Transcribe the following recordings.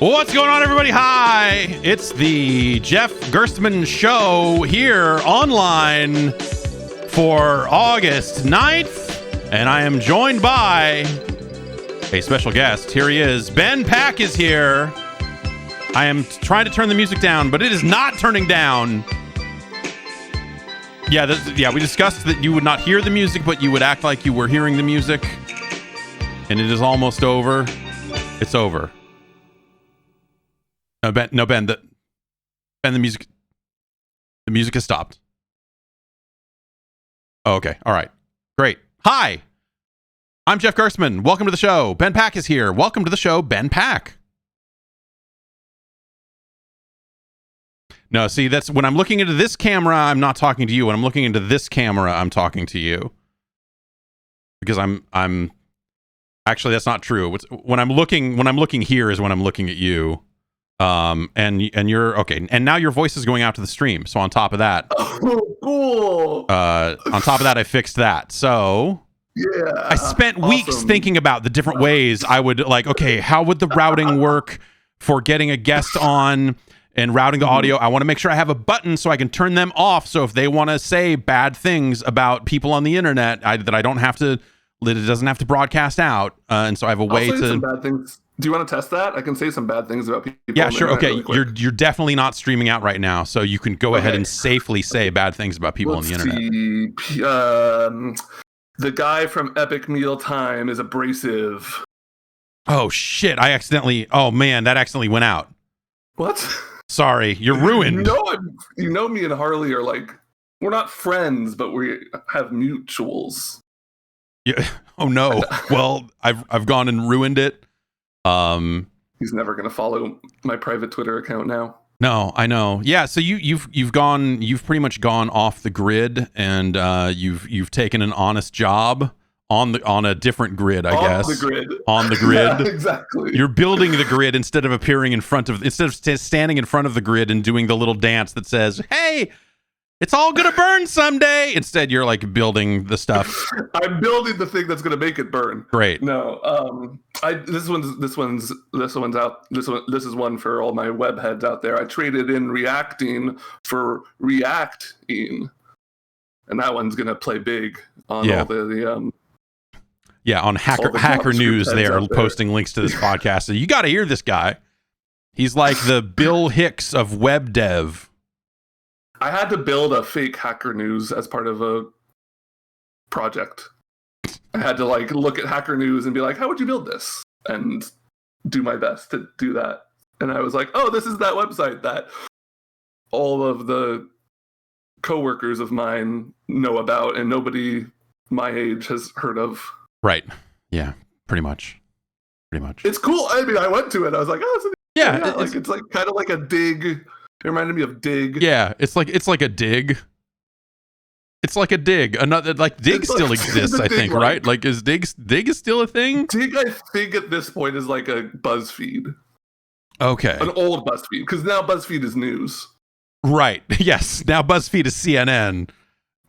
What's going on, everybody? Hi, it's the Jeff Gerstmann Show here online for August 9th, and I am joined by a special guest. Here he is. Ben Pack is here. I am trying to turn the music down, but it is not turning down. Yeah, we discussed that you would not hear the music, but you would act like you were hearing the music, and it is almost over. It's over. Ben, the music has stopped. Oh, okay. All right. Great. Hi. I'm Jeff Gerstmann. Welcome to the show. Ben Pack is here. Welcome to the show, Ben Pack. No, see, that's when I'm looking into this camera, I'm not talking to you. When I'm looking into this camera, I'm talking to you. Because I'm actually, that's not true. When I'm looking here is when I'm looking at you. And you're okay, and now your voice is going out to the stream. So on top of that, oh, cool. On top of that, I fixed that. So yeah, I spent weeks thinking about the different ways I would okay, how would the routing work for getting a guest on and routing the audio? I want to make sure I have a button so I can turn them off. So if they want to say bad things about people on the internet, that it doesn't have to broadcast out. And so I have a way to some bad things. Do you want to test that? I can say some bad things about people. Yeah, sure. Okay, really you're definitely not streaming out right now, so you can go ahead and safely say bad things about people on the internet. The guy from Epic Meal Time is abrasive. Oh shit! Oh man, that accidentally went out. What? Sorry, you're ruined. You know me and Harley are we're not friends, but we have mutuals. Yeah. Oh no. Well, I've gone and ruined it. He's never gonna follow my private Twitter account now. No, I know. Yeah, so you've pretty much gone off the grid, and you've taken an honest job on a different grid, I guess. On the grid. Yeah, exactly. You're building the grid instead of standing in front of the grid and doing the little dance that says, "Hey, it's all gonna burn someday." Instead, you're building the stuff. I'm building the thing that's gonna make it burn. Great. No, this is one for all my web heads out there. I traded in reacting for reacting, and that one's gonna play big on all the on Hacker News. They're posting links to this podcast. So you got to hear this guy. He's like the Bill Hicks of web dev. I had to build a fake Hacker News as part of a project. I had to look at Hacker News and be like, how would you build this? And do my best to do that. And I was like, oh, this is that website that all of the coworkers of mine know about and nobody my age has heard of. Right. Yeah, pretty much. It's cool. I mean, I went to it. I was like, oh, it's it's kind of like a dig. It reminded me of Dig. Yeah, it's like a dig. It's like a dig. Another Dig still exists, I think, right? Is Dig is still a thing? Dig, I think at this point is like a BuzzFeed. Okay. An old BuzzFeed, because now BuzzFeed is news. Right. Yes. Now BuzzFeed is CNN,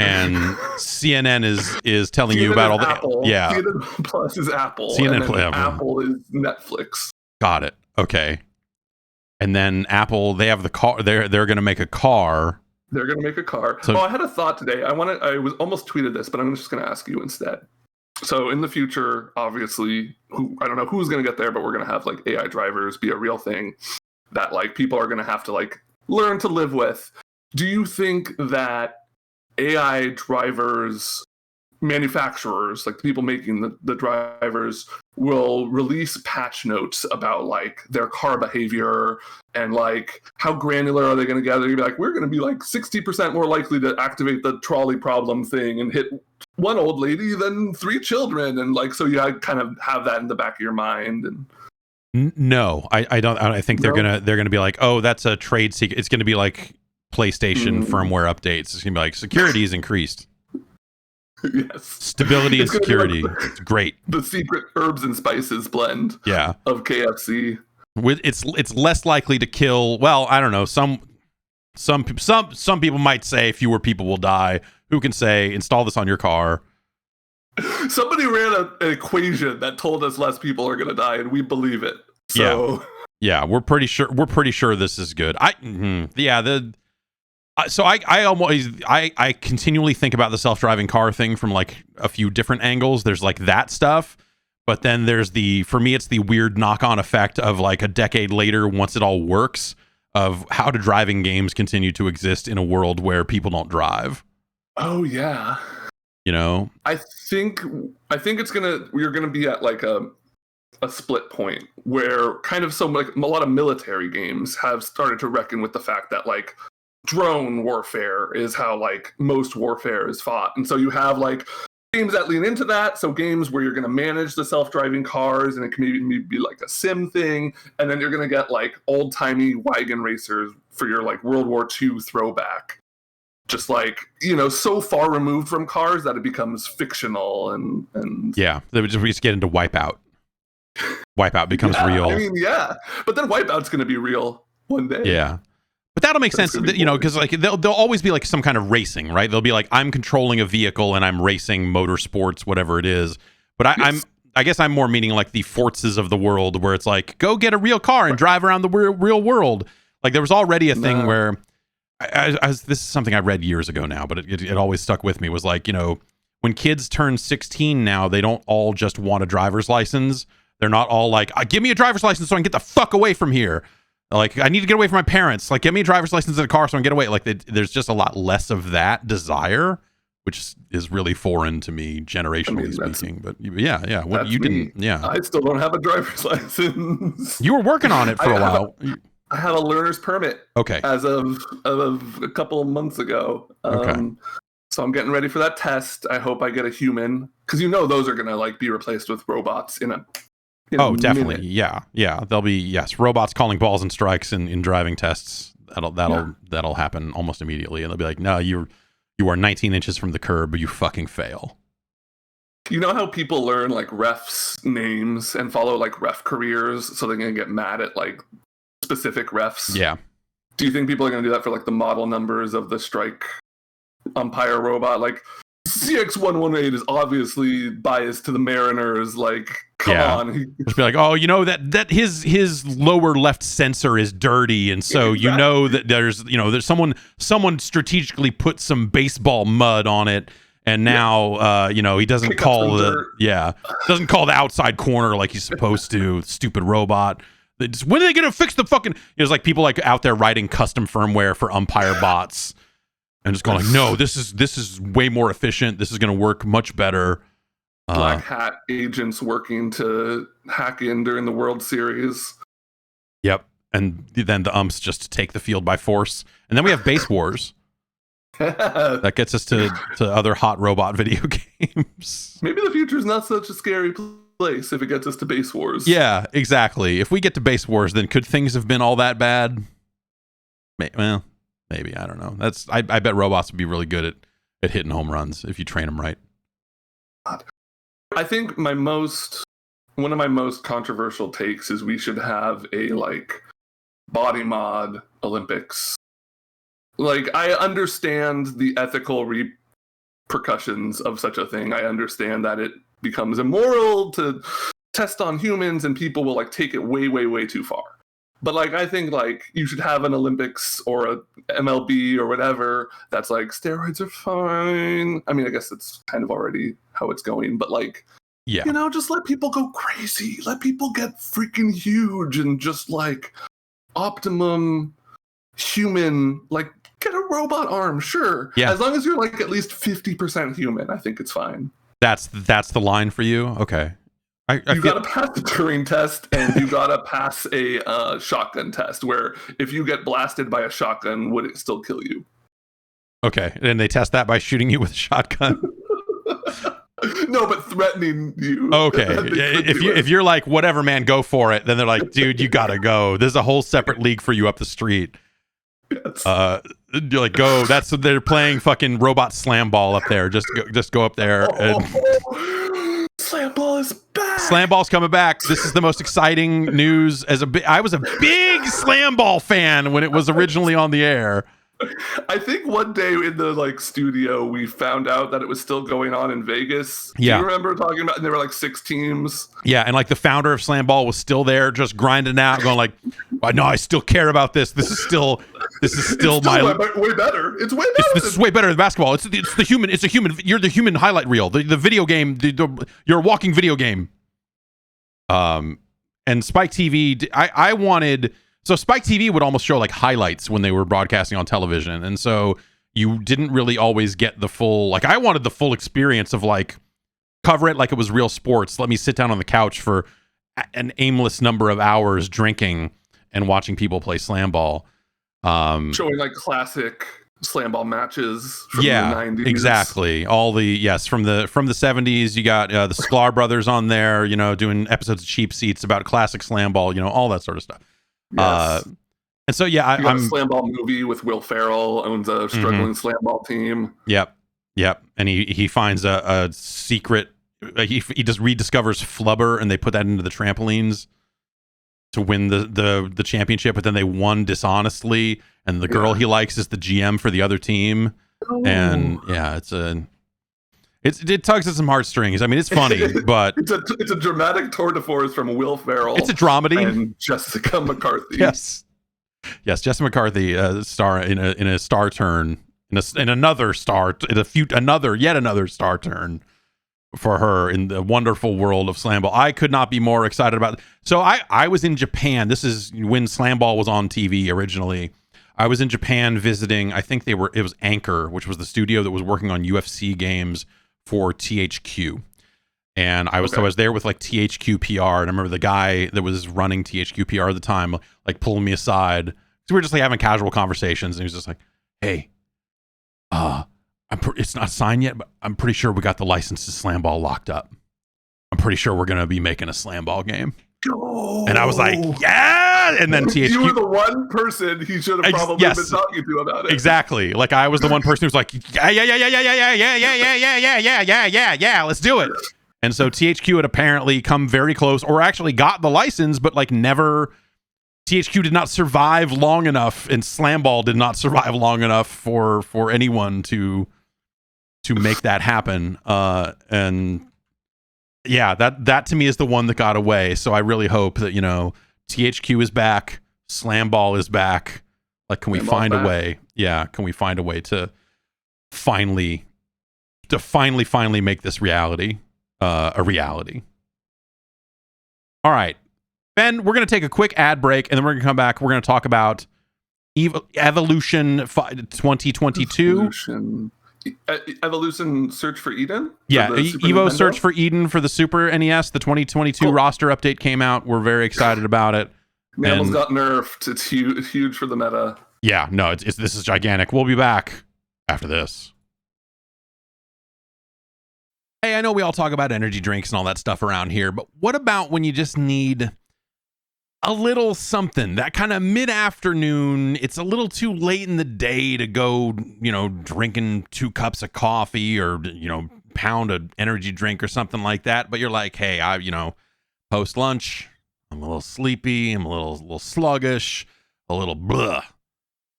and CNN is telling you about all the Apple. Yeah. CNN Plus is Apple. CNN Plus. Apple is Netflix. Got it. Okay. And then Apple, they have the car. They're going to make a car. They're going to make a car. So, I had a thought today. I was almost tweeted this, but I'm just going to ask you instead. So in the future, obviously, I don't know who's going to get there, but we're going to have AI drivers be a real thing that people are going to have to learn to live with. Do you think that AI drivers, manufacturers, the people making the drivers, will release patch notes about their car behavior and how granular are they going to get? They're going to be we're going to be 60% more likely to activate the trolley problem thing and hit one old lady than 3 children, and so you kind of have that in the back of your mind. And no, I don't. I think they're gonna be oh, that's a trade secret. It's going to be PlayStation firmware updates. It's going to be security is increased. Yes. Stability and security. It's great. The secret herbs and spices blend. Yeah. Of KFC. It's less likely to kill. Well, I don't know. Some people might say fewer people will die. Who can say install this on your car? Somebody ran an equation that told us less people are going to die, and we believe it. So Yeah, we're pretty sure this is good. I continually think about the self-driving car thing from like a few different angles. There's like that stuff, but then there's for me it's the weird knock-on effect of like a decade later, once it all works, of how do driving games continue to exist in a world where people don't drive. Oh yeah. You know? I think we're gonna be at like a split point where kind of a lot of military games have started to reckon with the fact that like drone warfare is how like most warfare is fought. And so you have like games that lean into that. So games where you're going to manage the self-driving cars and it can maybe be like a sim thing. And then you're going to get like old-timey wagon racers for your like World War II throwback. Just like, you know, so far removed from cars that it becomes fictional and yeah, we just get into Wipeout. Wipeout becomes real. I mean, yeah. But then Wipeout's going to be real one day. Yeah. But that'll make sense, you know, because like there'll always be like some kind of racing, right? They'll be like, I'm controlling a vehicle and I'm racing motorsports, whatever it is. But I guess I'm more meaning like the Forzas of the world, where it's like, go get a real car and drive around the real world. Like there was already a thing where this is something I read years ago now, but it always stuck with me, was like, you know, when kids turn 16 now, they don't all just want a driver's license. They're not all like, give me a driver's license so I can get the fuck away from here. Like, I need to get away from my parents. Like, get me a driver's license in a car so I can get away. Like, there's just a lot less of that desire, which is really foreign to me, generationally speaking. But yeah. What you didn't, yeah. I still don't have a driver's license. You were working on it for a while. I have a learner's permit. Okay. As of a couple of months ago. Okay. So I'm getting ready for that test. I hope I get a human, because you know those are gonna like be replaced with robots in a. Definitely. Minute. Yeah. There'll be robots calling balls and strikes in driving tests. That'll happen almost immediately, and they'll be like, no, you are 19 inches from the curb, but you fucking fail. You know how people learn like refs names and follow like ref careers so they're gonna get mad at like specific refs? Yeah. Do you think people are gonna do that for like the model numbers of the strike umpire robot? Like CX-118 is obviously biased to the Mariners. Like, come on. Just be like, oh, you know that his lower left sensor is dirty, and so exactly. You know that there's someone strategically put some baseball mud on it, and now he doesn't call doesn't call the outside corner like he's supposed to. Stupid robot. When are they gonna fix the fucking? There's like people like out there writing custom firmware for umpire bots. And just going like, no, this is way more efficient. This is going to work much better. Black hat agents working to hack in during the World Series. Yep. And then the umps just take the field by force. And then we have Base Wars. That gets us to other hot robot video games. Maybe the future is not such a scary place if it gets us to Base Wars. Yeah, exactly. If we get to Base Wars, then could things have been all that bad? Well, maybe. I don't know. I bet robots would be really good at hitting home runs if you train them right. I think one of my most controversial takes is we should have a like body mod Olympics. Like, I understand the ethical repercussions of such a thing. I understand that it becomes immoral to test on humans and people will like take it way, way, way too far. But like, I think like you should have an Olympics or a MLB or whatever that's like steroids are fine. I mean, I guess it's kind of already how it's going, but like, just let people go crazy. Let people get freaking huge and just like optimum human, like get a robot arm, sure. Yeah. As long as you're like at least 50% human, I think it's fine. That's the line for you? Okay. You got to pass the Turing test, and you got to pass a shotgun test, where if you get blasted by a shotgun, would it still kill you? Okay, and they test that by shooting you with a shotgun? No, but threatening you. Okay, if you're like, whatever, man, go for it, then they're like, dude, you got to go. There's a whole separate league for you up the street. Yes. You're like, go. They're playing fucking robot slam ball up there. Just go up there. Slam ball is back. Slam ball's coming back. This is the most exciting news. I was a big slam ball fan when it was originally on the air. I think one day in the like studio, we found out that it was still going on in Vegas. Yeah. Do you remember talking about? And there were like 6 teams. Yeah, and like the founder of Slam Ball was still there, just grinding out, going like, "No, I still care about this. This is still my way better. It's way better. This is way better than basketball. It's the human. It's a human. You're the human highlight reel. The video game. You're a walking video game." And Spike TV. I wanted. So Spike TV would almost show like highlights when they were broadcasting on television. And so you didn't really always get the full, like I wanted the full experience of like cover it like it was real sports. Let me sit down on the couch for an aimless number of hours drinking and watching people play slam ball. Showing like classic slam ball matches from the 90s. Exactly. All the, from the 70s, you got the Sklar brothers on there, doing episodes of Cheap Seats about classic slam ball, all that sort of stuff. Yes. And so I'm a slam ball movie with Will Ferrell, owns a struggling slam ball team. Yep. And he finds a secret. He just rediscovers Flubber, and they put that into the trampolines to win the championship. But then they won dishonestly, and the girl he likes is the GM for the other team. Oh. And it tugs at some heartstrings. I mean, it's funny, but it's a dramatic tour de force from Will Ferrell. It's a dramedy. And Jessica McCarthy. Yes, Jessica McCarthy, star in a star turn in another star yet another star turn for her in the wonderful world of slam ball. I could not be more excited about it. So I was in Japan. This is when slam ball was on TV originally. I was in Japan visiting. I think it was Anchor, which was the studio that was working on UFC games for THQ, and I was there with like THQ PR, and I remember the guy that was running THQ PR at the time like pulling me aside, so we were just like having casual conversations, and he was just like, "Hey, it's not signed yet, but I'm pretty sure we got the license to slam ball locked up. I'm pretty sure we're gonna be making a slam ball game." Oh. And I was like, "Yeah!" And then THQ. You were the one person he should have probably been talking to about it. Exactly. Like I was the one person who was like, "Yeah, let's do it." And so THQ had apparently come very close, or actually got the license, but like never. THQ did not survive long enough, and slam ball did not survive long enough for anyone to make that happen. And yeah, that to me is the one that got away. So I really hope that, THQ is back, slam ball is back. Like, can we find a way? Yeah, can we find a way to finally make this reality a reality? All right, Ben, we're going to take a quick ad break, and then we're going to come back. We're going to talk about Evolution 2022. Evolution Search for Eden? Yeah, Evo Search for Eden for the Super NES. The 2022 roster update came out. We're very excited about it. Mammal's got nerfed. It's huge for the meta. Yeah, no, this is gigantic. We'll be back after this. Hey, I know we all talk about energy drinks and all that stuff around here, but what about when you just need a little something, that kind of mid-afternoon, it's a little too late in the day to go, drinking 2 cups of coffee or, pound an energy drink or something like that. But you're like, hey, post lunch, I'm a little sleepy, I'm a little sluggish, a little blah.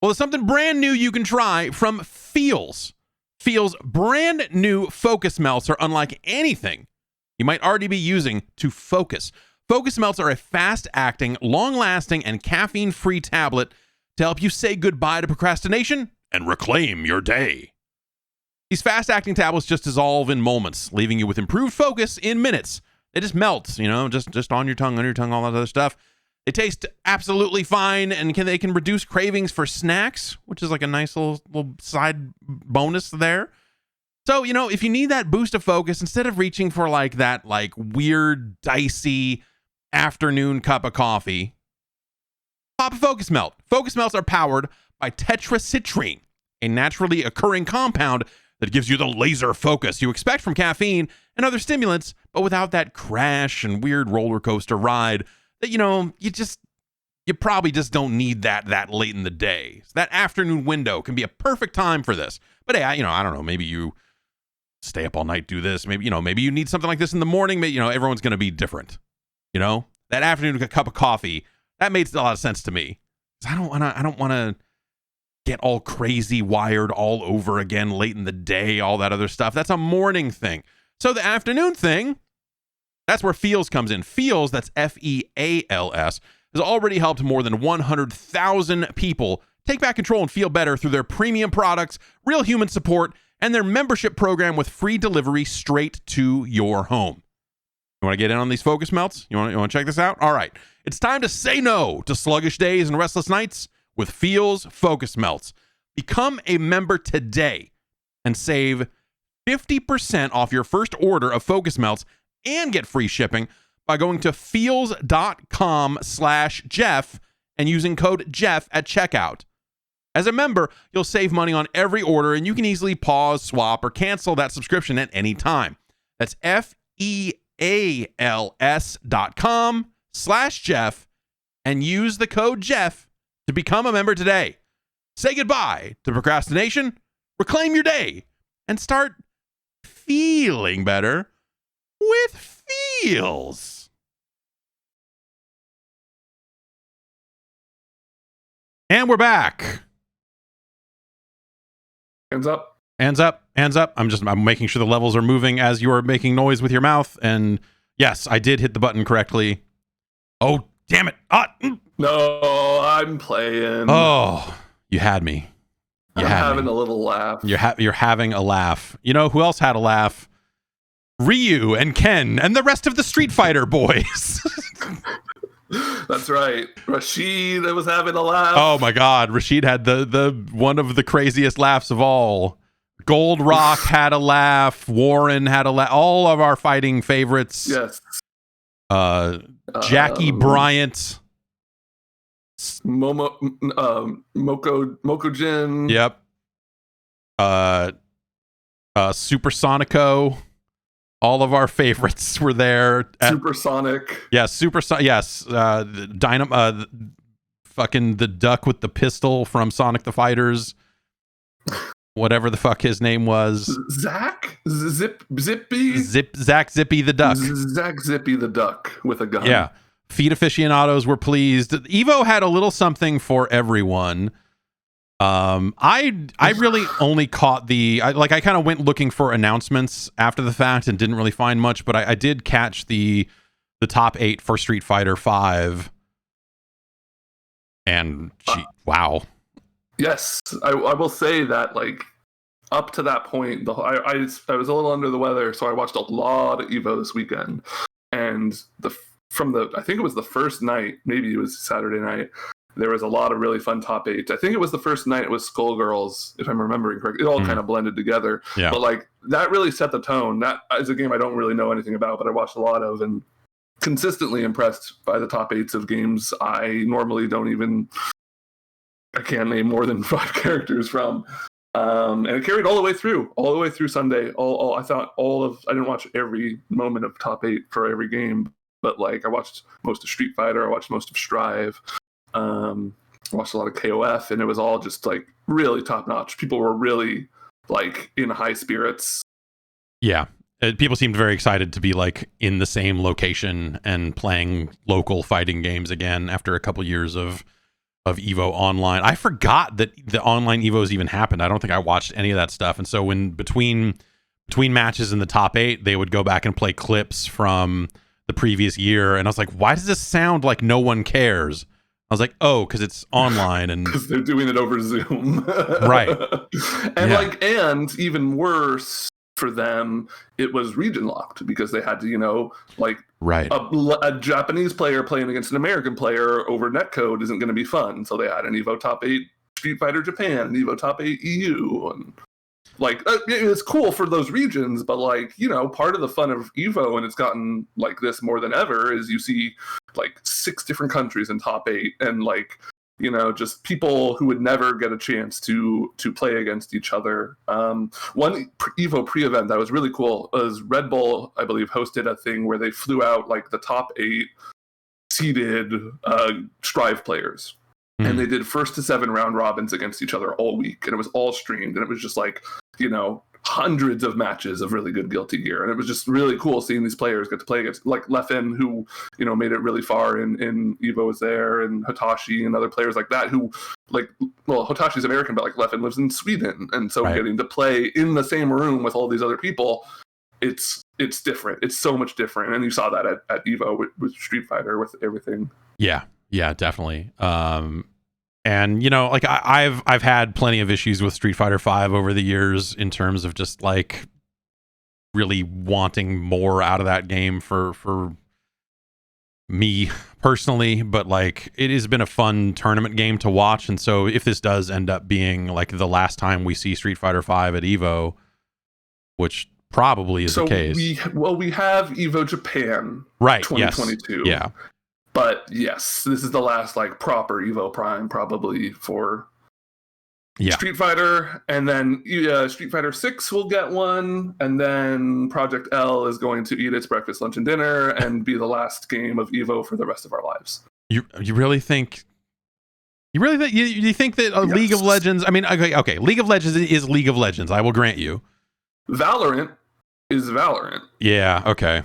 Well, there's something brand new you can try from Feels. Feels' brand new focus melts are unlike anything you might already be using to focus. Focus melts are a fast-acting, long-lasting, and caffeine-free tablet to help you say goodbye to procrastination and reclaim your day. These fast-acting tablets just dissolve in moments, leaving you with improved focus in minutes. They just melt, just on your tongue, all that other stuff. They taste absolutely fine, and they can reduce cravings for snacks, which is like a nice little side bonus there. So, if you need that boost of focus, instead of reaching for that weird, dicey afternoon cup of coffee, pop a Focus Melt. Focus Melts are powered by tetracitrine, a naturally occurring compound that gives you the laser focus you expect from caffeine and other stimulants, but without that crash and weird roller coaster ride that, you probably just don't need that late in the day. So that afternoon window can be a perfect time for this. But hey, I don't know, maybe you stay up all night, do this. Maybe you need something like this in the morning. Maybe, everyone's going to be different. That afternoon cup of coffee, that made a lot of sense to me. I don't want to get all crazy wired all over again late in the day, all that other stuff. That's a morning thing. So the afternoon thing, that's where Feels comes in. Feels, that's Feals, has already helped more than 100,000 people take back control and feel better through their premium products, real human support, and their membership program with free delivery straight to your home. You want to get in on these focus melts? You want to check this out? All right. It's time to say no to sluggish days and restless nights with Feels Focus Melts. Become a member today and save 50% off your first order of Focus Melts and get free shipping by going to feels.com/Jeff and using code Jeff at checkout. As a member, you'll save money on every order, and you can easily pause, swap, or cancel that subscription at any time. That's feals.com/Jeff and use the code Jeff to become a member today. Say goodbye to procrastination, reclaim your day, and start feeling better with Feels. And we're back. Hands up. Hands up. Hands up. I'm making sure the levels are moving as you are making noise with your mouth. And yes, I did hit the button correctly. Oh, damn it. No, I'm playing. Oh, you had me. I'm having a little laugh. You're having a laugh. You know who else had a laugh? Ryu and Ken and the rest of the Street Fighter boys. That's right. Rashid was having a laugh. Oh my God. Rashid had the one of the craziest laughs of all. Gold Rock had a laugh. Warren had a laugh. All of our fighting favorites. Yes. Jackie Bryant. Mokojin. Yep. Supersonico. All of our favorites were there. Supersonic. Yes, yes. Fucking the duck with the pistol from Sonic the Fighters. Whatever the fuck his name was. Zach? Zippy? Zach Zippy the duck. Zach Zippy the duck with a gun. Yeah. Feet aficionados were pleased. Evo had a little something for everyone. I really only caught I kind of went looking for announcements after the fact and didn't really find much, but I did catch the top 8 for Street Fighter 5. And wow. Yes, I will say that up to that point, I was a little under the weather, so I watched a lot of Evo this weekend, and I think it was the first night, maybe it was Saturday night. There was a lot of really fun top 8. I think it was the first night it was Skullgirls, if I'm remembering correctly. It all kind of blended together. Yeah. But that really set the tone. That is a game I don't really know anything about, but I watched a lot of and consistently impressed by the top 8s of games I normally I can't name more than 5 characters from. And it carried all the way through Sunday. I didn't watch every moment of top 8 for every game, but I watched most of Street Fighter, I watched most of Strive. Watched a lot of KOF, and it was all just really top notch. People were really in high spirits. Yeah, people seemed very excited to be in the same location and playing local fighting games again after a couple years of Evo Online. I forgot that the online Evos even happened. I don't think I watched any of that stuff. And so when between matches in the top 8, they would go back and play clips from the previous year, and I was like, why does this sound like no one cares? I was like, oh, because it's online and because they're doing it over Zoom, right? And and even worse for them, it was region locked because they had to, right. A Japanese player playing against an American player over netcode isn't going to be fun. So they had an Evo Top 8 Street Fighter Japan, an Evo Top 8 EU, and it's cool for those regions, but part of the fun of Evo, and it's gotten like this more than ever, is you see 6 different countries in top 8, and just people who would never get a chance to play against each other. One Evo pre-event that was really cool was Red Bull, I believe, hosted a thing where they flew out the top 8 seeded Strive players. Mm-hmm. And they did 1st to 7 round robins against each other all week, and it was all streamed, and it was just hundreds of matches of really good Guilty Gear, and it was just really cool seeing these players get to play against like Leffen, who made it really far in Evo was there, and Hitachi and other players like that who Hitachi's American, but like Leffen lives in Sweden, and so getting to play in the same room with all these other people, it's different. It's so much different, and you saw that at Evo with Street Fighter, with everything. Yeah, definitely. And like I've had plenty of issues with Street Fighter V over the years in terms of just like really wanting more out of that game for me personally, but like it has been a fun tournament game to watch, and so if this does end up being like the last time we see Street Fighter V at Evo, which probably is the case. We have Evo Japan, right? 2022. Yes. Yeah. But yes, this is the last like proper Evo Prime probably for Street Fighter, and then Street Fighter 6 will get one, and then Project L is going to eat its breakfast, lunch, and dinner, and be the last game of Evo for the rest of our lives. You really think? You think that League of Legends? I mean, okay, League of Legends is League of Legends. I will grant you. Valorant is Valorant. Yeah. Okay.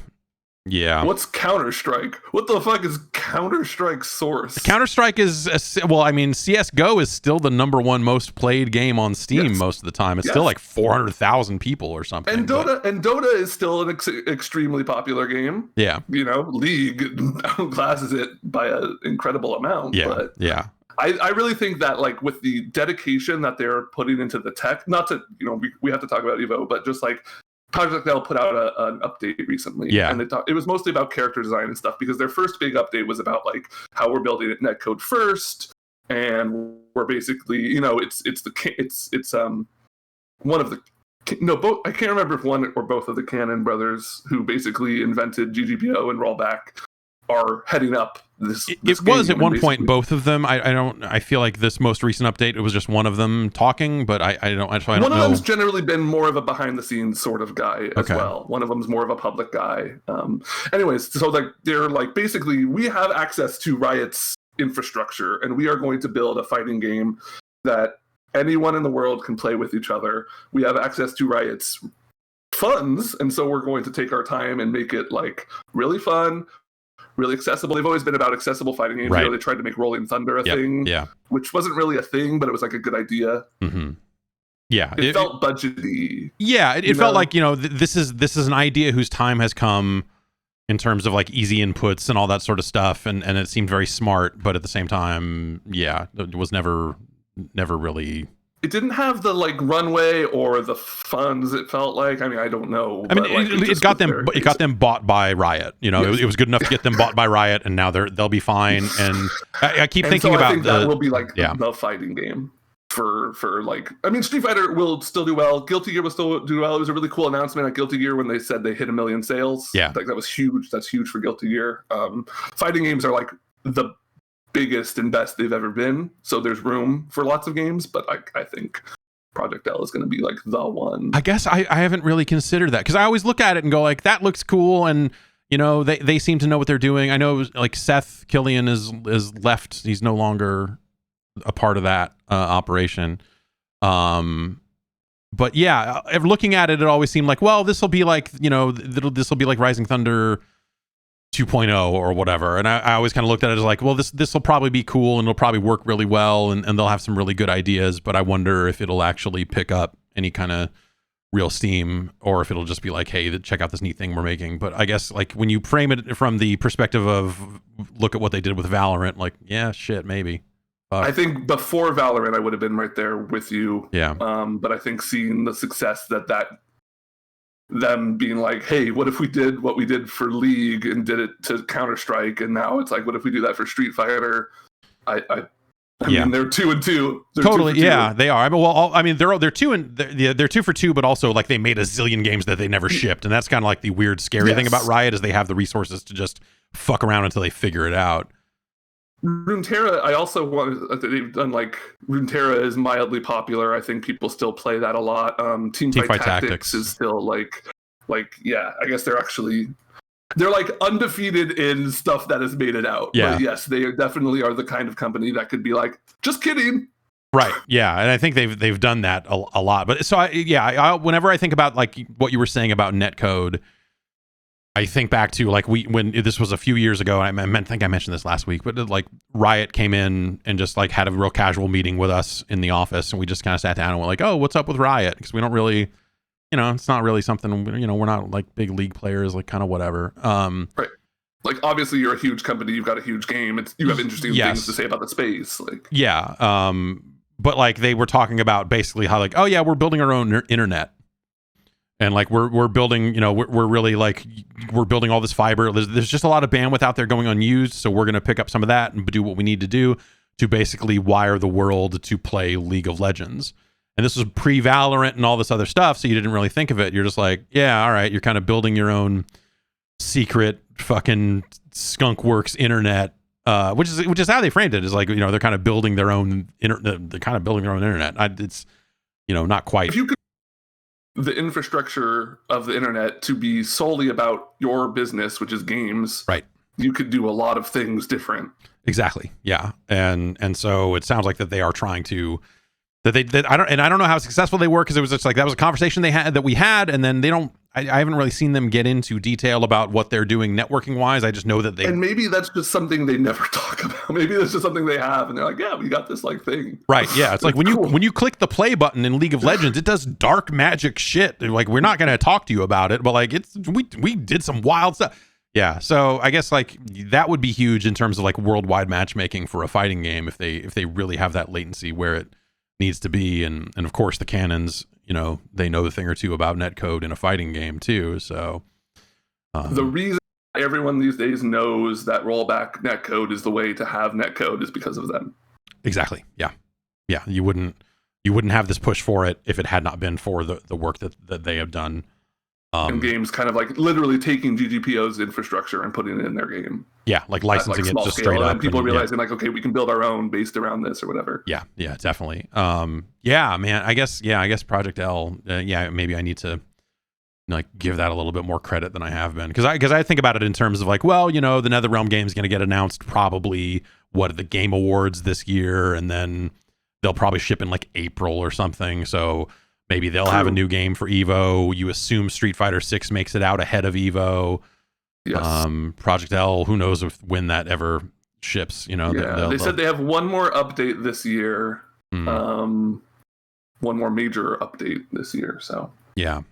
Yeah. What's Counter-Strike? What the fuck is Counter-Strike Source? Counter-Strike is CS:GO is still the number one most played game on Steam most of the time. It's still like 400,000 people or something. And Dota is still an extremely popular game. Yeah. League outclasses it by an incredible amount. Yeah. But yeah. I really think that like with the dedication that they're putting into the tech, not to we have to talk about Evo, but just like Project L put out an update recently, and it was mostly about character design and stuff, because their first big update was about like how we're building it netcode first, and we're basically it's one of the both, I can't remember if one or both of the Cannon brothers who basically invented GGPO and rollback are heading up this. It was at one point both of them. I feel like this most recent update, it was just one of them talking, but I don't know. One of them's generally been more of a behind the scenes sort of guy as well. One of them's more of a public guy. Anyways, so like they're like basically we have access to Riot's infrastructure, and we are going to build a fighting game that anyone in the world can play with each other. We have access to Riot's funds, and so we're going to take our time and make it like really fun, really accessible. They've always been about accessible fighting games. They tried to make Rolling Thunder a thing, which wasn't really a thing, but it was like a good idea. Mm-hmm. Yeah, it felt budgety. Yeah, it felt like this is an idea whose time has come in terms of like easy inputs and all that sort of stuff, and it seemed very smart, but at the same time, it was never really. It didn't have the like runway or the funds. It felt like, I mean, I don't know. I mean, it got them. It got them bought by Riot. It was good enough to get them bought by Riot, and now they'll be fine. And I keep thinking about I think that will be like the fighting game for like. I mean, Street Fighter will still do well. Guilty Gear will still do well. It was a really cool announcement at Guilty Gear when they said they hit 1 million sales. Yeah, like that was huge. That's huge for Guilty Gear. Fighting games are like the biggest and best they've ever been, so there's room for lots of games, but I think Project L is going to be like the one. I guess I haven't really considered that, because I always look at it and go like, that looks cool, and they seem to know what they're doing. I know like Seth Killian is left. He's no longer a part of that operation, but yeah, looking at it always seemed like, well, this will be like this will be like Rising Thunder 2.0 or whatever, and I always kind of looked at it as like, well, this will probably be cool, and it'll probably work really well, and they'll have some really good ideas, but I wonder if it'll actually pick up any kind of real steam, or if it'll just be like, hey, check out this neat thing we're making. But I guess like when you frame it from the perspective of look at what they did with Valorant, like, yeah, shit, maybe. I think before Valorant, I would have been right there with you. Yeah. But I think seeing the success that them being like, hey, what if we did what we did for League and did it to Counter-Strike, and now it's like, what if we do that for Street Fighter? I mean, they're 2 and 2. Totally, yeah, they are. I mean, they're 2 and they're 2 for 2, but also like they made a zillion games that they never shipped, and that's kind of like the weird, scary thing about Riot, is they have the resources to just fuck around until they figure it out. Runeterra, I also want. They've done like Runeterra is mildly popular. I think people still play that a lot. Teamfight Tactics is still like yeah. I guess they're like undefeated in stuff that has made it out. Yeah. But yes, they definitely are the kind of company that could be like, just kidding. Right. Yeah, and I think they've done that a lot. But so I whenever I think about like what you were saying about netcode, I think back to like when this was a few years ago. I think I mentioned this last week, but like Riot came in and just like had a real casual meeting with us in the office, and we just kind of sat down and went like, "Oh, what's up with Riot?" Because we don't really, it's not really something. We're not like big league players, like kind of whatever. Right. Like obviously you're a huge company, you've got a huge game. You have interesting things to say about the space. Like but like they were talking about basically how like, oh yeah, we're building our own internet. And like we're building, we're really like we're building all this fiber. There's just a lot of bandwidth out there going unused, so we're going to pick up some of that and do what we need to do to basically wire the world to play League of Legends. And this was pre-Valorant and all this other stuff, so you didn't really think of it. You're just like, yeah, all right, you're kind of building your own secret fucking skunkworks internet, which is how they framed it. Is like they're kind of building their own internet. It's not quite. If you could the infrastructure of the internet to be solely about your business, which is games, right? You could do a lot of things different. Exactly. Yeah. And so it sounds like that they are trying to I don't know how successful they were, because it was just like that was a conversation we had, and then I haven't really seen them get into detail about what they're doing networking wise. I just know that and maybe that's just something they never talk about. Maybe that's just something they have, and they're like, yeah, we got this like thing. Right. Yeah. It's like when you click the play button in League of Legends, it does dark magic shit. Like we're not going to talk to you about it, but like we did some wild stuff. Yeah. So I guess like that would be huge in terms of like worldwide matchmaking for a fighting game if they really have that latency where it needs to be, and of course the cannons, they know a thing or two about netcode in a fighting game too. So the reason everyone these days knows that rollback netcode is the way to have netcode is because of them. Exactly. Yeah. You wouldn't have this push for it if it had not been for the work that they have done. And games kind of like literally taking GGPO's infrastructure and putting it in their game. Yeah, like licensing it just straight up. And people realizing like, okay, we can build our own based around this or whatever. Yeah, definitely. Yeah, man, I guess Project L, maybe I need to like give that a little bit more credit than I have been. Because I think about it in terms of like, well, the NetherRealm game is going to get announced probably at the Game Awards this year, and then they'll probably ship in like April or something. So maybe they'll have a new game for EVO. You assume Street Fighter 6 makes it out ahead of EVO. Yes. Project L, who knows when that ever ships? They said they have one more update this year. One more major update this year. So yeah,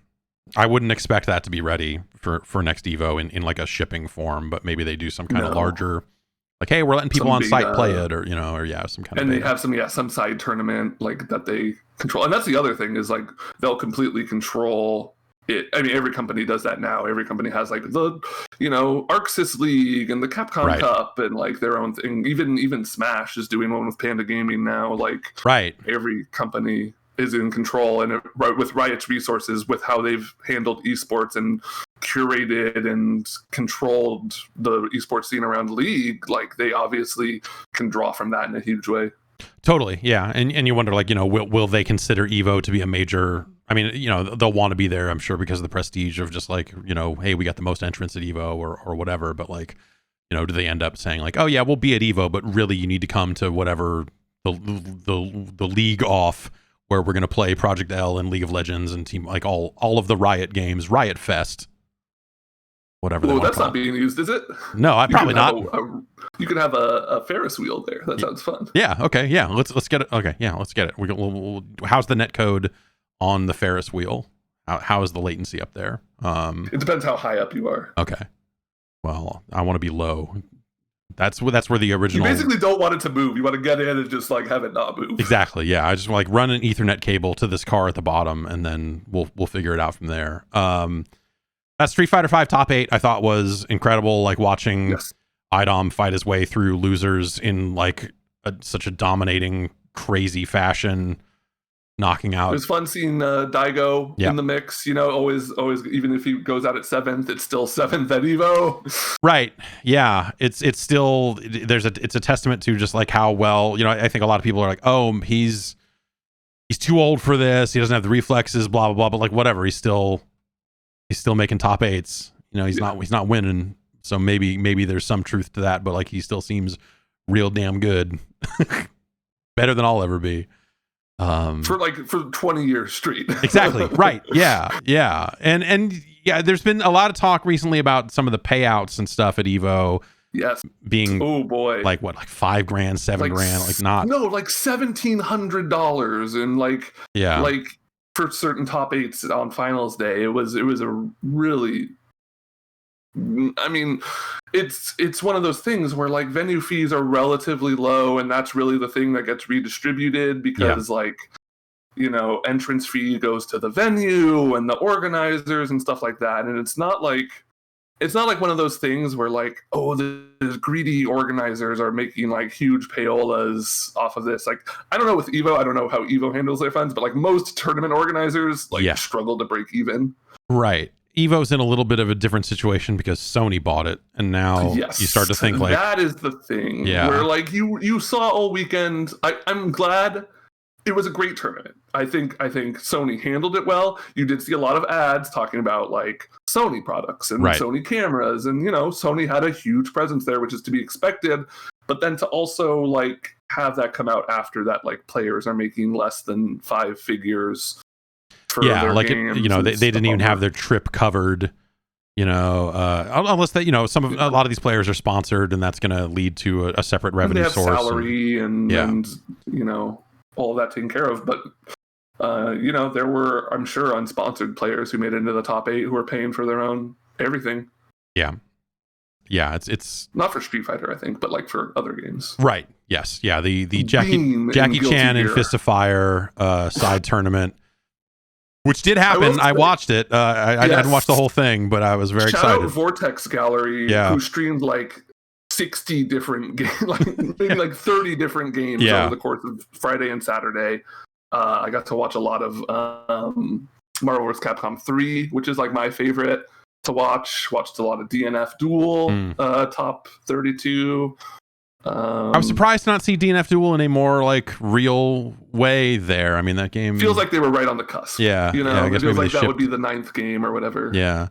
I wouldn't expect that to be ready for next EVO in like a shipping form, but maybe they do some kind of larger. Like, hey, we're letting people on site play it, or some kind of. And they have some side tournament like that they control, and that's the other thing is like they'll completely control it. I mean, every company does that now. Every company has like the ArcSys League and the Capcom Cup and like their own thing. Even Smash is doing one with Panda Gaming now. Like every company is in control, and with Riot's resources, with how they've handled esports and curated and controlled the esports scene around League, like they obviously can draw from that in a huge way. Totally, yeah, and you wonder like will they consider EVO to be a major? I mean, they'll want to be there, I'm sure, because of the prestige of just like hey, we got the most entrants at EVO or whatever. But like do they end up saying like, oh yeah, we'll be at EVO, but really you need to come to whatever the league off where we're going to play Project L and League of Legends and team like all of the Riot games, Riot Fest. Whatever. Well, that's not being used, is it? No, probably not. You could have a Ferris wheel there. That sounds fun. Yeah. Okay. Yeah. Let's get it. Okay. Yeah. Let's get it. How's the netcode on the Ferris wheel? How is the latency up there? It depends how high up you are. Okay. Well, I want to be low. That's where the original. You basically don't want it to move. You want to get in and just like have it not move. Exactly. Yeah. I just want like run an Ethernet cable to this car at the bottom, and then we'll figure it out from there. That Street Fighter V top 8 I thought was incredible. Like watching IDOM fight his way through losers in like such a dominating, crazy fashion, knocking out. It was fun seeing Daigo in the mix. Always, even if he goes out at 7th, it's still 7th at EVO. Right. Yeah. It's still it's a testament to just like how well I think a lot of people are like, oh, he's too old for this. He doesn't have the reflexes. Blah blah blah. But like whatever, he's still making top 8s. He's not winning. So maybe there's some truth to that, but like he still seems real damn good. Better than I'll ever be. For 20 years straight. Exactly. Right. Yeah. And yeah, there's been a lot of talk recently about some of the payouts and stuff at Evo. Yes. Being oh boy, like what, like $5,000, $7,000, like not like $1,700 and like for certain top 8s on finals day. It was a really, I mean, it's one of those things where like venue fees are relatively low, and that's really the thing that gets redistributed because like, you know, entrance fee goes to the venue and the organizers and stuff like that. And it's not like one of those things where like, oh, the greedy organizers are making like huge payolas off of this. Like, I don't know with Evo, I don't know how Evo handles their funds, but like most tournament organizers like struggle to break even. Right. Evo's in a little bit of a different situation because Sony bought it, and now you start to think like that is the thing. Where like you saw all weekend. I'm glad. It was a great tournament. I think Sony handled it well. You did see a lot of ads talking about like Sony products and Sony cameras, and you know, Sony had a huge presence there, which is to be expected. But then to also like have that come out after that, like players are making less than 5 figures for their like games, you know, they didn't even have their trip covered. You know, unless that, you know, a lot of these players are sponsored, and that's going to lead to a separate revenue source. Salary and you know, all of that taken care of. But you know, there were, I'm sure, unsponsored players who made it into the top 8 who are paying for their own everything. Yeah, it's not for Street Fighter, I think, but like for other games. Right. Yes. Yeah. The Jackie Chan and Fist of Fire side tournament, which did happen. I watched it. I didn't watch the whole thing, but I was very excited. Shout out Vortex Gallery, who streamed like 60 different games, like maybe like 30 different games over the course of Friday and Saturday. I got to watch a lot of Marvel vs. Capcom 3, which is like my favorite to watch. Watched a lot of DNF Duel, top 32. I was surprised to not see DNF Duel in a more like real way there. I mean, that game feels like they were right on the cusp. Yeah, you know, it feels like that would be the 9th game or whatever. Yeah.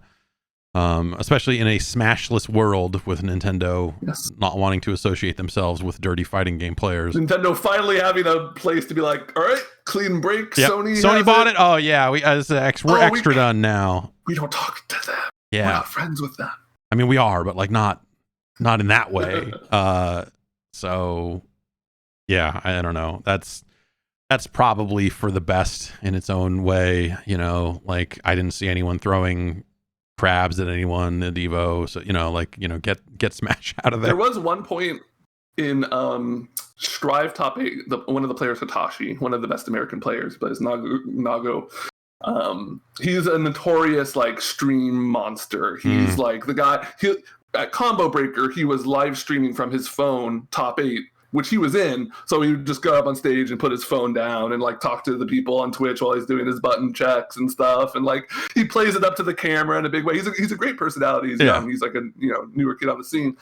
Especially in a Smashless world with Nintendo not wanting to associate themselves with dirty fighting game players. Nintendo finally having a place to be like, all right, clean break. Yep. Sony bought it. Oh yeah, we're extra done now. We don't talk to them. Yeah, we're not friends with them. I mean, we are, but like not in that way. So yeah, I don't know. That's probably for the best in its own way. You know, like I didn't see anyone throwing crabs at anyone at Evo, so you know, like, you know, get Smash out of there. There was one point in Strive top 8, one of the players, Hitachi, one of the best American players, but it's Nago. He's a notorious like stream monster. He's like the guy. At Combo Breaker, he was live streaming from his phone top 8, which he was in, so he would just go up on stage and put his phone down and like talk to the people on Twitch while he's doing his button checks and stuff, and like he plays it up to the camera in a big way. He's a great personality. He's young. He's like a, you know, newer kid on the scene.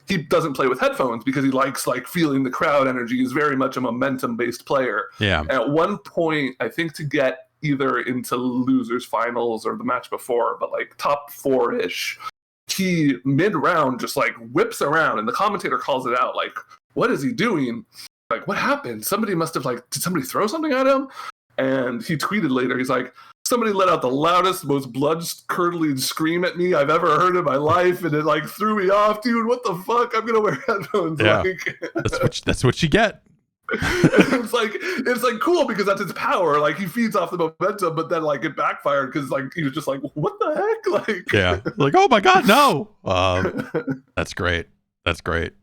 He doesn't play with headphones because he likes like feeling the crowd energy. He's very much a momentum based player. Yeah. At one point, I think to get either into losers finals or the match before, but like top 4-ish, he mid-round just like whips around, and the commentator calls it out like, what is he doing? Like, what happened? Somebody must have like, did somebody throw something at him? And he tweeted later, he's like, somebody let out the loudest, most blood-curdling scream at me I've ever heard in my life, and it like threw me off, dude. What the fuck? I'm gonna wear headphones. Yeah. Like, that's what you get. it's like cool because that's his power. Like he feeds off the momentum, but then like it backfired because like he was just like, what the heck? Like, yeah, like, oh my god, no. That's great.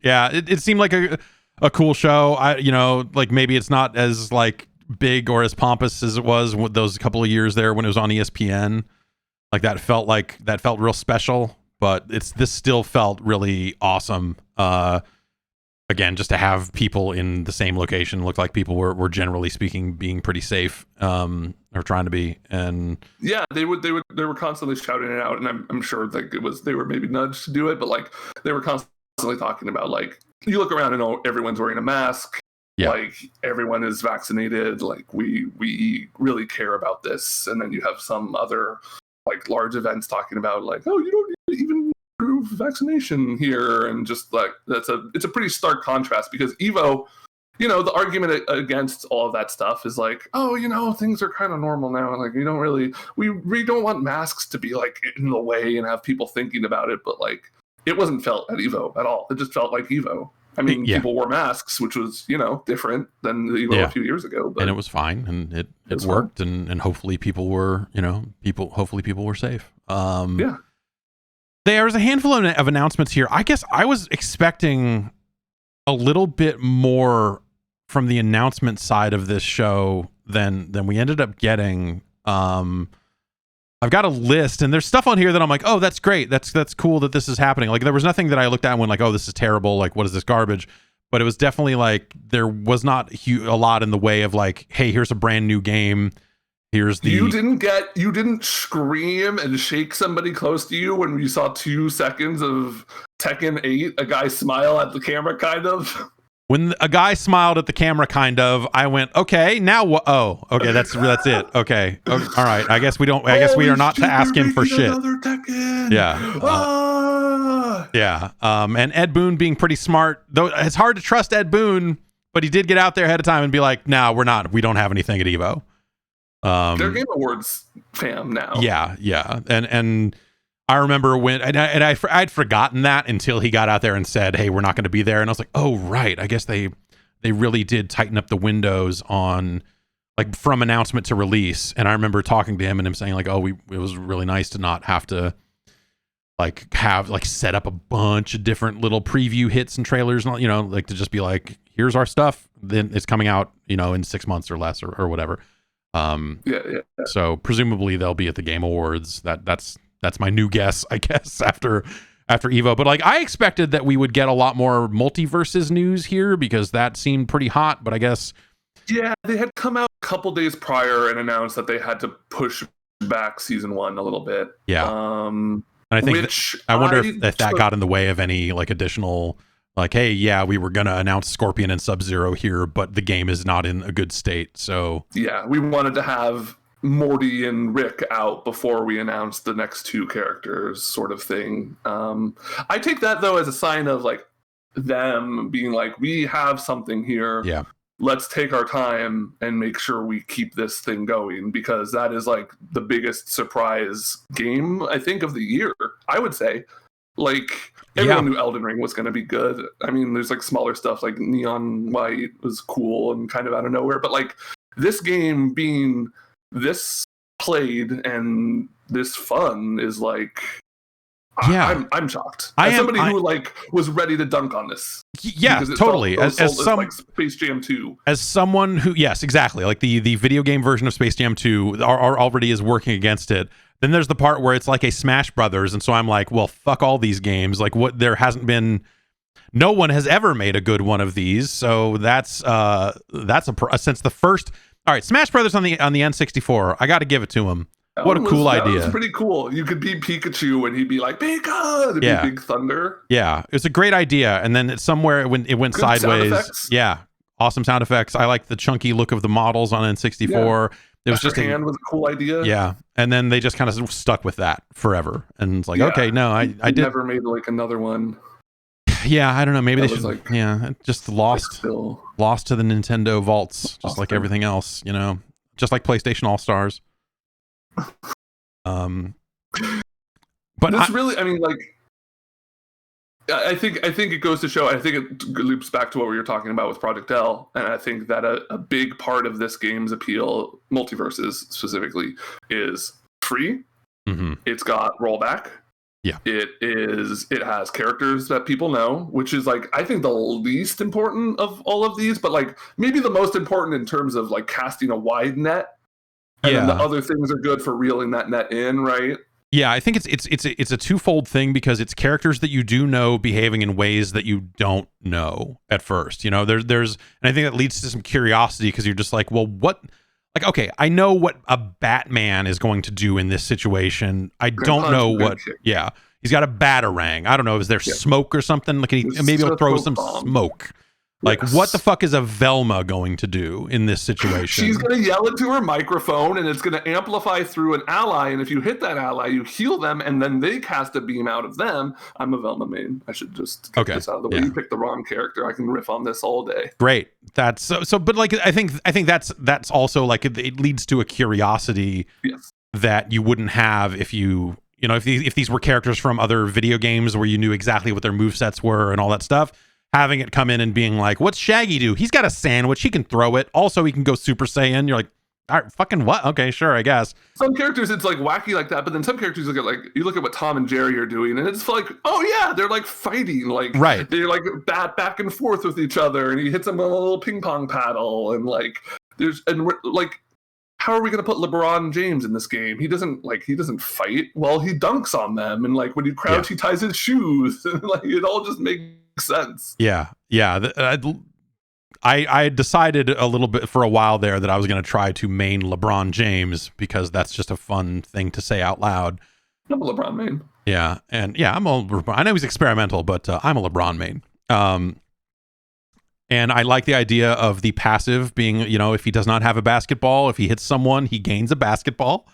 Yeah, it seemed like a cool show. You know, like maybe it's not as like big or as pompous as it was with those couple of years there when it was on ESPN. Like that felt real special, but this still felt really awesome. Again, just to have people in the same location looked like people were generally speaking being pretty safe, or trying to be. And yeah, they were constantly shouting it out, and I'm sure like they were maybe nudged to do it, but like they were constantly talking about like, you look around and everyone's wearing a mask. Yeah. Like everyone is vaccinated. Like we really care about this. And then you have some other like large events talking about like, oh, you don't need to even prove vaccination here, and just like it's a pretty stark contrast because Evo the argument against all of that stuff is like, oh, things are kind of normal now, and like we don't want masks to be like in the way and have people thinking about it, but like it wasn't felt at Evo at all. It just felt like Evo. I mean, people wore masks, which was, different than the Evo a few years ago. But and it was fine, and it worked, and hopefully people were, hopefully people were safe. There was a handful of announcements here. I guess I was expecting a little bit more from the announcement side of this show than we ended up getting. I've got a list, and there's stuff on here that I'm like, oh, that's great. That's cool that this is happening. Like, there was nothing that I looked at and went like, oh, this is terrible. Like, what is this garbage? But it was definitely like, there was not a lot in the way of like, hey, here's a brand new game. Here's the... You didn't scream and shake somebody close to you when you saw 2 seconds of Tekken 8, a guy smile at the camera, kind of? When a guy smiled at the camera, kind of, I went, okay, now what? Oh, okay, that's it. Okay. All right. I guess we are not to ask him for shit. Yeah. Yeah. And Ed Boon being pretty smart, though it's hard to trust Ed Boon, but he did get out there ahead of time and be like, no, we don't have anything at Evo. They're Game Awards fam now. Yeah. And I remember when, I'd forgotten that until he got out there and said, hey, we're not going to be there. And I was like, oh, right. I guess they really did tighten up the windows on, like, from announcement to release. And I remember talking to him and him saying like, oh, it was really nice to not have to set up a bunch of different little preview hits and trailers, and like to just be like, here's our stuff. Then it's coming out, in 6 months or less or whatever. So presumably they'll be at the Game Awards. That's my new guess, I guess, after Evo. But like, I expected that we would get a lot more MultiVersus news here because that seemed pretty hot. But I guess, yeah, they had come out a couple days prior and announced that they had to push back season 1 a little bit. Yeah, and I think I wonder if that got in the way of any like additional, like, hey, yeah, we were gonna announce Scorpion and Sub-Zero here, but the game is not in a good state. So yeah, we wanted to have Morty and Rick out before we announced the next 2 characters, sort of thing. I take that though as a sign of like them being like, we have something here. Yeah, let's take our time and make sure we keep this thing going, because that is like the biggest surprise game, I think, of the year. I would say, like, everyone knew Elden Ring was going to be good. I mean, there's like smaller stuff like Neon White was cool and kind of out of nowhere, but like this game being this played and this fun is like, I'm shocked. As somebody who like was ready to dunk on this. Yeah, totally. As like Space Jam 2. As someone who, yes, exactly. Like the video game version of Space Jam 2 already is working against it. Then there's the part where it's like a Smash Brothers, and so I'm like, well, fuck all these games. Like, what? There hasn't been. No one has ever made a good one of these, so that's since the first. All right, Smash Brothers on the N64. I got to give it to him. What a cool idea! That was pretty cool. You could be Pikachu, and he'd be like, "Pika!" It'd be Big Thunder. Yeah, it was a great idea, and then somewhere it went good sideways. Yeah, awesome sound effects. I like the chunky look of the models on N64. Yeah. It was just hand was a cool idea. Yeah, and then they just kind of stuck with that forever, and it's like, okay, no, I did never made like another one. Yeah, I don't know. Maybe they should. Like, just lost to the Nintendo vaults, just like everything else. Just like PlayStation All Stars. But this really, I mean, like, I think it goes to show. I think it loops back to what we were talking about with Project L, and I think that a big part of this game's appeal, MultiVersus specifically, is free. Mm-hmm. It's got rollback. Yeah, it has characters that people know, which is like, I think the least important of all of these, but like maybe the most important in terms of like casting a wide net. And then the other things are good for reeling that net in, right? Yeah, I think it's a twofold thing, because it's characters that you do know behaving in ways that you don't know at first. There's and I think that leads to some curiosity, because you're just like, well, what? Like, okay, I know what a Batman is going to do in this situation. I don't know what. Yeah, he's got a batarang. I don't know. Is there smoke or something? Like, maybe he'll throw some smoke. Like, what the fuck is a Velma going to do in this situation? She's going to yell into her microphone, and it's going to amplify through an ally, and if you hit that ally, you heal them, and then they cast a beam out of them. I'm a Velma main. I should just get this out of the way. You picked the wrong character. I can riff on this all day. Great. That's so but like I think that's also like it leads to a curiosity that you wouldn't have if if these were characters from other video games where you knew exactly what their movesets were and all that stuff. Having it come in and being like, what's Shaggy do? He's got a sandwich. He can throw it. Also, he can go Super Saiyan. You're like, all right, fucking what? Okay, sure, I guess. Some characters, it's like wacky like that, but then some characters you look at what Tom and Jerry are doing, and it's like, oh yeah, they're like fighting, like they're like back and forth with each other, and he hits them with a little ping pong paddle, and like how are we going to put LeBron James in this game? He doesn't fight. Well, he dunks on them, and like when you crouch, he ties his shoes. Like it all just makes sense. Yeah. I decided a little bit for a while there that I was going to try to main LeBron James because that's just a fun thing to say out loud. I'm a LeBron main. Yeah, and I know he's experimental, but I'm a LeBron main. And I like the idea of the passive being, if he does not have a basketball, if he hits someone, he gains a basketball.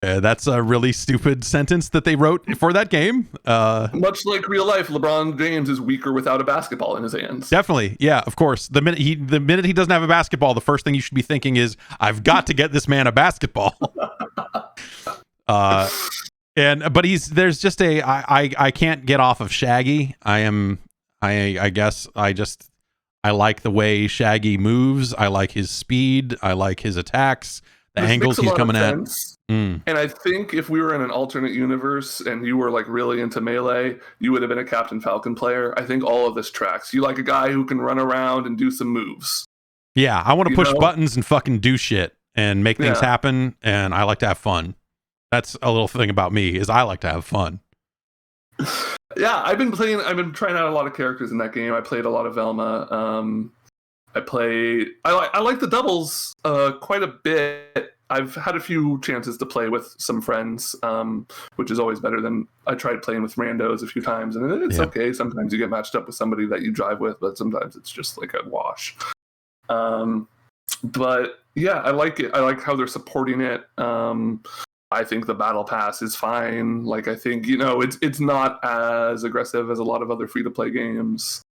That's a really stupid sentence that they wrote for that game. Much like real life, LeBron James is weaker without a basketball in his hands. Definitely. Yeah, of course. The minute he doesn't have a basketball, the first thing you should be thinking is, I've got to get this man a basketball. But there's just I can't get off of Shaggy. I guess I like the way Shaggy moves. I like his speed. I like his attacks. The angles he's coming at. And I think if we were in an alternate universe and you were like really into Melee, you would have been a Captain Falcon player. I think all of this tracks. You like a guy who can run around and do some moves. Yeah, I want to push buttons and fucking do shit and make things happen, and I like to have fun. That's a little thing about me, is I like to have fun. Yeah, I've been trying out a lot of characters in that game. I played a lot of Velma. I like the doubles quite a bit. I've had a few chances to play with some friends, which is always better than I tried playing with randos a few times, and it's okay. Sometimes you get matched up with somebody that you drive with, but sometimes it's just like a wash. But yeah, I like it. I like how they're supporting it. I think the battle pass is fine. Like, I think, it's not as aggressive as a lot of other free-to-play games.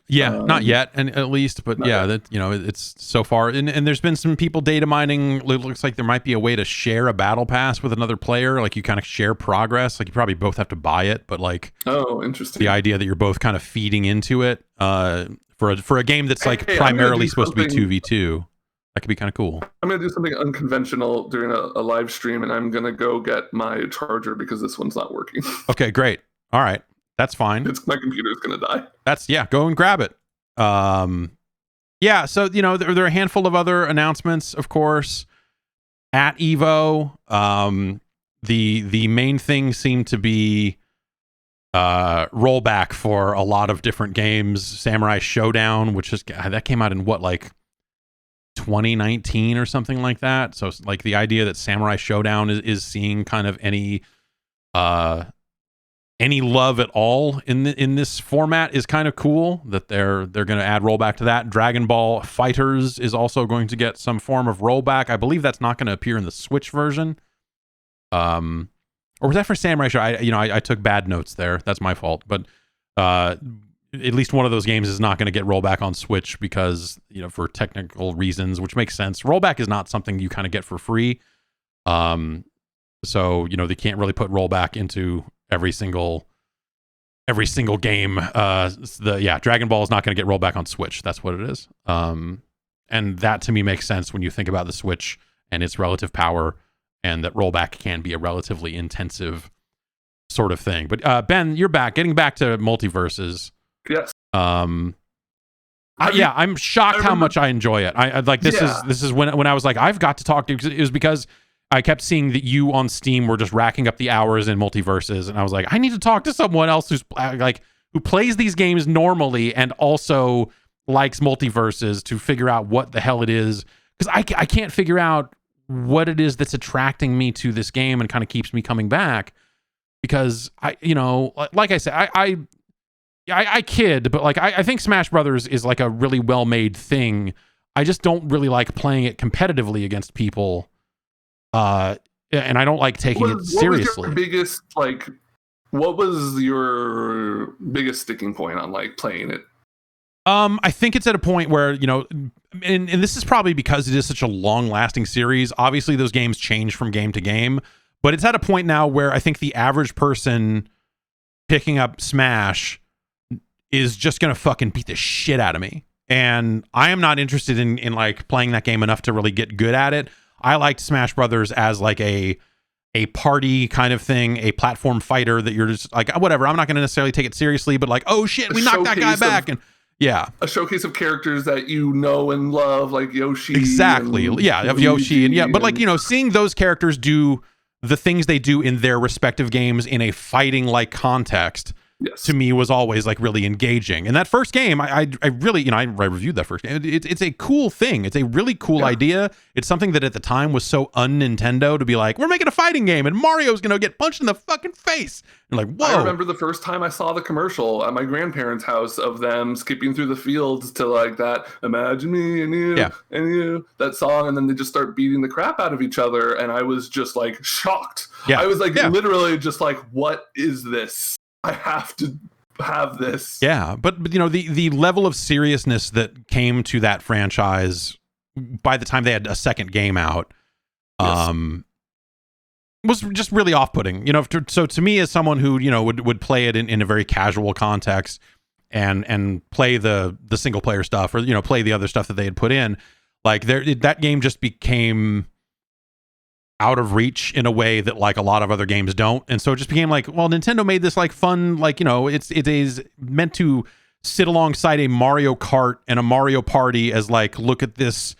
Yeah, not yet, and at least, but yeah, that it's so far, and there's been some people data mining. It looks like there might be a way to share a battle pass with another player. Like, you kind of share progress. Like, you probably both have to buy it, but like, interesting. The idea that you're both kind of feeding into it for a game that's primarily supposed to be 2v2. That could be kind of cool. I'm going to do something unconventional during a live stream, and I'm going to go get my charger because this one's not working. Okay, great. All right. That's fine. My computer's going to die. Go and grab it. So, there are a handful of other announcements, of course. At EVO, the main thing seemed to be rollback for a lot of different games. Samurai Showdown, that came out in 2019 or something like that. So like the idea that Samurai Showdown is seeing kind of any love at all in this format is kind of cool. That they're going to add rollback to that. Dragon Ball Fighters is also going to get some form of rollback. I believe that's not going to appear in the Switch version. Or was that for Samurai Show? I took bad notes there. That's my fault. But at least one of those games is not going to get rollback on Switch because, for technical reasons, which makes sense. Rollback is not something you kind of get for free. So, they can't really put rollback into every single game. Dragon Ball is not going to get rollback on Switch. That's what it is. And that to me makes sense when you think about the Switch and its relative power, and that rollback can be a relatively intensive sort of thing. But Ben, you're back. Getting back to MultiVersus. Yes. I'm shocked how much I enjoy it. I like this is when I was like, I've got to talk to you. It was because I kept seeing that you on Steam were just racking up the hours in MultiVersus, and I was like, I need to talk to someone else who plays these games normally and also likes MultiVersus to figure out what the hell it is, because I can't figure out what it is that's attracting me to this game and kind of keeps me coming back, because like I said, I kid, but like I think Smash Brothers is like a really well-made thing. I just don't really like playing it competitively against people, and I don't like taking it seriously. What was your biggest sticking point on like playing it? I think it's at a point where, you know, and this is probably because it is such a long-lasting series. Obviously, those games change from game to game, but it's at a point now where I think the average person picking up Smash is just gonna fucking beat the shit out of me. And I am not interested in like playing that game enough to really get good at it. I liked Smash Brothers as like a party kind of thing, a platform fighter that you're just like, whatever, I'm not going to necessarily take it seriously, but like, oh shit, we knocked that guy back. And yeah, a showcase of characters that you know and love, like Yoshi. Exactly. Yeah, of Yoshi. And yeah, but like, you know, seeing those characters do the things they do in their respective games in a fighting like context, yes, to me was always like really engaging. And that first game, I really, you know, I reviewed that first game. It's a cool thing. It's a really cool idea. It's something that at the time was so un-Nintendo to be like, we're making a fighting game and Mario's going to get punched in the fucking face. And like, whoa. I remember the first time I saw the commercial at my grandparents' house of them skipping through the fields to like that, imagine me and you and you, that song. And then they just start beating the crap out of each other. And I was just like shocked. Yeah. I was like literally just like, what is this? I have to have this. Yeah, but you know, the level of seriousness that came to that franchise by the time they had a second game out was just really off-putting. You know, so to me, as someone who, you know, would play it in a very casual context and play the single player stuff, or, you know, play the other stuff that they had put in, like that game just became out of reach in a way that like a lot of other games don't. And so it just became like, well, Nintendo made this like fun, like, you know, it is meant to sit alongside a Mario Kart and a Mario Party as like, look at this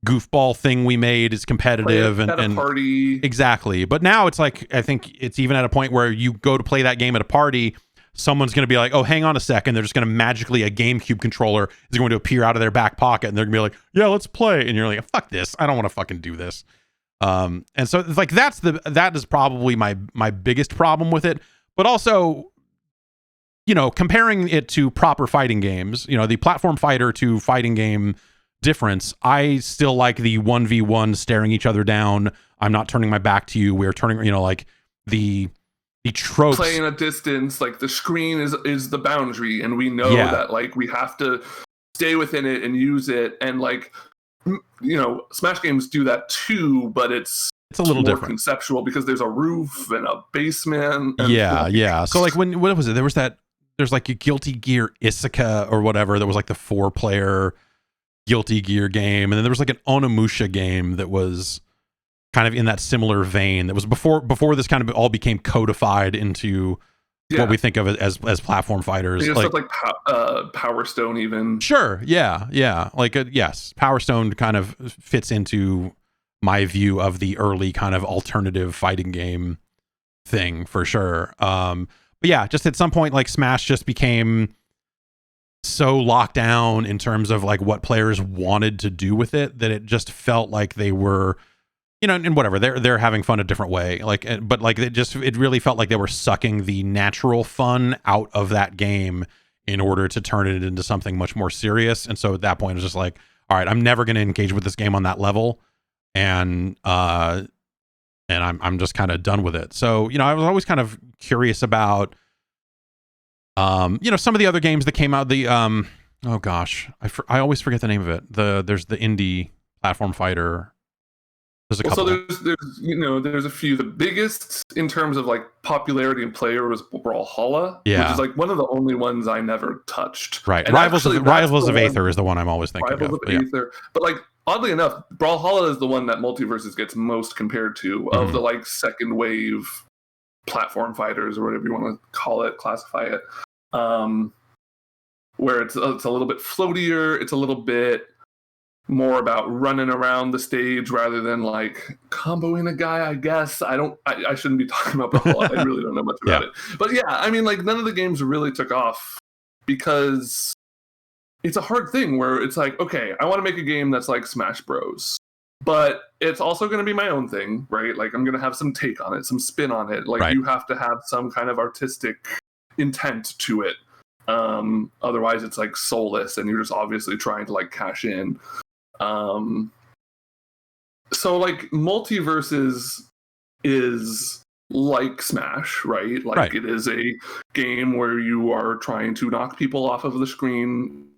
goofball thing we made, it's competitive and a party. Exactly. But now it's like, I think it's even at a point where you go to play that game at a party, someone's going to be like, oh, hang on a second, they're just going to magically, a GameCube controller is going to appear out of their back pocket and they're gonna be like, yeah, let's play. And you're like, fuck this, I don't want to fucking do this. And so it's like that is probably my biggest problem with it. But also, you know, comparing it to proper fighting games, you know, the platform fighter to fighting game difference, I still like the 1v1 staring each other down. I'm not turning my back to you. We're turning, you know, like the tropes. Playing a distance, like the screen is the boundary, and we know that like we have to stay within it and use it, and like, you know, Smash games do that too, but it's a little more different, conceptual, because there's a roof and a basement. And yeah. So like what was it? There's like a Guilty Gear Issaka or whatever that was like the 4-player Guilty Gear game, and then there was like an Onimusha game that was kind of in that similar vein. That was before this kind of all became codified into what we think of as platform fighters, like Power Stone, even. Sure, yeah. Like yes, Power Stone kind of fits into my view of the early kind of alternative fighting game thing for sure. But yeah, just at some point, like Smash just became so locked down in terms of like what players wanted to do with it that it just felt like they were, you know, and whatever, they're having fun a different way. Like, but like it really felt like they were sucking the natural fun out of that game in order to turn it into something much more serious. And so at that point, it was just like, all right, I'm never going to engage with this game on that level, and I'm just kind of done with it. So, you know, I was always kind of curious about, you know, some of the other games that came out. The oh gosh, I always forget the name of it. There's the indie platform fighter. There's a couple. So there's a few. The biggest in terms of like popularity and player was Brawlhalla, which is like one of the only ones I never touched. Right. And Rivals of Aether is the one I'm always thinking of. Rivals of Aether. But like, oddly enough, Brawlhalla is the one that MultiVersus gets most compared to of the like second wave platform fighters, or whatever you want to call it, classify it. Where it's a little bit floatier, it's a little bit more about running around the stage rather than like comboing a guy, I guess. I shouldn't be talking about Brawlhalla. I really don't know much about it. But yeah, I mean, like, none of the games really took off because it's a hard thing where it's like, okay, I want to make a game that's like Smash Bros. But it's also going to be my own thing, right? Like, I'm going to have some take on it, some spin on it. Like, you have to have some kind of artistic intent to it. Otherwise it's like soulless and you're just obviously trying to like cash in. So like MultiVersus is like Smash, right? Like Right. it is a game where you are trying to knock people off of the screen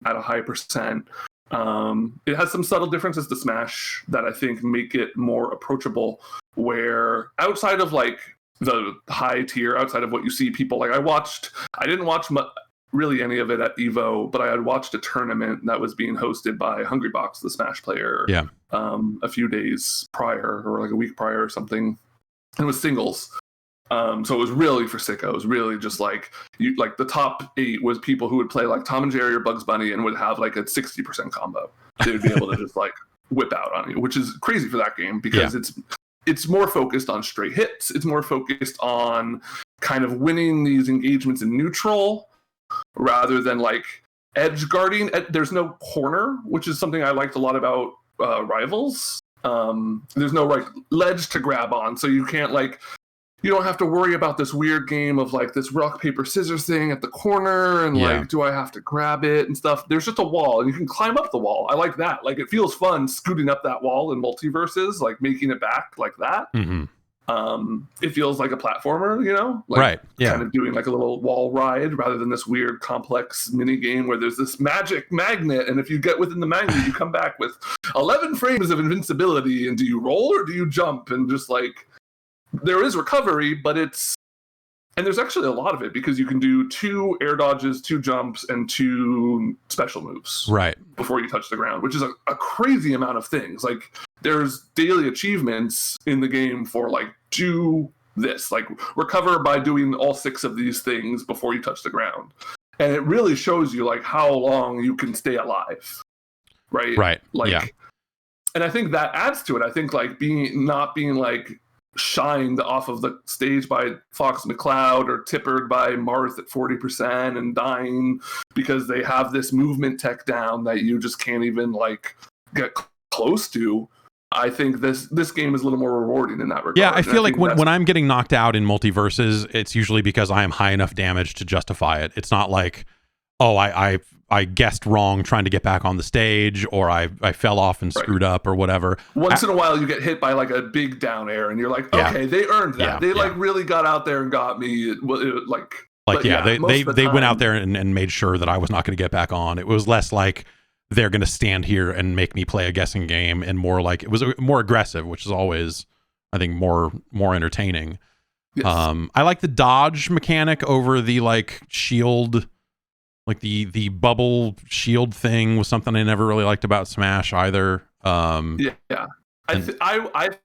at a high percent. It has some subtle differences to Smash that I think make it more approachable, where outside of like the high tier, outside of what you see people like, I didn't watch really any of it at Evo, but I had watched a tournament that was being hosted by Hungrybox, the Smash player, a few days prior, or like a week prior or something. And it was singles. So it was really for sicko. It was really just like the top 8 was people who would play like Tom and Jerry or Bugs Bunny and would have like a 60% combo. They would be able to just like whip out on you, which is crazy for that game because it's more focused on straight hits. It's more focused on kind of winning these engagements in neutral rather than like edge guarding. There's no corner, which is something I liked a lot about Rivals. There's no like ledge to grab on, so you can't like, you don't have to worry about this weird game of like this rock, paper, scissors thing at the corner and like, do I have to grab it and stuff? There's just a wall and you can climb up the wall. I like that. Like it feels fun scooting up that wall in MultiVersus, like making it back like that. It feels like a platformer, you know? Like kind of doing like a little wall ride rather than this weird complex mini game where there's this magic magnet, and if you get within the magnet, you come back with 11 frames of invincibility, and do you roll or do you jump? And just like, there is recovery, but there's actually a lot of it because you can do 2 air dodges, 2 jumps, and 2 special moves before you touch the ground, which is a crazy amount of things. Like there's daily achievements in the game for like, do this, like recover by doing all 6 of these things before you touch the ground. And it really shows you like how long you can stay alive. Right. Like, and I think that adds to it. I think like not being like shined off of the stage by Fox McCloud or tippered by Marth at 40% and dying because they have this movement tech down that you just can't even like get close to. I think this game is a little more rewarding in that regard. Yeah, I feel like when I'm getting knocked out in MultiVersus, it's usually because I am high enough damage to justify it. It's not like, oh, I guessed wrong trying to get back on the stage, or I fell off and screwed up or whatever. Once in a while you get hit by like a big down air and you're like, okay, they earned that. They like really got out there and got me. They went out there and made sure that I was not going to get back on. It was less like they're going to stand here and make me play a guessing game, and more like it was more aggressive, which is always, I think, more entertaining. Yes. I like the dodge mechanic over the like shield. Like the bubble shield thing was something I never really liked about Smash either. I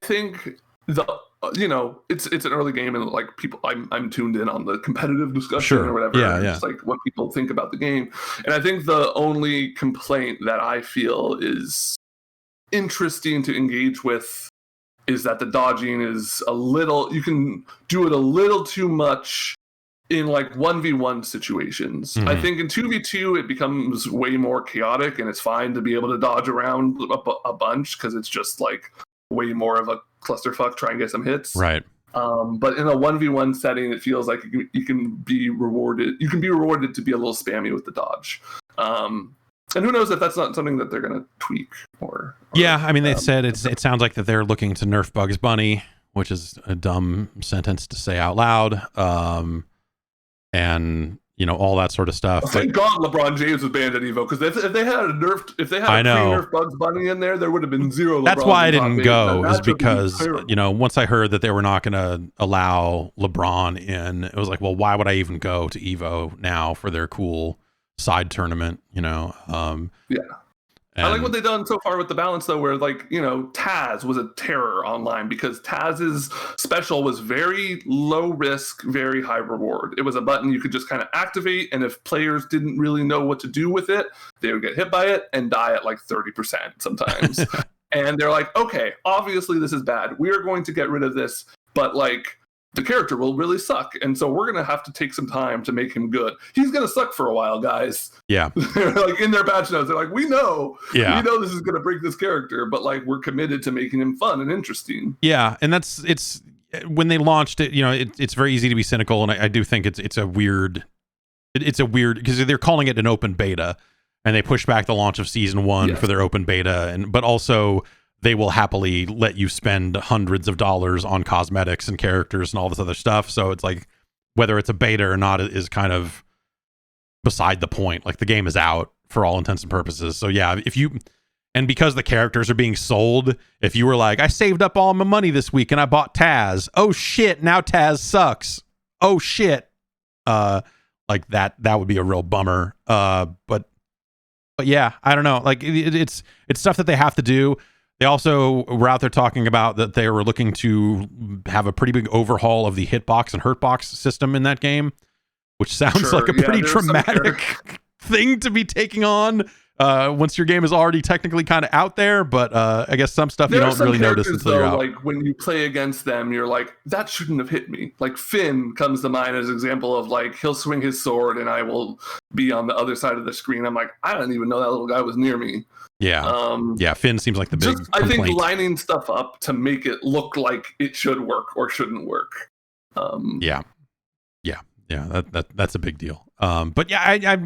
think it's an early game and like people, I'm tuned in on the competitive discussion or whatever. Just like what people think about the game. And I think the only complaint that I feel is interesting to engage with is that the dodging is you can do it a little too much in like 1v1 situations. I think in 2v2 it becomes way more chaotic, and it's fine to be able to dodge around a bunch because it's just like way more of a clusterfuck try and get some hits. But in a 1v1 setting, it feels like you can be rewarded. You can be rewarded to be a little spammy with the dodge. And who knows if that's not something that they're going to tweak or I mean, they said it sounds like that they're looking to nerf Bugs Bunny, which is a dumb sentence to say out loud. And all that sort of stuff. Thank God LeBron James was banned at Evo, because if they had a pre-nerf Bugs Bunny in there would have been zero. That's why I didn't go, is because once I heard that they were not going to allow LeBron in, it was like, well, why would I even go to Evo now for their cool side tournament? I like what they've done so far with the balance, though, where like, Taz was a terror online because Taz's special was very low risk, very high reward. It was a button you could just kind of activate, and if players didn't really know what to do with it, they would get hit by it and die at like 30% sometimes. And they're like, okay, obviously this is bad. We are going to get rid of this, but like, the character will really suck, and so we're gonna have to take some time to make him good. He's gonna suck for a while, guys. Like in their patch notes, they're like, we know this is gonna break this character, but like we're committed to making him fun and interesting. And it's when they launched it, it's very easy to be cynical, and I do think it's a weird it's a weird, because they're calling it an open beta, and they push back the launch of season 1 for their open beta, but also they will happily let you spend hundreds of dollars on cosmetics and characters and all this other stuff. So it's like, whether it's a beta or not is kind of beside the point. Like, the game is out for all intents and purposes. So yeah, and because the characters are being sold, if you were like, I saved up all my money this week and I bought Taz. Oh shit, now Taz sucks. Oh shit. Like that would be a real bummer. But yeah, I don't know. Like it's stuff that they have to do. They also were out there talking about that they were looking to have a pretty big overhaul of the hitbox and hurtbox system in that game, which sounds like a pretty traumatic thing to be taking on once your game is already technically kind of out there. But I guess some stuff you don't really notice until you're out. Like when you play against them, you're like, that shouldn't have hit me. Like Finn comes to mind as an example of like, he'll swing his sword and I will be on the other side of the screen. I'm like, I don't even know that little guy was near me. Yeah. Finn seems like the big I think lining stuff up to make it look like it should work or shouldn't work. That's a big deal. But yeah,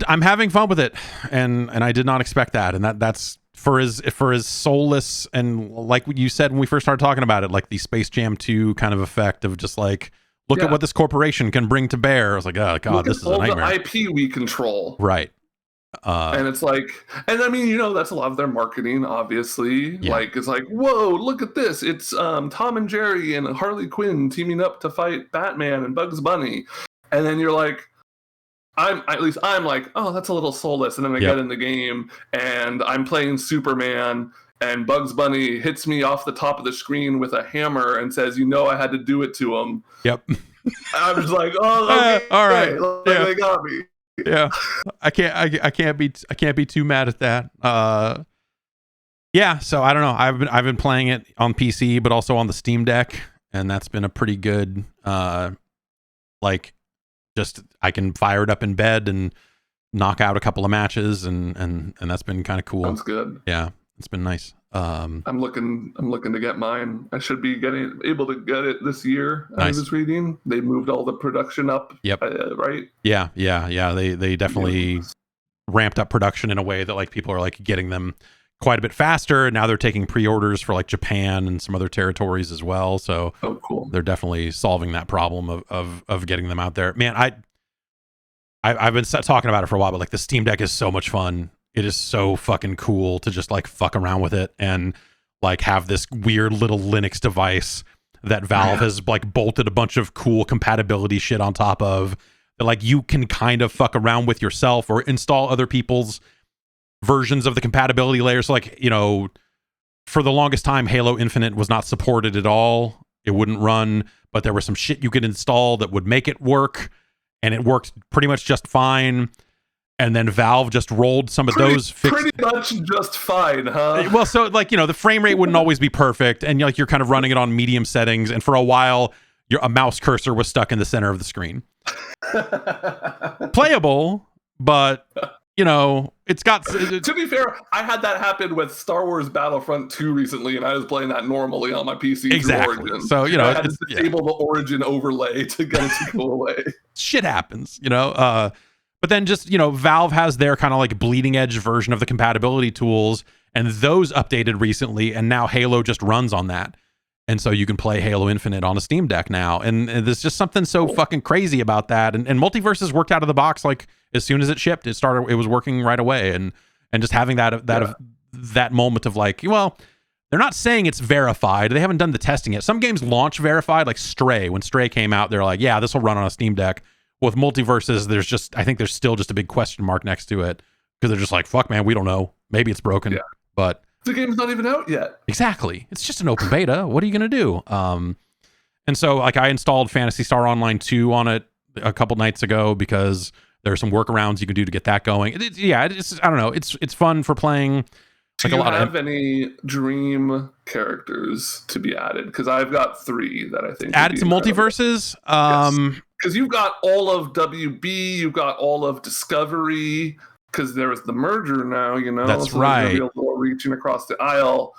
I'm having fun with it, and I did not expect that, and that's for as soulless and, like you said when we first started talking about it, like the Space Jam 2 kind of effect of just like, look at what this corporation can bring to bear. I was like, oh god, this is a nightmare. The IP we control, right? And it's like, and I mean, that's a lot of their marketing, obviously. Like, it's like, whoa, look at this! It's Tom and Jerry and Harley Quinn teaming up to fight Batman and Bugs Bunny, and then you're like, I'm like, oh, that's a little soulless. And then I get in the game and I'm playing Superman, and Bugs Bunny hits me off the top of the screen with a hammer and says, I had to do it to him. Yep. I'm just like, oh, okay, all right, they got me. Yeah, I can't be too mad at that. Yeah, so I don't know. I've been playing it on PC, but also on the Steam Deck, and that's been a pretty good just I can fire it up in bed and knock out a couple of matches, and that's been kind of cool. Sounds good. Yeah, it's been nice. I'm looking to get mine. I should be able to get it this year. Nice. I was reading they moved all the production up. Yep. Right. Yeah. They definitely ramped up production in a way that like people are like getting them quite a bit faster. Now they're taking pre-orders for like Japan and some other territories as well. So cool. They're definitely solving that problem of getting them out there. Man, I've been talking about it for a while, but like the Steam Deck is so much fun. It is so fucking cool to just like fuck around with it and like have this weird little Linux device that Valve has like bolted a bunch of cool compatibility shit on top of that like you can kind of fuck around with yourself or install other people's versions of the compatibility layers. So like, for the longest time, Halo Infinite was not supported at all. It wouldn't run, but there was some shit you could install that would make it work, and it worked pretty much just fine. And then Valve just rolled some of those pretty much just fine, huh? Well, so like, the frame rate wouldn't always be perfect, and you're kind of running it on medium settings, and for a while a mouse cursor was stuck in the center of the screen. Playable, but it's got... To be fair, I had that happen with Star Wars Battlefront 2 recently, and I was playing that normally on my PC exactly. through Origin. So, I had to disable the Origin overlay to get it to go away. Shit happens, But then just, Valve has their kind of like bleeding edge version of the compatibility tools, and those updated recently, and now Halo just runs on that. And so you can play Halo Infinite on a Steam Deck now. And there's just something so fucking crazy about that. And MultiVersus worked out of the box like as soon as it shipped. It was working right away. And just having that moment of like, well, they're not saying it's verified. They haven't done the testing yet. Some games launch verified, like Stray. When Stray came out, they're like, yeah, this will run on a Steam Deck. With MultiVersus, I think there's still just a big question mark next to it because they're just like, fuck, man, we don't know. Maybe it's broken, but the game's not even out yet. Exactly. It's just an open beta. What are you going to do? And so like I installed Phantasy Star Online 2 on it a couple nights ago because there are some workarounds you can do to get that going. I don't know. It's fun for playing. Do you have any dream characters to be added? Because I've got 3 that I think added to MultiVersus. Because you've got all of WB, you've got all of Discovery. Because there was the merger now, That's right. Reaching across the aisle.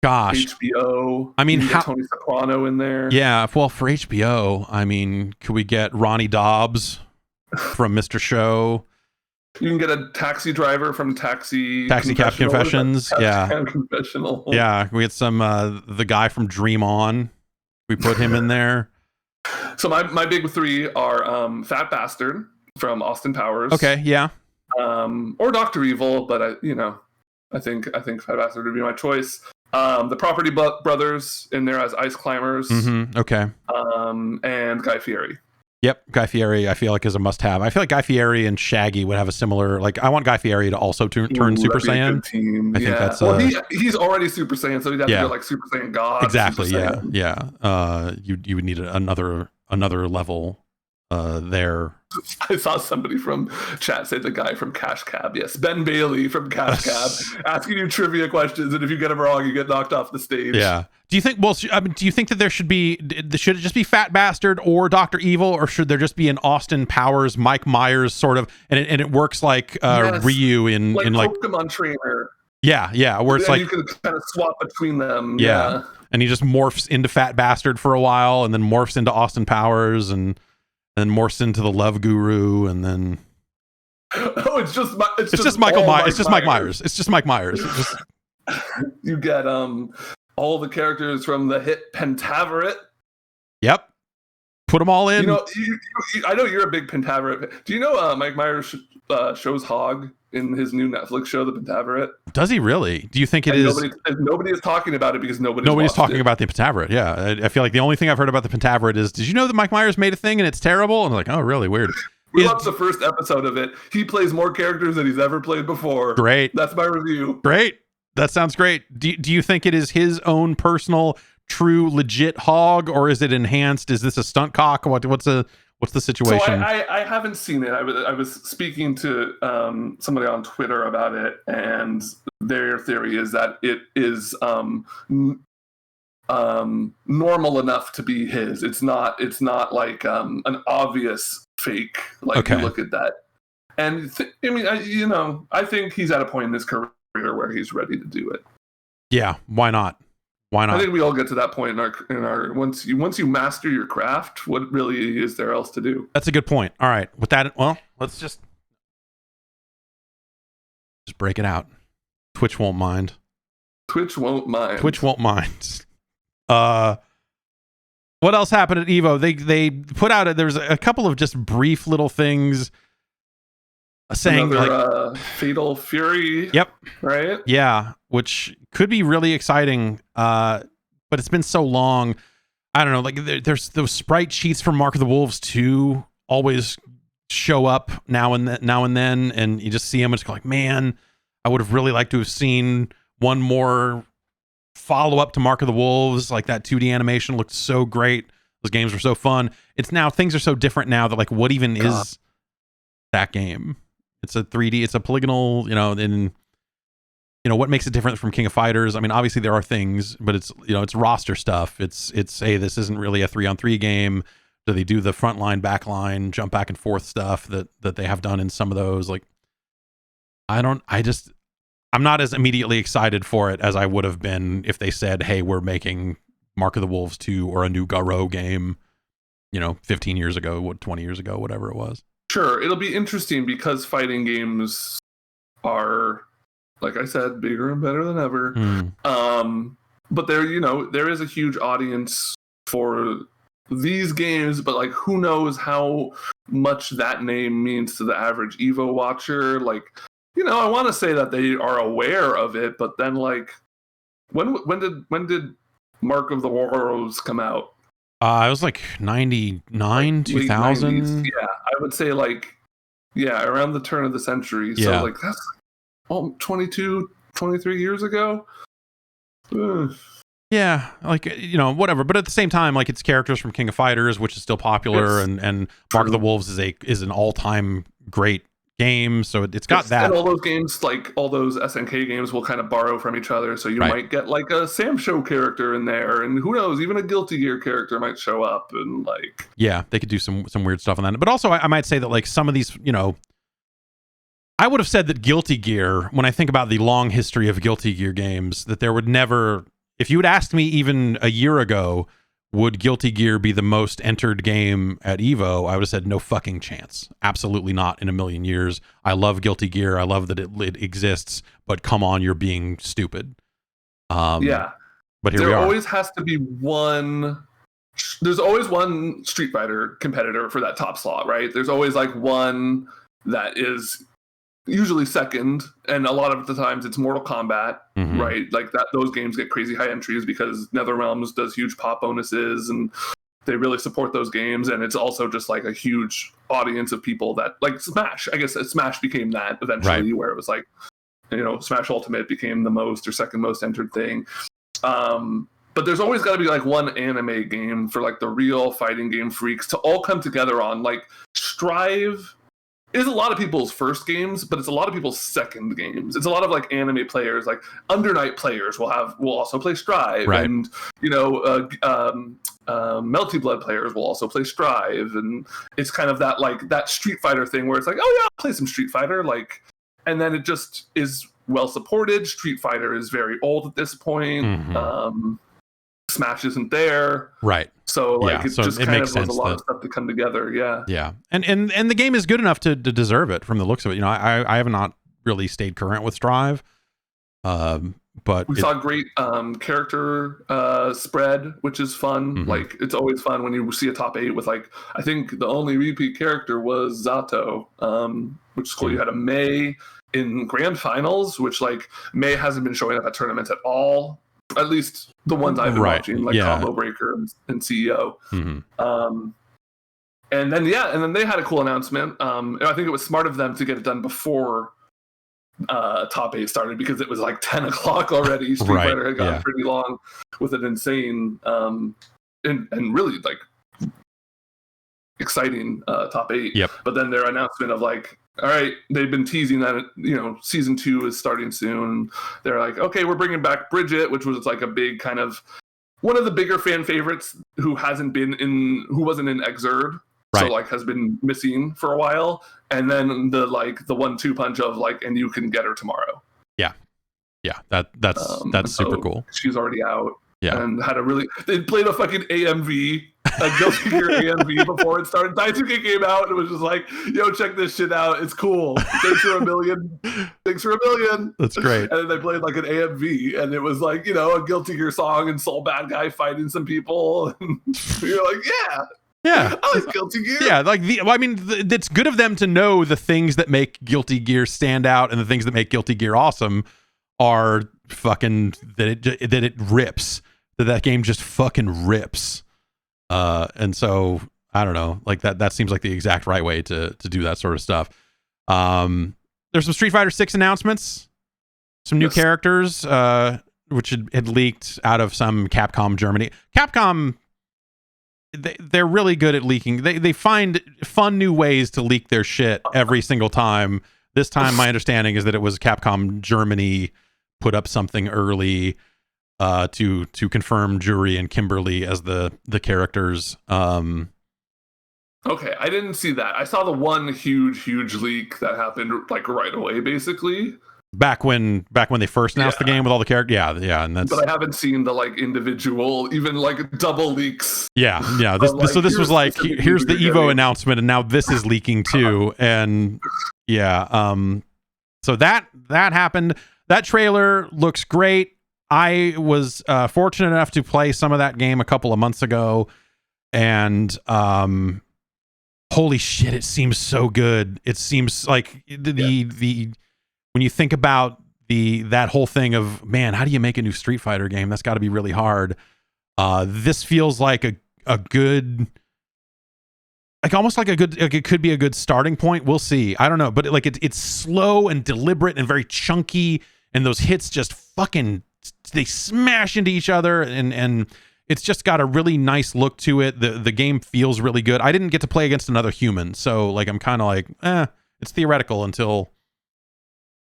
Gosh. HBO. I mean, how Tony Soprano in there? Yeah, well, for HBO, I mean, could we get Ronnie Dobbs from Mr. Show? You can get a taxi driver from Taxi Cab Confessions. Yeah. Cab Confessional. Yeah, we had some the guy from Dream On. We put him in there. So my big three are Fat Bastard from Austin Powers. Okay, yeah. Or Dr. Evil, but I think Fat Bastard would be my choice. The Property Brothers in there as Ice Climbers. Mm-hmm. Okay. And Guy Fieri. Yep, Guy Fieri I feel like is a must-have. I feel like Guy Fieri and Shaggy would have a similar, like, I want Guy Fieri to also turn Super Saiyan. I think that's he's already Super Saiyan, so he'd have to go like Super Saiyan God. Exactly, yeah. You would need another level there. I saw somebody from chat say the guy from Cash Cab. Yes, Ben Bailey from Cash Cab, asking you trivia questions, and if you get them wrong, you get knocked off the stage. Yeah. Do you think? Well, I mean, do you think that should it just be Fat Bastard or Dr. Evil, or should there just be an Austin Powers, Mike Myers sort of, and it works like Ryu in Pokemon Trainer. Yeah, where it's like you can kind of swap between them. Yeah, and he just morphs into Fat Bastard for a while, and then morphs into Austin Powers, and then morphs into the Love Guru, and then it's just Mike Myers. It's just Mike Myers. It's just Mike Myers. You get all the characters from the hit Pentaveret. Yep. Put them all in. You know, I know you're a big Pentaveret. Do you know Mike Myers shows Hog in his new Netflix show, The Pentaveret? Does he really? Do you think it is? Nobody is talking about it because nobody's talking about the Pentaveret. Yeah, I feel like the only thing I've heard about the Pentaveret is, did you know that Mike Myers made a thing and it's terrible? And I'm like, oh, really? Weird. We watched the first episode of it. He plays more characters than he's ever played before. Great. That's my review. Great. That sounds great. Do you think it is his own personal, true, legit Hog, or is it enhanced? Is this a stunt cock? What's the situation? So I haven't seen it. I was speaking to somebody on Twitter about it, and their theory is that it is normal enough to be his. It's not like an obvious fake. Like, you look at that, and I think he's at a point in his career where he's ready to do it. Yeah, why not? I think we all get to that point in our once you master your craft, what really is there else to do? That's a good point. All right, with that, well, let's just break it out. Twitch won't mind. What else happened at Evo? They put out there's a couple of just brief little things saying like Fatal Fury. Yep. Right? Yeah, which could be really exciting. But it's been so long. I don't know, like there's those sprite sheets from Mark of the Wolves 2 always show up now and then, and you just see them and it's like, man, I would have really liked to have seen one more follow-up to Mark of the Wolves. Like, that 2D animation looked so great. Those games were so fun. It's now, things are so different now that, like, what even is that game? It's a 3D, it's a polygonal, and what makes it different from King of Fighters? I mean, obviously there are things, but it's, it's roster stuff. It's hey, this isn't really a 3-on-3 game. Do they do the front line, back line, jump back and forth stuff that they have done in some of those? Like, I'm not as immediately excited for it as I would have been if they said, hey, we're making Mark of the Wolves 2 or a new Garou game, 15 years ago, 20 years ago, whatever it was. Sure. It'll be interesting because fighting games are, like I said, bigger and better than ever. But there is a huge audience for these games, but like, who knows how much that name means to the average Evo watcher? Like, I want to say that they are aware of it, but then, like, when did Mark of the Wolves come out? It was like 99, 2000. Yeah, I would say around the turn of the century. So like that's 22, 23 years ago. Ugh. Yeah, like, whatever. But at the same time, like, it's characters from King of Fighters, which is still popular, and Mark of the Wolves is an all-time great game, so it's got that. And all those games, like all those SNK games, will kind of borrow from each other. So you might get like a Sam Show character in there, and who knows, even a Guilty Gear character might show up, and like, yeah, they could do some weird stuff on that. But also, I might say that, like, some of these, I would have said that Guilty Gear, when I think about the long history of Guilty Gear games, that there would never, if you had asked me even a year ago, would Guilty Gear be the most entered game at EVO, I would have said no fucking chance. Absolutely not in a million years. I love Guilty Gear. I love that it exists, but come on, you're being stupid. But here we are. There always has to be one. There's always one Street Fighter competitor for that top slot, right? There's always like one that is usually second, and a lot of the times it's Mortal Kombat, right? Like that, those games get crazy high entries because NetherRealms does huge pop bonuses, and they really support those games. And it's also just like a huge audience of people that like Smash. I guess Smash became that eventually, where it was like, you know, Smash Ultimate became the most or second most entered thing. But there's always got to be like one anime game for like the real fighting game freaks to all come together on. Like Strive is a lot of people's first games, but it's a lot of people's second games. It's a lot of like anime players, like Undernight players will also play Strive, and you know, Melty Blood players will also play Strive, and it's kind of that like that Street Fighter thing where it's like, oh yeah, I'll play some Street Fighter, like, and then it just is well supported. Street Fighter is very old at this point. Smash isn't there, right? So like it just kind of was a lot of stuff to come together. Yeah. And the game is good enough to deserve it from the looks of it. You know, I have not really stayed current with Strive, but we saw great character spread, which is fun. Like it's always fun when you see a top 8 with like, I think the only repeat character was Zato, which is cool. You had a Mei in grand finals, which like Mei hasn't been showing up at tournaments at all. At least the ones I've been watching, like Combo Breaker and CEO. And then they had a cool announcement. I think it was smart of them to get it done before top 8 started, because it was like 10 o'clock already. Street Fighter had gotten pretty long with an insane and really like exciting top 8. But then their announcement of like, all right, they've been teasing that, you know, season 2 is starting soon. They're like, okay, we're bringing back Bridget, which was like a big kind of one of the bigger fan favorites who wasn't in Exurb, so like has been missing for a while. And then the 1-2 punch of like, and you can get her tomorrow. That's super cool. She's already out. And they played a fucking AMV. A Guilty Gear AMV before it started. Daisuke came out and it was just like, yo, check this shit out. It's cool. Thanks for a million. That's great. And then they played like an AMV, and it was like, you know, a Guilty Gear song and Soul Bad Guy fighting some people. And you're like, yeah, I like Guilty Gear. Yeah, like it's good of them to know the things that make Guilty Gear stand out, and the things that make Guilty Gear awesome are fucking that it rips. That game just fucking rips. And so I don't know, like that seems like the exact right way to do that sort of stuff. There's some Street Fighter 6 announcements, some new characters, which had leaked out of some Capcom Germany. Capcom, they're really good at leaking. They find fun new ways to leak their shit every single time. This time, my understanding is that it was Capcom Germany put up something early to confirm Juri and Kimberly as the characters. Okay, I didn't see that. I saw the one huge leak that happened like right away, basically. Back when they first announced the game with all the characters. Yeah, and that's. But I haven't seen the like individual, even like double leaks. Yeah. So this was like, here's the Evo announcement, and now this is leaking too, and so that happened. That trailer looks great. I was fortunate enough to play some of that game a couple of months ago, and holy shit, it seems so good. It seems like the when you think about that whole thing of, man, how do you make a new Street Fighter game? That's got to be really hard. This feels like a good, like almost like it could be a good starting point. We'll see. I don't know, but it's slow and deliberate and very chunky, and those hits just fucking. They smash into each other, and it's just got a really nice look to it. The game feels really good. I didn't get to play against another human, so like I'm kind of like, it's theoretical until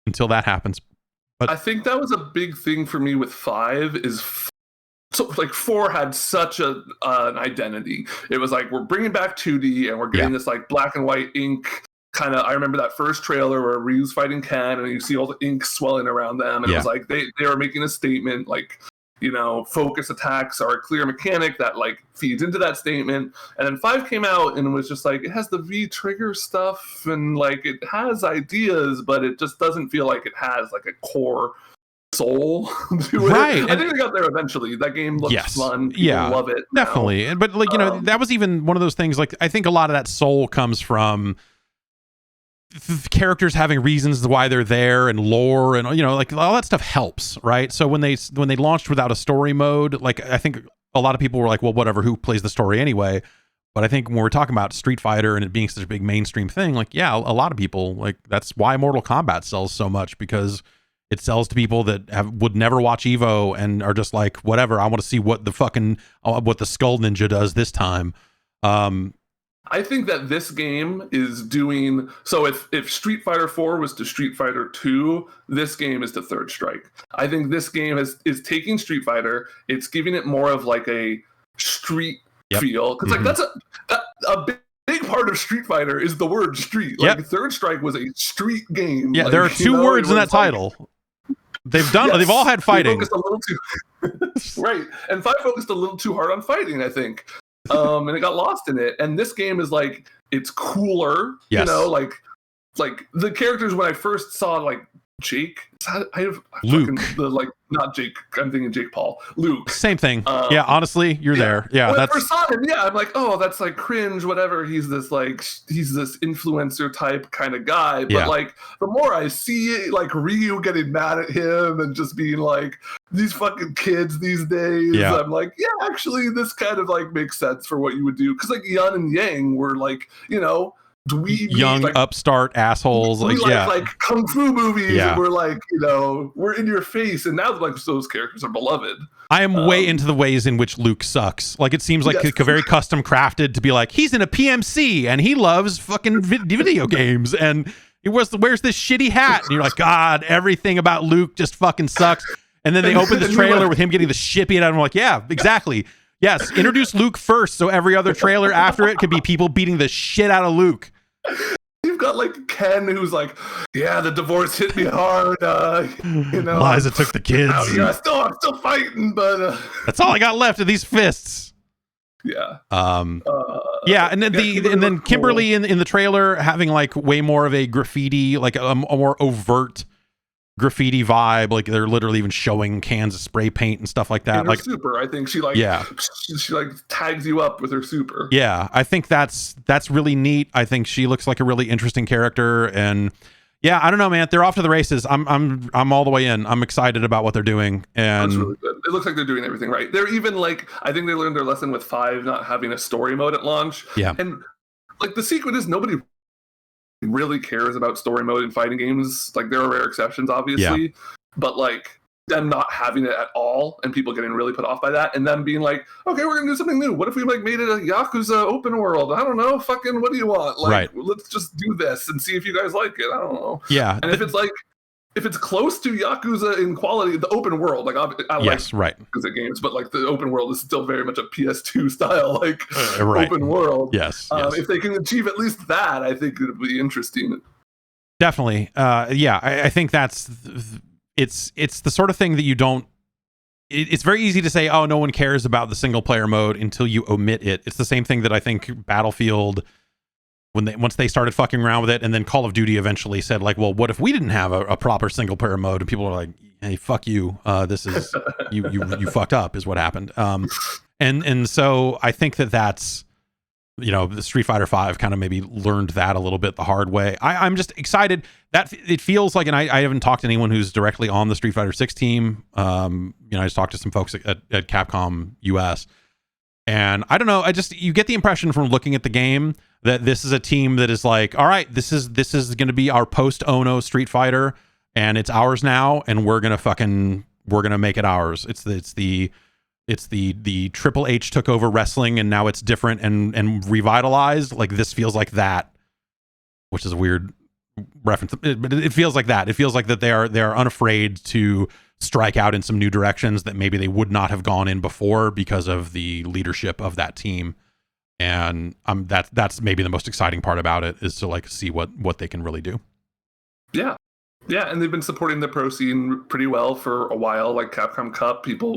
that happens. But I think that was a big thing for me with 5 is so like 4 had such an identity. It was like, we're bringing back 2D, and we're getting this like black and white ink kind of. I remember that first trailer where Ryu's fighting Ken, and you see all the ink swelling around them, and it was like they were making a statement. Like focus attacks are a clear mechanic that like feeds into that statement. And then 5 came out and it was just like, it has the V trigger stuff and like it has ideas, but it just doesn't feel like it has like a core soul to it. Right. I think they got there eventually. That game looks fun. People love it definitely now. But like that was even one of those things, like I think a lot of that soul comes from characters having reasons why they're there and lore and like all that stuff helps, right? So when they launched without a story mode, like I think a lot of people were like, well, whatever, who plays the story anyway? But I think when we're talking about Street Fighter and it being such a big mainstream thing, like a lot of people, like that's why Mortal Kombat sells so much, because it sells to people that would never watch Evo and are just like, whatever, I want to see what the Skull Ninja does this time. I think that this game is doing so. If Street Fighter 4 was to Street Fighter 2, this game is to Third Strike. I think this game is taking Street Fighter, it's giving it more of like a street feel, because like that's a big part of Street Fighter is the word street. Like Third Strike was a street game. Yeah, like, there are 2 words in that title. They've all had fighting. They focused a little too right, and 5 focused a little too hard on fighting, I think. And it got lost in it. And this game is like, it's cooler, like the characters when I first saw like Jake, Luke, not Jake, I'm thinking Jake Paul, Luke, same thing. Honestly, you're there. When I first saw him, I'm like, oh, that's like cringe, whatever. He's this influencer type kind of guy. But like the more I see it, like Ryu getting mad at him and just being like, these fucking kids these days, I'm like, actually this kind of like makes sense for what you would do, because like Yun and Yang were like, dweeby, young like, upstart assholes, like kung fu movies, and we're like, we're in your face, and now like those characters are beloved. I am way into the ways in which Luke sucks. Like it seems like very custom crafted to be like, he's in a PMC and he loves fucking video games and he wears this shitty hat, and you're like, God, everything about Luke just fucking sucks. And then they open this trailer with him getting the shit beat out of him. I'm like, yeah, exactly. Yes, introduce Luke first, so every other trailer after it could be people beating the shit out of Luke. You've got like Ken, who's like, the divorce hit me hard. Liza took the kids. I'm still fighting, but that's all I got left of these fists. Yeah. And then and then Kimberly in the trailer having like way more of a graffiti, like a more overt graffiti vibe, like they're literally even showing cans of spray paint and stuff like that. Like super, I think she like she like tags you up with her super. Yeah, I think that's really neat. I think she looks like a really interesting character, and I don't know, man. They're off to the races. I'm all the way in. I'm excited about what they're doing, and that's really good. It looks like they're doing everything right. They're even like, I think they learned their lesson with 5 not having a story mode at launch. Yeah, and like the secret is nobody really cares about story mode in fighting games. Like there are rare exceptions, obviously, but like them not having it at all and people getting really put off by that, and them being like, okay, we're gonna do something new. What if we like made it a Yakuza open world? I don't know, fucking what do you want? Like let's just do this and see if you guys like it. I don't know. And if it's close to Yakuza in quality, the open world, like I like Yakuza games, but like the open world is still very much a PS2 style, like open world. If they can achieve at least that, I think it'll be interesting. Definitely. I think that's it's the sort of thing that you don't. It's very easy to say, oh, no one cares about the single player mode until you omit it. It's the same thing that I think Battlefield, once they started fucking around with it, and then Call of Duty eventually said like, well, what if we didn't have a proper single player mode? And people are like, hey, fuck you. This is you fucked up is what happened. And so I think that's, the Street Fighter 5 kind of maybe learned that a little bit the hard way. I'm just excited that it feels like, and I haven't talked to anyone who's directly on the Street Fighter 6 team. I just talked to some folks at Capcom US, and I don't know. You get the impression from looking at the game that this is a team that is like, all right, this is going to be our post Ono Street Fighter, and it's ours now, and we're gonna make it ours. It's the Triple H took over wrestling, and now it's different and revitalized. Like this feels like that, which is a weird reference, but it feels like that. It feels like that they are unafraid to strike out in some new directions that maybe they would not have gone in before because of the leadership of that team. And that's maybe the most exciting part about it, is to like see what they can really do. Yeah. Yeah, and they've been supporting the pro scene pretty well for a while. Like Capcom Cup, people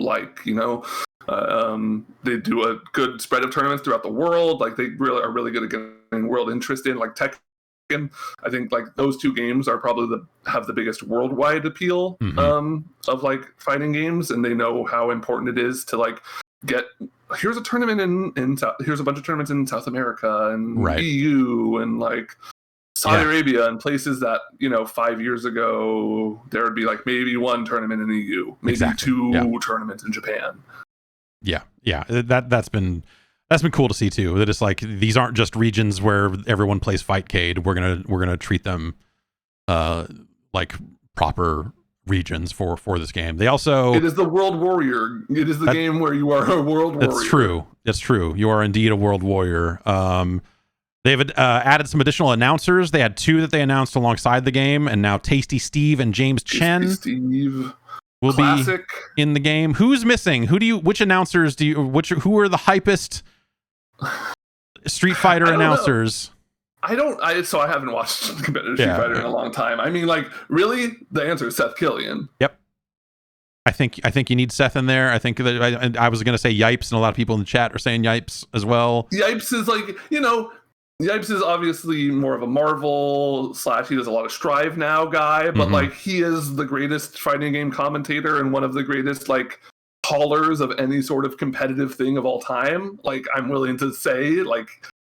they do a good spread of tournaments throughout the world. Like they really are really good at getting world interest in like Tekken. I think like those two games are probably have the biggest worldwide appeal of like fighting games, and they know how important it is to like get. Here's a tournament here's a bunch of tournaments in South America and EU and like Saudi Arabia and places that 5 years ago there would be like maybe one tournament in the EU, maybe two tournaments in Japan. Yeah, that's been cool to see too. That it's like these aren't just regions where everyone plays Fightcade. We're gonna treat them like proper regions for this game. They also it is the World Warrior. It is the game where you are a World Warrior. That's true. That's true. You are indeed a World Warrior. They've added some additional announcers. They had 2 that they announced alongside the game, and now Tasty Steve and James Chen will be in the game. Who's missing? Which announcers who are the hypest Street Fighter announcers? I haven't watched competitive Street Fighter in a long time. I mean, like, really, the answer is Seth Killian. Yep. I think you need Seth in there. I think that I was going to say Yipes, and a lot of people in the chat are saying Yipes as well. Yipes is like, Yipes is obviously more of a Marvel / he does a lot of Strive Now guy, but like he is the greatest fighting game commentator and one of the greatest like callers of any sort of competitive thing of all time. Like I'm willing to say, like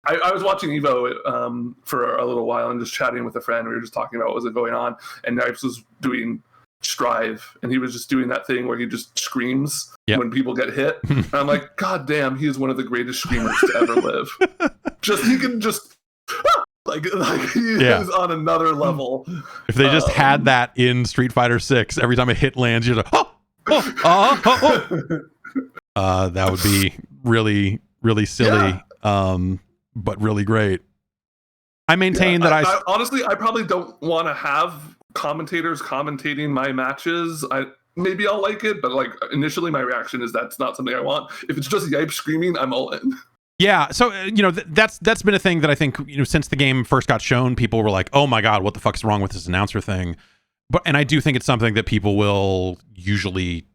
I was watching Evo for a little while and just chatting with a friend. We were just talking about what was going on, and Yipes was doing Strive, and he was just doing that thing where he just screams when people get hit. And I'm like, God damn, he is one of the greatest screamers to ever live. He can just like he is on another level. If they just had that in Street Fighter 6, every time a hit lands, you're like, that would be really, really silly, but really great. I maintain that I honestly, I probably don't want to have commentators commentating my matches. Maybe I'll like it, but like initially my reaction is that's not something I want. If it's just Yipe screaming, I'm all in. Yeah, so that's been a thing that I think since the game first got shown, people were like, "Oh my god, what the fuck's wrong with this announcer thing?" And I do think it's something that people will usually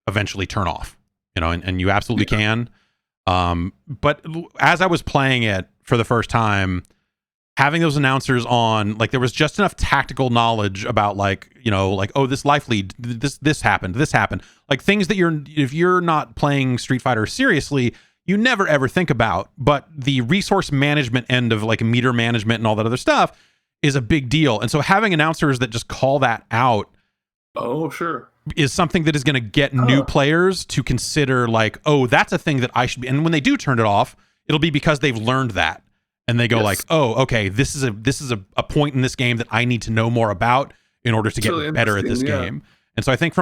eventually turn off, and you absolutely can. But as I was playing it for the first time, having those announcers on, like there was just enough tactical knowledge about oh, this life lead, this happened, like things that if you're not playing Street Fighter seriously, you never ever think about, but the resource management end of like meter management and all that other stuff is a big deal. And so having announcers that just call that out is something that is going to get new players to consider like, oh, that's a thing that I should be. And when they do turn it off, it'll be because they've learned that. And they go like, oh, okay, this is a point in this game that I need to know more about in order to get better at this game. And so I think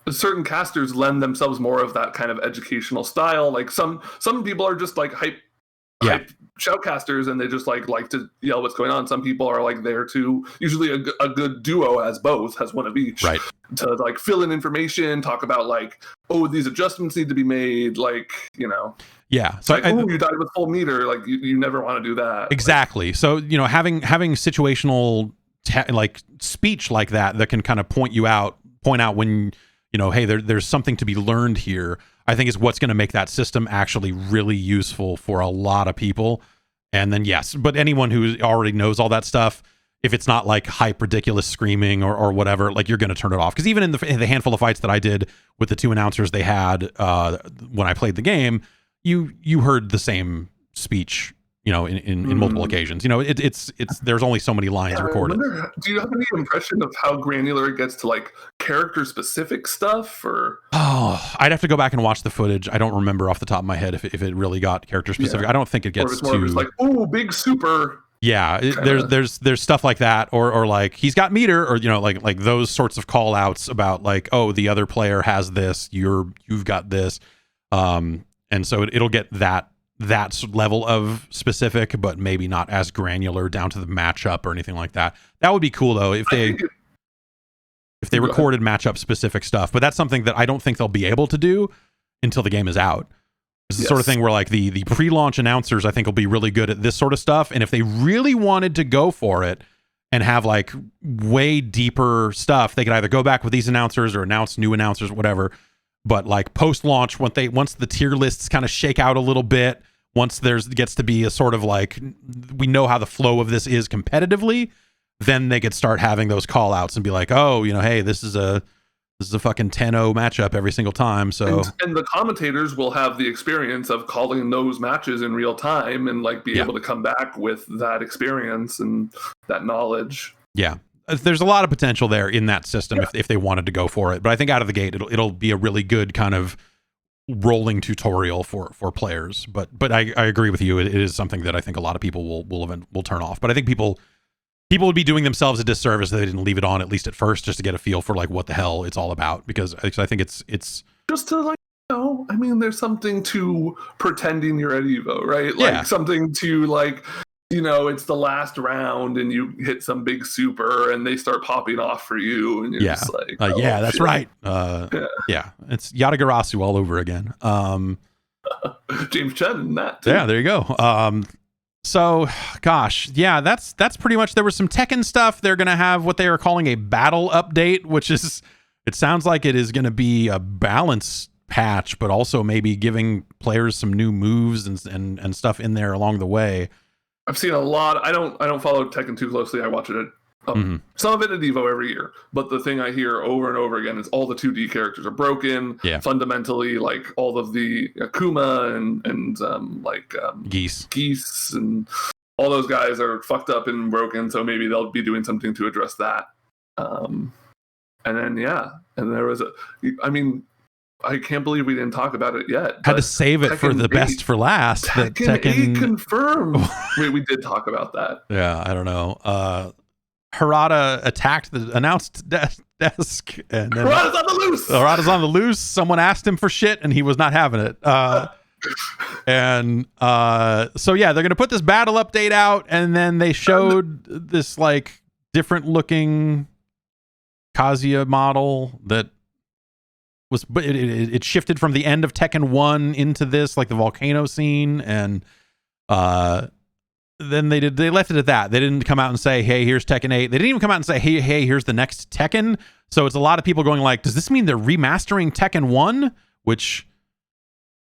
certain casters lend themselves more of that kind of educational style. Like some people are just like hype shoutcasters, and they just like to yell what's going on. Some people are like there to, usually a good duo has one of each, right, to like fill in information, talk about like, oh, these adjustments need to be made, like so like, you died with full meter, like you never want to do that. Exactly. So having situational like speech like that can kind of point out when hey, there's something to be learned here, I think is what's going to make that system actually really useful for a lot of people. And then but anyone who already knows all that stuff, if it's not like hype ridiculous screaming or whatever, like you're going to turn it off. Because even in the handful of fights that I did with the 2 announcers they had when I played the game, you heard the same speech in multiple occasions. It's there's only so many lines recorded. Do you have any impression of how granular it gets to like character specific stuff? Or I'd have to go back and watch the footage. I don't remember off the top of my head if it really got character specific. I don't think it gets more just like, oh, big super. Yeah, there's stuff like that, or like he's got meter, or like those sorts of call outs about like, oh, the other player has this, you've got this, and so it'll get that level of specific, but maybe not as granular down to the matchup or anything like that. That would be cool though if they recorded matchup specific stuff, but that's something that I don't think they'll be able to do until the game is out. It's the sort of thing where like the pre-launch announcers I think will be really good at this sort of stuff, and if they really wanted to go for it and have like way deeper stuff. They could either go back with these announcers or announce new announcers, whatever. But like post-launch, once the tier lists kind of shake out a little bit, once gets to be a sort of like, we know how the flow of this is competitively, then they could start having those call outs and be like, oh, hey, this is a fucking 10-0 matchup every single time. So and the commentators will have the experience of calling those matches in real time and like be able to come back with that experience and that knowledge. Yeah. There's a lot of potential there in that system if they wanted to go for it. But I think out of the gate, it'll be a really good kind of rolling tutorial for players. But I agree with you. It is something that I think a lot of people will turn off. But I think people would be doing themselves a disservice if they didn't leave it on at least at first, just to get a feel for like what the hell it's all about. Because I think it's just to like, I mean, there's something to pretending you're at Evo, right? Like something to like, it's the last round and you hit some big super and they start popping off for you and you're just like, that's shit. right. It's Yatagarasu all over again. James Chen and that too. Yeah, there you go. So, gosh, yeah, that's pretty much. There was some Tekken stuff. They're going to have what they are calling a battle update, which is, it sounds like it is going to be a balance patch, but also maybe giving players some new moves and stuff in there along the way. I've seen a lot. I don't follow Tekken too closely. I watch it some of it at Evo every year. But the thing I hear over and over again is all the 2D characters are broken. Yeah. Fundamentally, like all of the Akuma and Geese and all those guys are fucked up and broken. So maybe they'll be doing something to address that. And then and there was I can't believe we didn't talk about it yet. Had to save it for the best for last. Tekken 8 confirmed. we did talk about that. Yeah, I don't know. Harada attacked the announced desk, and then Harada's on the loose. Harada's on the loose. Someone asked him for shit, and he was not having it. So yeah, they're gonna put this battle update out, and then they showed this like different looking Kazuya model that was, but it shifted from the end of Tekken 1 into this, like the volcano scene, and then they left it at that. They didn't come out and say, hey, here's Tekken 8. They didn't even come out and say, hey, here's the next Tekken. So it's a lot of people going like, does this mean they're remastering Tekken 1? Which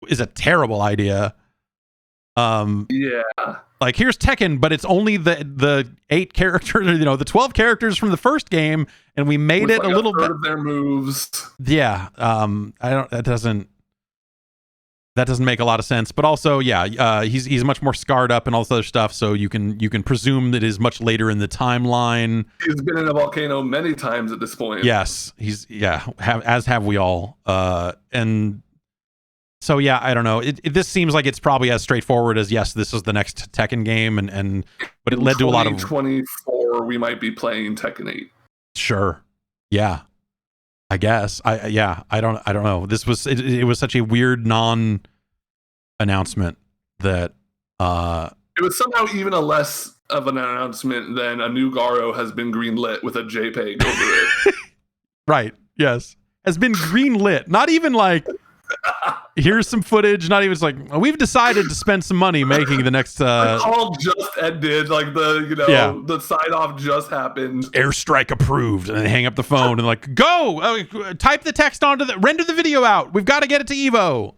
is a terrible idea. Like, here's Tekken, but it's only the 8 characters, the 12 characters from the first game, and we made it like a little bit of their moves. Yeah. That doesn't make a lot of sense. But also, he's much more scarred up and all this other stuff, so you can presume that it is much later in the timeline. He's been in a volcano many times at this point. Yes, as have we all. And so I don't know. This seems like it's probably as straightforward as this is the next Tekken game, but it led to a lot of 2024. We might be playing Tekken 8. Sure. Yeah. I guess. I don't know. This was it was such a weird non-announcement that it was somehow even a less of an announcement than a new Garo has been greenlit with a JPEG over it. Right. Yes. Has been greenlit. Not even like here's some footage. Not even it's like we've decided to spend some money making the next. The call just ended. Like the sign off just happened. Airstrike approved, and then hang up the phone and like go type the text onto render the video out. We've got to get it to Evo.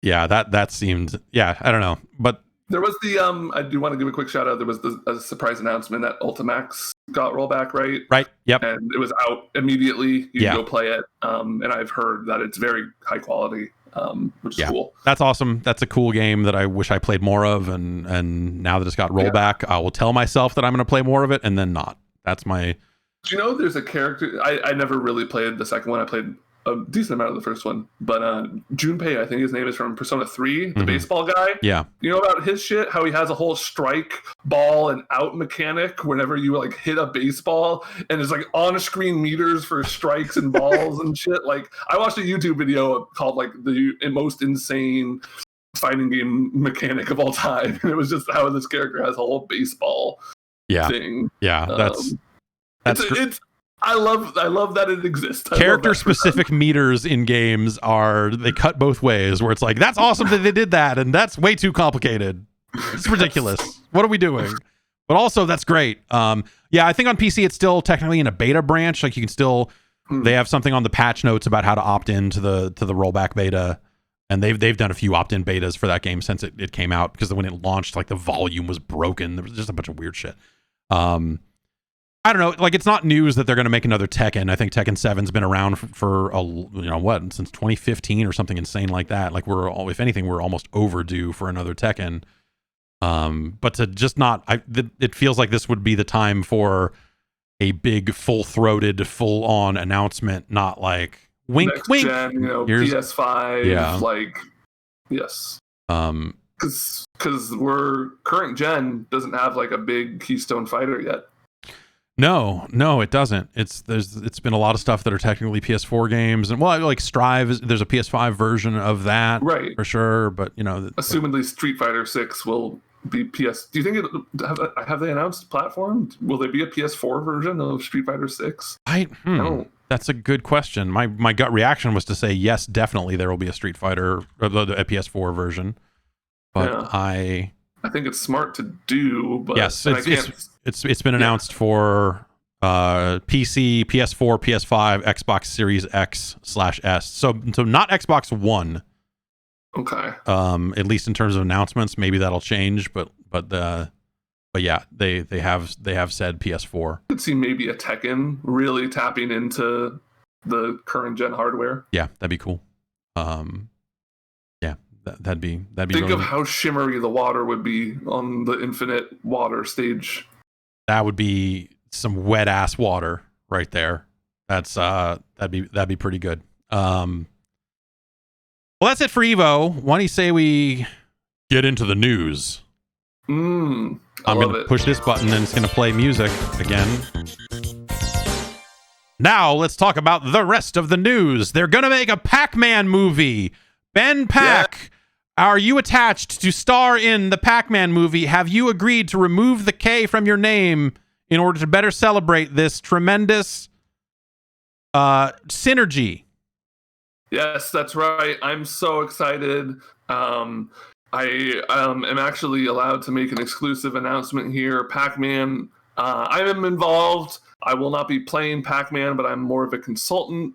That seemed I don't know, but there was the I do want to give a quick shout out. There was a surprise announcement that Ultimax got rollback, right? Right. Yep. And it was out immediately. You can go play it. And I've heard that it's very high quality, which is cool. That's awesome. That's a cool game that I wish I played more of. And now that it's got rollback, I will tell myself that I'm going to play more of it and then not. That's my. Do you know there's a character? I never really played the second one. I played a decent amount of the first one, but Junpei, I think his name is, from Persona 3, the baseball guy. Yeah. You know about his shit? How he has a whole strike, ball, and out mechanic whenever you like hit a baseball, and there's like on-screen meters for strikes and balls and shit. Like, I watched a YouTube video called like the most insane fighting game mechanic of all time, and it was just how this character has a whole baseball thing. Yeah, that's it's I love that it exists. Character specific meters in games they cut both ways, where it's like, that's awesome that they did that, and that's way too complicated. It's ridiculous. What are we doing? But also that's great. Yeah, I think on PC it's still technically in a beta branch. Like you can still, they have something on the patch notes about how to opt into the rollback beta, and they've done a few opt-in betas for that game since it came out, because when it launched, like the volume was broken. There was just a bunch of weird shit. I don't know. Like, it's not news that they're going to make another Tekken. I think Tekken 7's been around for since 2015 or something insane like that. Like, if anything, we're almost overdue for another Tekken. But to just not, it feels like this would be the time for a big, full-throated, full-on announcement, not like wink, next wink. Gen, Here's PS5, yeah. like, yes. Because current gen doesn't have like a big keystone fighter yet. No, it doesn't. It's been a lot of stuff that are technically PS4 games, and like Strive there's a PS5 version of that, right? For sure, but assumedly Street Fighter 6 will be PS. Do you think have they announced platform? Will there be a PS4 version of Street Fighter 6? That's a good question. My gut reaction was to say yes, definitely there will be a Street Fighter, a PS4 version, but yeah. I think it's smart to do, but yes, it's been announced for PC, PS4, PS5, Xbox Series X/S. So not Xbox One. Okay. At least in terms of announcements, maybe that'll change, but yeah, they have said PS4. I could see maybe a Tekken really tapping into the current gen hardware. Yeah, that'd be cool. Yeah, that'd be Think really of how shimmery the water would be on the infinite water stage. That would be some wet ass water right there. That'd be pretty good. Well, that's it for Evo. Why don't you say we get into the news? I'm going to push this button and it's going to play music again. Now let's talk about the rest of the news. They're going to make a Pac-Man movie. Ben Pac, are you attached to star in the Pac-Man movie? Have you agreed to remove the K from your name in order to better celebrate this tremendous synergy? Yes, that's right. I'm so excited. I am actually allowed to make an exclusive announcement here. Pac-Man, I am involved. I will not be playing Pac-Man, but I'm more of a consultant.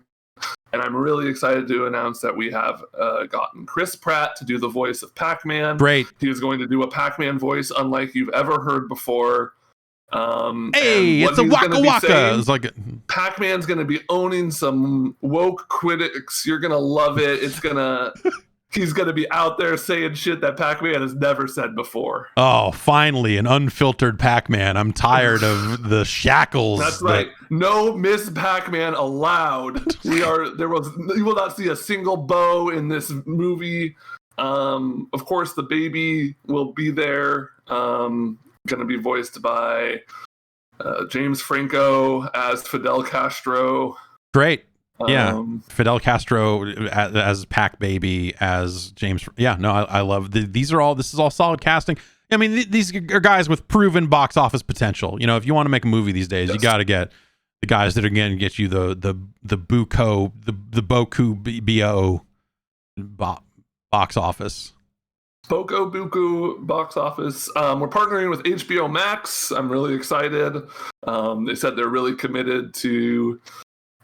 And I'm really excited to announce that we have gotten Chris Pratt to do the voice of Pac-Man. Great. He is going to do a Pac-Man voice unlike you've ever heard before. Hey, it's a Waka Waka. It's like Pac-Man's going to be owning some woke critics. You're going to love it. He's going to be out there saying shit that Pac-Man has never said before. Oh, finally, an unfiltered Pac-Man. I'm tired of the shackles. That's right. No Miss Pac-Man allowed. You will not see a single bow in this movie. Of course, the baby will be there. Going to be voiced by James Franco as Fidel Castro. Great. Yeah, Fidel Castro as Pac Baby, as James. Yeah, no, I love this is all solid casting. I mean, these are guys with proven box office potential. If you want to make a movie these days, you got to get the guys that are going to get you the Boku box office. Buku box office. We're partnering with HBO Max. I'm really excited. They said they're really committed to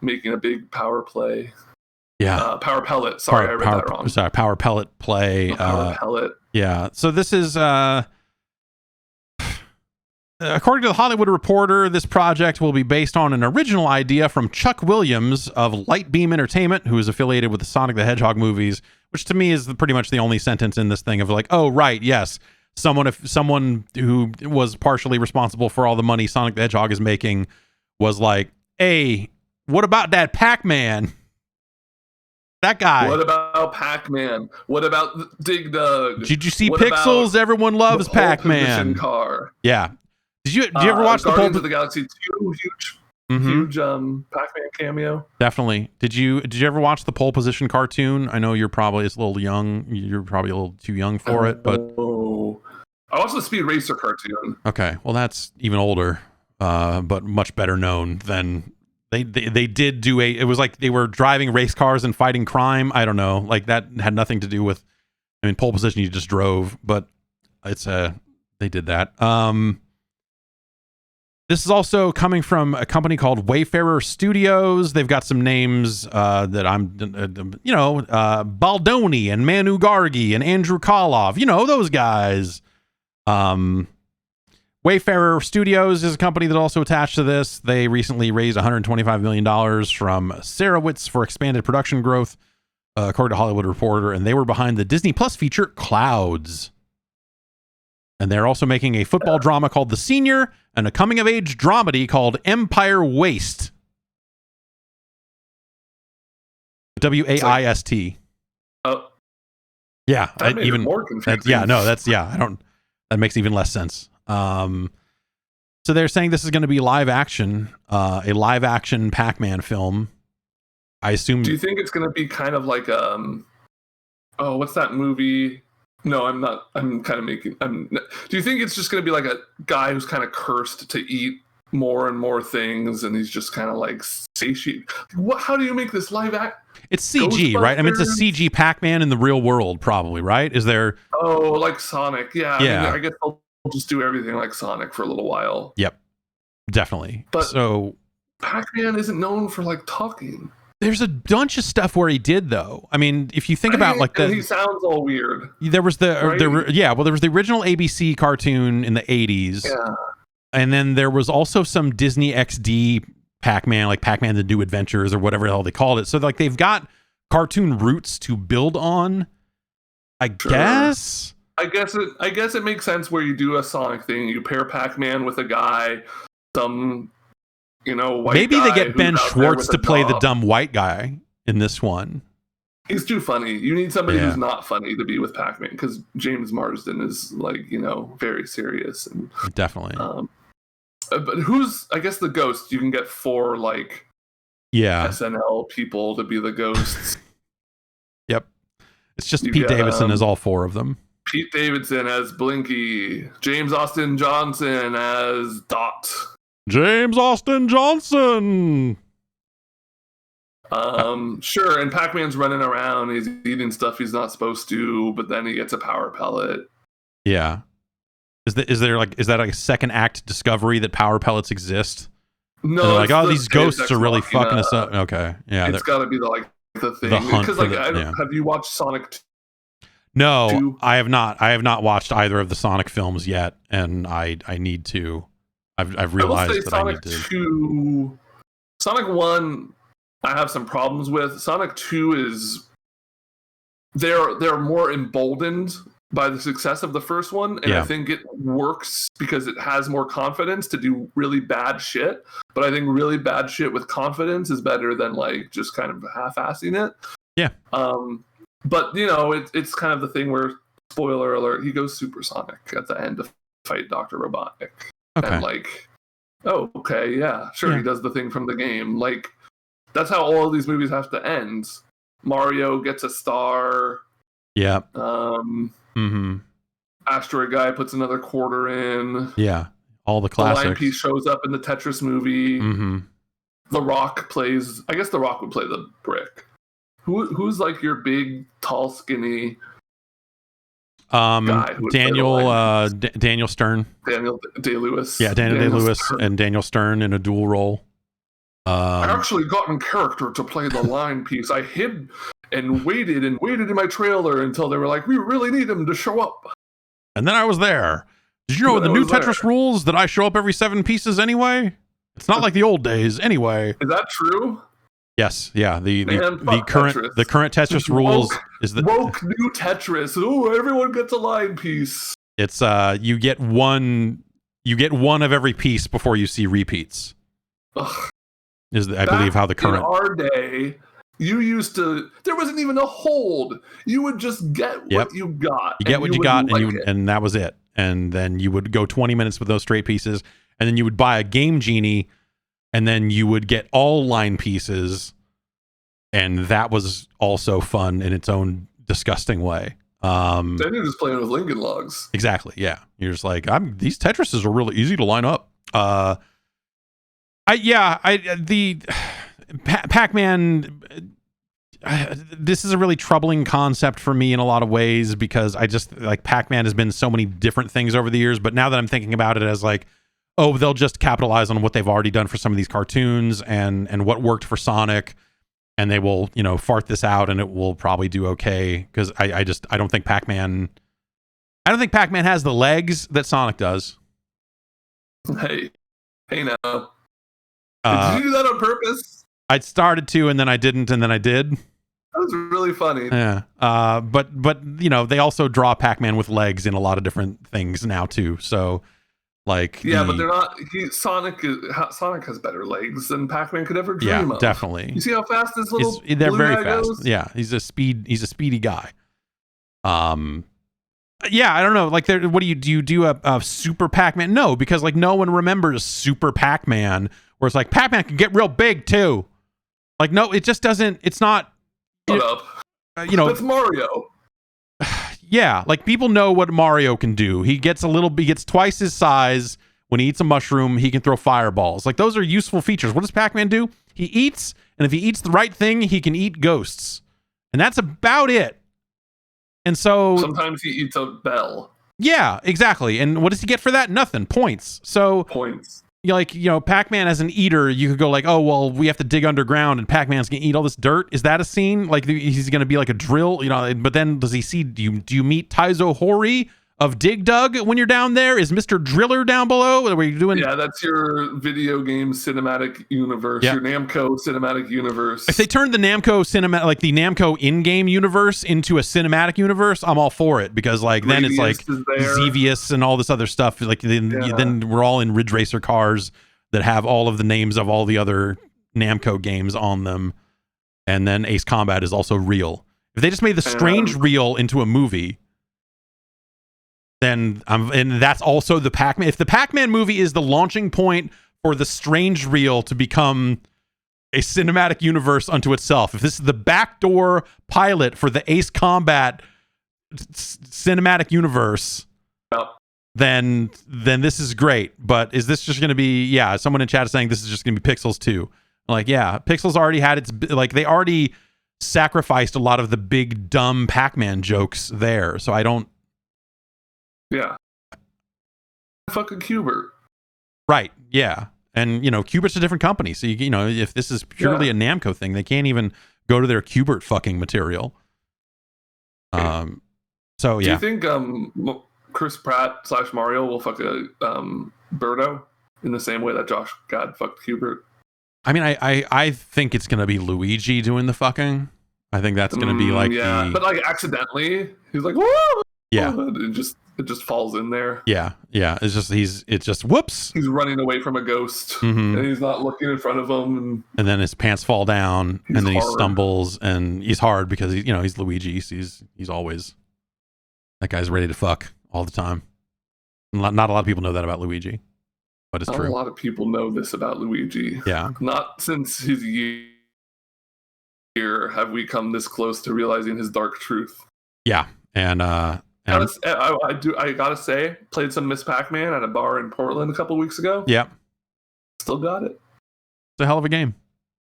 making a big power play. Yeah. Power pellet. Sorry, I read that wrong. Sorry, power pellet play. Power pellet. Yeah. So this is, according to the Hollywood Reporter, this project will be based on an original idea from Chuck Williams of Lightbeam Entertainment, who is affiliated with the Sonic the Hedgehog movies, which to me is pretty much the only sentence in this thing of like, oh, right, yes. Someone who was partially responsible for all the money Sonic the Hedgehog is making was like, hey, what about that Pac-Man? That guy. What about Pac-Man? What about Dig Dug? Did you see Pixels? Everyone loves Pac-Man. Car. Yeah. Did you ever watch Guardians of the Galaxy 2? Huge Pac-Man cameo. Definitely. Did you ever watch the Pole Position cartoon? I know it's a little young. You're probably a little too young for it, but I watched the Speed Racer cartoon. Okay, well that's even older, but much better known than they did do it was like they were driving race cars and fighting crime. I don't know, like that had nothing to do with. I mean, Pole Position you just drove, but it's they did that. This is also coming from a company called Wayfarer Studios. They've got some names that I'm, Baldoni and Manu Gargi and Andrew Koloff. You know, those guys. Wayfarer Studios is a company that also attached to this. They recently raised $125 million from Sarowitz for expanded production growth, according to Hollywood Reporter, and they were behind the Disney Plus feature Clouds. And they're also making a football drama called The Senior and a coming-of-age dramedy called Empire Waste. Waist. Oh. Yeah. That made it more confusing. That makes even less sense. So they're saying this is going to be live action, a live action Pac-Man film. I assume. Do you think it's going to be kind of like, what's that movie? No, I'm not. I'm kind of making. Do you think it's just going to be like a guy who's kind of cursed to eat more and more things, and he's just kind of like satiated? How do you make this live act? It's CG, right? I mean, it's a CG Pac-Man in the real world, probably, right? Is there? Oh, like Sonic, yeah. Yeah. I guess they'll just do everything like Sonic for a little while. Yep, definitely. But so Pac-Man isn't known for like talking. There's a bunch of stuff where he did, though. I mean, if you think about like he sounds all weird. There was there was the original ABC cartoon in the 80s. Yeah. And then there was also some Disney XD Pac-Man, like Pac-Man The New Adventures or whatever the hell they called it. So like they've got cartoon roots to build on, I guess. I guess it makes sense where you do a Sonic thing. You pair Pac-Man with a guy, white maybe guy they get Ben Schwartz to play the dog. dumb white guy in this one. He's too funny. You need somebody who's not funny to be with Pac-Man, because James Marsden is very serious and definitely. But I guess the ghost, you can get 4 SNL people to be the ghosts. Yep. It's just Pete Davidson as all 4 of them. Pete Davidson as Blinky, James Austin Johnson as Dot. James Austin Johnson. Sure, and Pac-Man's running around, he's eating stuff he's not supposed to, but then he gets a power pellet. Yeah. Is that like a second act discovery that power pellets exist? No, like, these ghosts are really fucking us up. Okay. Yeah. It's gotta be the thing. Because have you watched Sonic 2? No, 2? I have not. I have not watched either of the Sonic films yet, and I need to. I've realized that Sonic I need to. 2, Sonic 1, I have some problems with. Sonic 2 is they're more emboldened by the success of the first one, and I think it works because it has more confidence to do really bad shit. But I think really bad shit with confidence is better than just kind of half-assing it. Yeah. But it's kind of the thing where, spoiler alert, he goes supersonic at the end to fight Dr. Robotnik. Okay. And he does the thing from the game. That's how all of these movies have to end. Mario gets a star. Yeah. Asteroid Guy puts another quarter in. Yeah. All the classics. The line piece shows up in the Tetris movie. The Rock plays. I guess The Rock would play the brick. Who's your big, tall, skinny guy? Daniel Stern. Daniel Day-Lewis. Yeah, Daniel Day-Lewis and Daniel Stern in a dual role. I actually got in character to play the line piece. I hid and waited in my trailer until they were like, we really need him to show up. And then I was there. Did you know the new Tetris rules that I show up every 7 pieces anyway? It's not like the old days anyway. Is that true? Yes, yeah. The current Tetris rules is the woke new Tetris. Oh, everyone gets a line piece. It's you get one of every piece before you see repeats. Ugh. I believe how the current in our day, there wasn't even a hold. You would just get what you got. You get what you got, and that was it. And then you would go 20 minutes with those straight pieces, and then you would buy a Game Genie, and then you would get all line pieces, and that was also fun in its own disgusting way. Then you're just playing with Lincoln Logs. Exactly, yeah. You're just like, these Tetrises are really easy to line up. Pac-Man, this is a really troubling concept for me in a lot of ways, because I just Pac-Man has been so many different things over the years. But now that I'm thinking about it as oh, they'll just capitalize on what they've already done for some of these cartoons and what worked for Sonic, and they will, fart this out and it will probably do okay. Because I don't think Pac-Man has the legs that Sonic does. Hey now. Did you do that on purpose? I started to, and then I didn't, and then I did. That was really funny. Yeah. But they also draw Pac-Man with legs in a lot of different things now too. So, like, but they're not. Sonic has better legs than Pac-Man could ever dream of. Definitely. You see how fast this little they're blue very guy fast. goes? Yeah, he's a speedy guy. Yeah, I don't know. Like, what do you do a Super Pac-Man? No, because like no one remembers Super Pac-Man, where it's like Pac-Man can get real big too. Like, no, it just doesn't. It's not. Shut up. That's Mario. Yeah, like people know what Mario can do. He gets twice his size. When he eats a mushroom, he can throw fireballs. Like, those are useful features. What does Pac-Man do? He eats, and if he eats the right thing, he can eat ghosts. And that's about it. And so sometimes he eats a bell. Yeah, exactly. And what does he get for that? Nothing. Points. So points. Pac-Man as an eater, you could go like, oh, well, we have to dig underground and Pac-Man's gonna eat all this dirt. Is that a scene? Like, he's gonna be like a drill, but then does he see, do you meet Taizo Hori of Dig Dug when you're down there? Is Mr. Driller down below? What are you doing? Yeah, that's your video game cinematic universe, your Namco cinematic universe. If they turned the Namco the Namco in-game universe into a cinematic universe, I'm all for it, because like then it's like Xevious and all this other stuff. Like then we're all in Ridge Racer cars that have all of the names of all the other Namco games on them, and then Ace Combat is also real. If they just made the Strange Reel into a movie, then and that's also the Pac-Man. If the Pac-Man movie is the launching point for the Strange Reel to become a cinematic universe unto itself, if this is the backdoor pilot for the Ace Combat cinematic universe, then this is great. But is this just going to be? Yeah, someone in chat is saying this is just going to be Pixels 2. I'm like, yeah, Pixels already had its, like, they already sacrificed a lot of the big dumb Pac-Man jokes there. So I don't. Yeah. Fucking Qbert. Right. Yeah. And, Qbert's a different company. So, if this is purely a Namco thing, they can't even go to their Qbert fucking material. So, yeah. Do you think Chris Pratt / Mario will fuck a Birdo in the same way that Josh Gad fucked Qbert? I mean, I think it's going to be Luigi doing the fucking. I think that's going to be like but like accidentally. He's like, whoa! Yeah. It just falls in there. Yeah. It's just whoops. He's running away from a ghost, and he's not looking in front of him, and then his pants fall down, and then he stumbles, and he's hard because he's Luigi. So he's always, that guy's ready to fuck all the time. Not a lot of people know that about Luigi, but it's true. A lot of people know this about Luigi. Yeah. Not since his year have we come this close to realizing his dark truth. Yeah, and I gotta say, played some Miss Pac-Man at a bar in Portland a couple weeks ago. Yeah, still got it. It's a hell of a game.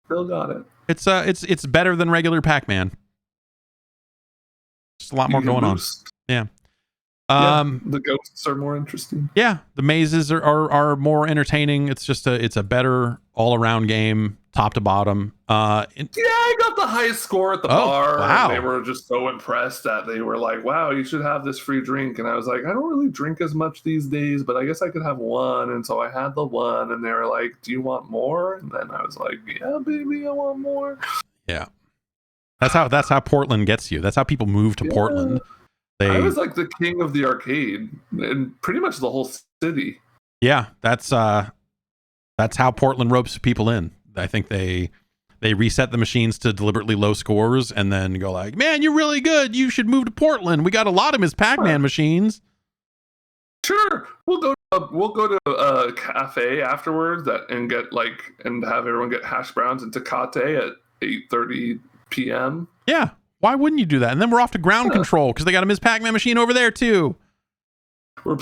Still got it. It's better than regular Pac-Man. Just a lot more going on. Yeah. The ghosts are more interesting. Yeah, the mazes are more entertaining. It's just it's a better all-around game, top to bottom. I got the highest score at the bar. Wow. They were just so impressed that they were like, wow, you should have this free drink. And I was like, I don't really drink as much these days, but I guess I could have one. And so I had the one, and they were like, do you want more? And then I was like, yeah, baby, I want more. Yeah. That's how Portland gets you. That's how people move to Portland. I was like the king of the arcade and pretty much the whole city. Yeah, that's how Portland ropes people in. I think they reset the machines to deliberately low scores and then go like, man, you're really good. You should move to Portland. We got a lot of Miss Pac-Man machines. Sure, we'll go to a cafe afterwards and have everyone get hash browns and Tecate at 8:30 p.m. Yeah. Why wouldn't you do that? And then we're off to ground control because they got a Miss Pac-Man machine over there too. We're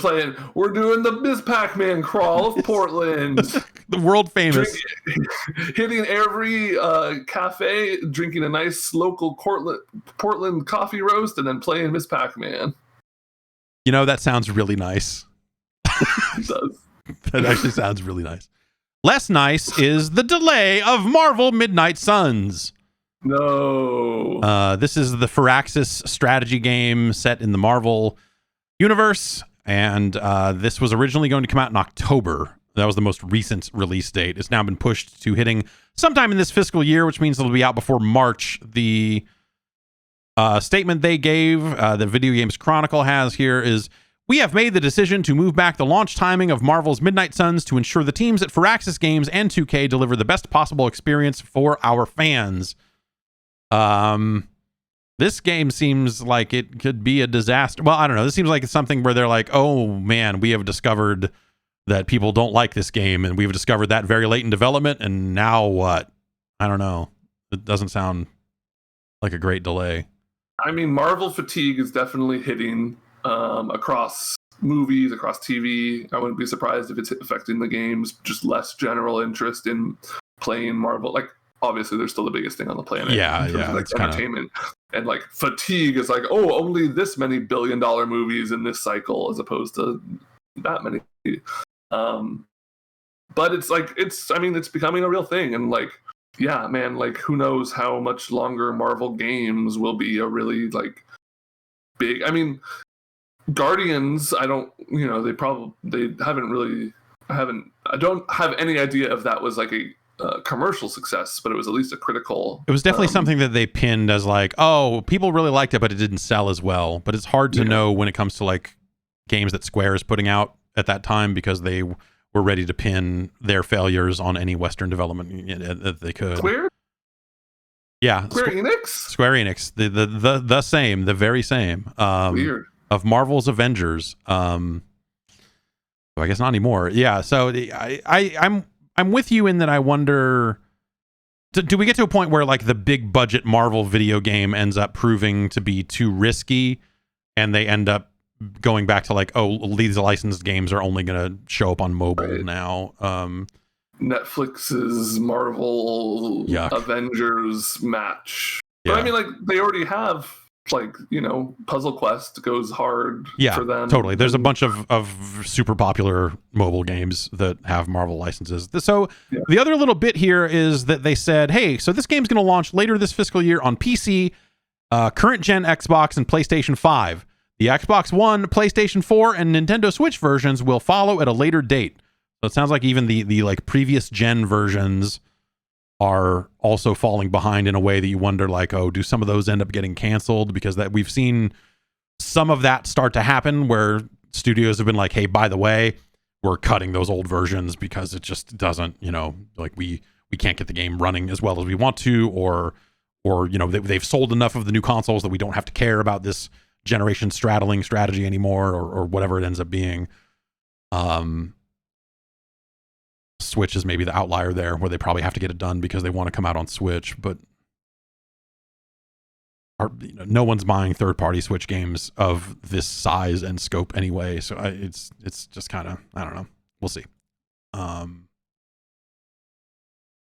doing the Miss Pac-Man crawl of Portland. The world famous. Hitting every cafe, drinking a nice local Portland coffee roast, and then playing Miss Pac-Man. That sounds really nice. It does. That actually sounds really nice. Less nice is the delay of Marvel Midnight Suns. No. This is the Firaxis strategy game set in the Marvel universe, and this was originally going to come out in October. That was the most recent release date. It's now been pushed to hitting sometime in this fiscal year, which means it'll be out before March. The statement they gave, the Video Games Chronicle has here is, we have made the decision to move back the launch timing of Marvel's Midnight Suns to ensure the teams at Firaxis Games and 2K deliver the best possible experience for our fans. This game seems like it could be a disaster. Well, I don't know. This seems like it's something where they're like, oh man, we have discovered that people don't like this game, and we've discovered that very late in development, and now what? I don't know. It doesn't sound like a great delay. I mean, Marvel fatigue is definitely hitting across movies, across TV. I wouldn't be surprised if it's affecting the games. Just less general interest in playing Marvel. Like, obviously, they're still the biggest thing on the planet. Yeah, in terms yeah. of, like, entertainment. And like fatigue is like, oh, only this many billion-dollar movies in this cycle, as opposed to that many. But it's like, it's becoming a real thing. And like, yeah, man, like, who knows how much longer Marvel games will be a really like big. I mean, Guardians, I don't have any idea if that was like a commercial success, but it was at least a critical. It was definitely something that they pinned as like, oh, people really liked it, but it didn't sell as well. But it's hard to know when it comes to like games that Square is putting out at that time, because they were ready to pin their failures on any Western development that they could. Square? Yeah. Square Enix? Square Enix. The very same. Weird. Of Marvel's Avengers. I guess not anymore. Yeah, so I'm with you in that. I wonder, do we get to a point where like the big budget Marvel video game ends up proving to be too risky, and they end up going back to like, oh, these licensed games are only going to show up on mobile now. Netflix's Marvel Avengers match. But I mean, like, they already have, like, Puzzle Quest goes hard for them. Totally. There's a bunch of super popular mobile games that have Marvel licenses. So the other little bit here is that they said, hey, so this game's going to launch later this fiscal year on PC, current gen Xbox, and PlayStation 5. The Xbox One, PlayStation 4, and Nintendo Switch versions will follow at a later date. So it sounds like even the like previous gen versions are also falling behind in a way that you wonder, like, oh, do some of those end up getting canceled? Because that we've seen some of that start to happen where studios have been like, hey, by the way, we're cutting those old versions because it just doesn't, like we can't get the game running as well as we want to, or they've sold enough of the new consoles that we don't have to care about this generation straddling strategy anymore, or whatever it ends up being. Switch is maybe the outlier there, where they probably have to get it done because they want to come out on Switch, but no one's buying third-party Switch games of this size and scope anyway. So it's just kind of, I don't know. We'll see.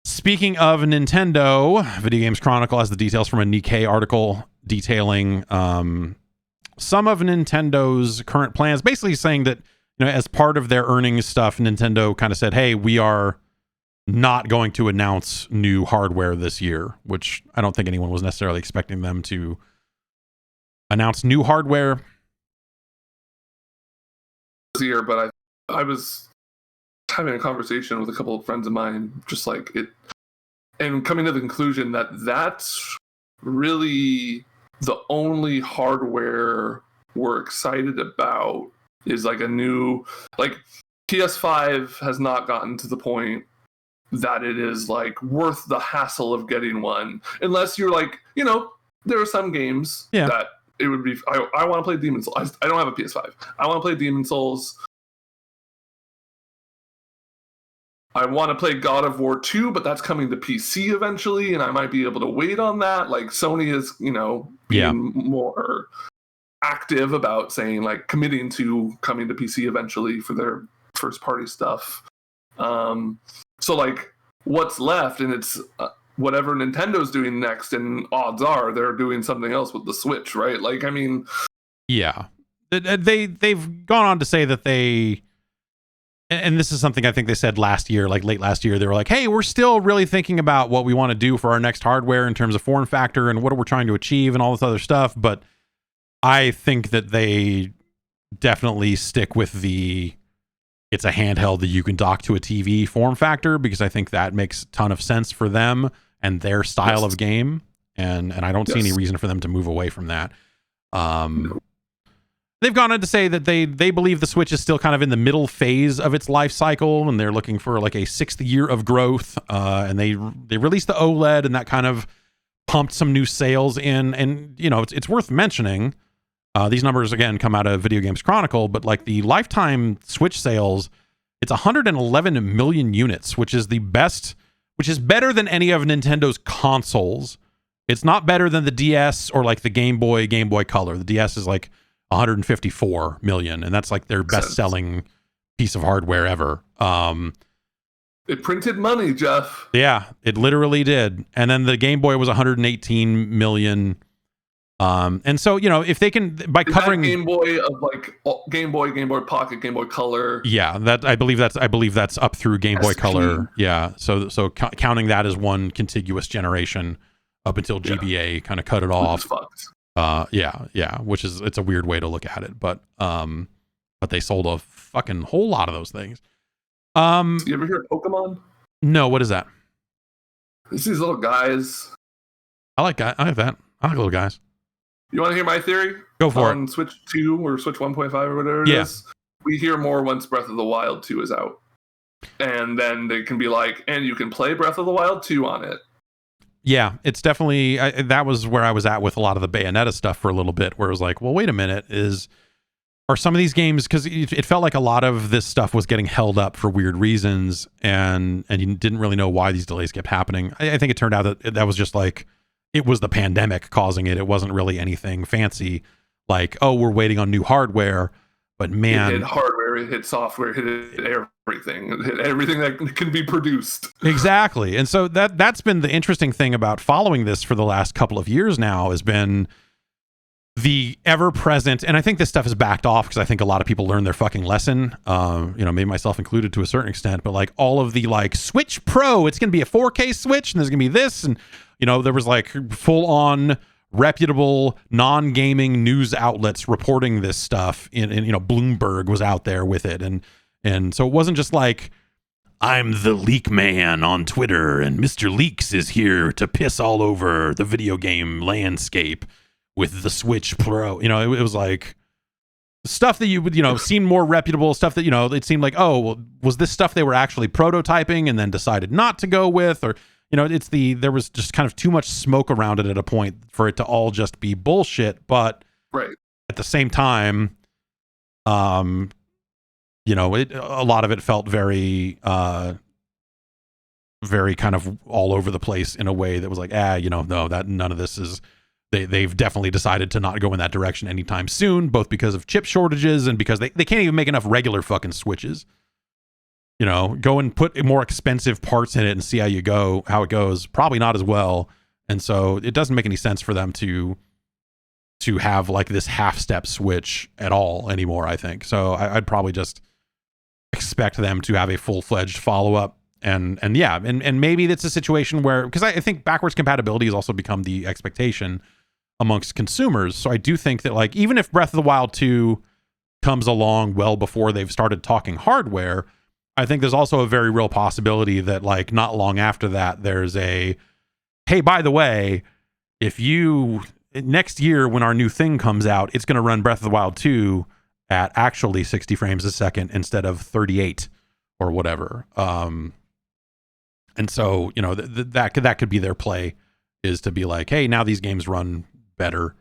Speaking of Nintendo, Video Games Chronicle has the details from a Nikkei article detailing some of Nintendo's current plans, basically saying that, as part of their earnings stuff, Nintendo kind of said, hey, we are not going to announce new hardware this year, which I don't think anyone was necessarily expecting them to announce new hardware this year. But I was having a conversation with a couple of friends of mine, just like it, and coming to the conclusion that that's really the only hardware we're excited about is like a new, like, PS5 has not gotten to the point that it is like worth the hassle of getting one, unless you're like, there are some games that it would be, I want to play Demon's Souls. I don't have a PS5. I want to play Demon's Souls. I want to play God of War 2, but that's coming to PC eventually, and I might be able to wait on that. Like, Sony is, being more active about saying, like, committing to coming to PC eventually for their first party stuff. So like, what's left, and it's whatever Nintendo's doing next, and odds are they're doing something else with the Switch, right? Like, I mean, they've gone on to say that they and this is something I think they said last year, like late last year, they were like, hey, we're still really thinking about what we want to do for our next hardware in terms of form factor and what we're trying to achieve and all this other stuff. But I think that they definitely stick with it's a handheld that you can dock to a TV form factor, because I think that makes a ton of sense for them and their style of game. And I don't see any reason for them to move away from that. They've gone on to say that they believe the Switch is still kind of in the middle phase of its life cycle, and they're looking for like a 6th year of growth. And they released the OLED, and that kind of pumped some new sales in. And it's worth mentioning. These numbers again come out of Video Games Chronicle, but like the lifetime Switch sales, it's 111 million units, which is better than any of Nintendo's consoles. It's not better than the DS or like the Game Boy Color. The DS is like 154 million, and that's like their best-selling piece of hardware ever. It printed money, Jeff. Yeah, it literally did. And then the Game Boy was 118 million. And so if they can, by covering Game Boy of like Game Boy Pocket, Game Boy Color. Yeah, I believe that's up through Game Boy Color. Yeah, so counting that as one contiguous generation up until GBA kind of cut it off. Which is, it's a weird way to look at it, but they sold a fucking whole lot of those things. You ever hear of Pokemon? No, what is that? It's these little guys. I like that. I like little guys. You want to hear my theory? Go for it. On Switch 2 or Switch 1.5 or whatever it is. We hear more once Breath of the Wild 2 is out. And then they can be like, and you can play Breath of the Wild 2 on it. Yeah, it's definitely, that was where I was at with a lot of the Bayonetta stuff for a little bit, where it was like, well, wait a minute, are some of these games, because it felt like a lot of this stuff was getting held up for weird reasons, and you didn't really know why these delays kept happening. I think it turned out that was just like, it was the pandemic causing it. It wasn't really anything fancy, like, oh, we're waiting on new hardware, but man, it hit hardware, it hit software, it hit everything. It hit everything that can be produced. Exactly. And so that's been the interesting thing about following this for the last couple of years now, has been the ever-present, and I think this stuff is backed off because I think a lot of people learned their fucking lesson, maybe myself included to a certain extent, but like all of the like Switch Pro, it's going to be a 4K Switch, and there's going to be this, and there was like full-on reputable non-gaming news outlets reporting this stuff in Bloomberg was out there with it, and so it wasn't just like, I'm the leak man on Twitter and Mr. Leaks is here to piss all over the video game landscape with the Switch Pro. It was like stuff that you would seem more reputable, stuff that it seemed like, oh, well, was this stuff they were actually prototyping and then decided not to go with, or there was just kind of too much smoke around it at a point for it to all just be bullshit. But right at the same time, a lot of it felt very, very kind of all over the place in a way that was like, no, that none of this is. They've definitely decided to not go in that direction anytime soon, both because of chip shortages and because they can't even make enough regular fucking Switches. Go and put more expensive parts in it and see how it goes. Probably not as well. And so it doesn't make any sense for them to have like this half-step Switch at all anymore, I think. So I'd probably just expect them to have a full-fledged follow-up. And maybe that's a situation where, because I think backwards compatibility has also become the expectation amongst consumers. So I do think that like, even if Breath of the Wild 2 comes along well before they've started talking hardware, I think there's also a very real possibility that like not long after that, there's hey, by the way, if you next year when our new thing comes out, it's going to run Breath of the Wild 2 at actually 60 frames a second instead of 38 or whatever. And so, that could be their play, is to be like, hey, now these games run better,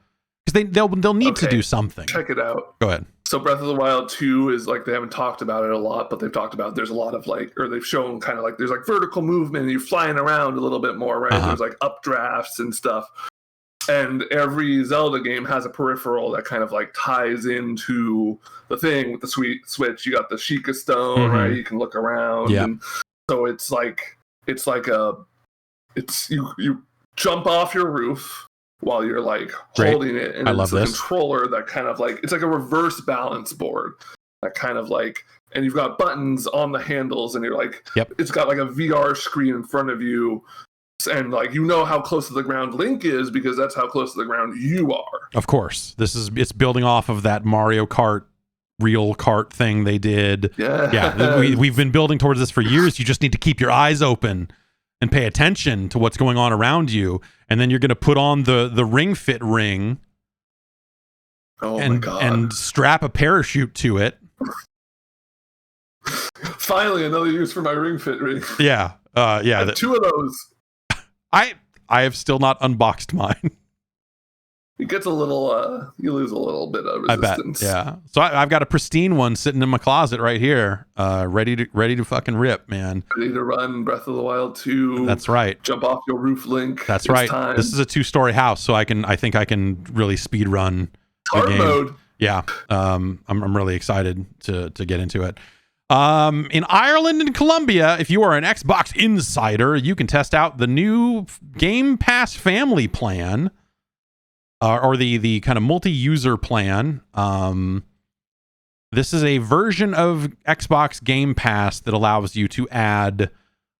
because they'll need to do something. Check it out. Go ahead. So Breath of the Wild 2 is like, they haven't talked about it a lot, but they've talked about there's a lot of like, or they've shown kind of like there's like vertical movement and you're flying around a little bit more, right? There's like updrafts and stuff. And every Zelda game has a peripheral that kind of like ties into the thing with the Switch. You got the Sheikah Stone, right? You can look around. Yeah. And so you jump off your roof while you're like holding it, and it's a controller that kind of like, it's like a reverse balance board. that kind of like, and you've got buttons on the handles, and you're like, Yep. It's got like a VR screen in front of you, and like you know how close to the ground Link is because that's how close to the ground you are. Of course, it's building off of that Mario Kart real kart thing they did. Yeah. We've been building towards this for years. You just need to keep your eyes open and pay attention to what's going on around you, and then you're going to put on the Ring Fit ring. Oh my God. And strap a parachute to it. Finally, another use for my Ring Fit ring. Yeah. I have 2 of those. I have still not unboxed mine. It gets a little, you lose a little bit of resistance. I bet. Yeah. So I've got a pristine one sitting in my closet right here, ready to fucking rip, man. Ready to run Breath of the Wild 2. That's right. Jump off your roof, Link. That's right. Time. This is a 2-story house, so I think I can really speed run hard mode. Yeah. I'm really excited to get into it. In Ireland and Colombia, if you are an Xbox insider, you can test out the new Game Pass family plan. Or the kind of multi-user plan. This is a version of Xbox Game Pass that allows you to add,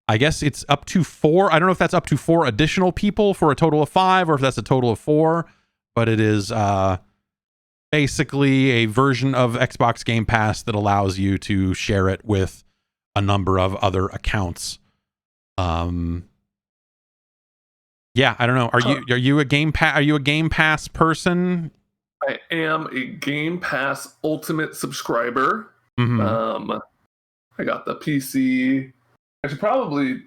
I guess it's up to 4. I don't know if that's up to 4 additional people for a total of 5, or if that's a total of 4. But it is basically a version of Xbox Game Pass that allows you to share it with a number of other accounts. Yeah, I don't know. Are you a Game Pass person? I am a Game Pass Ultimate subscriber. Mm-hmm. I got the PC. I should probably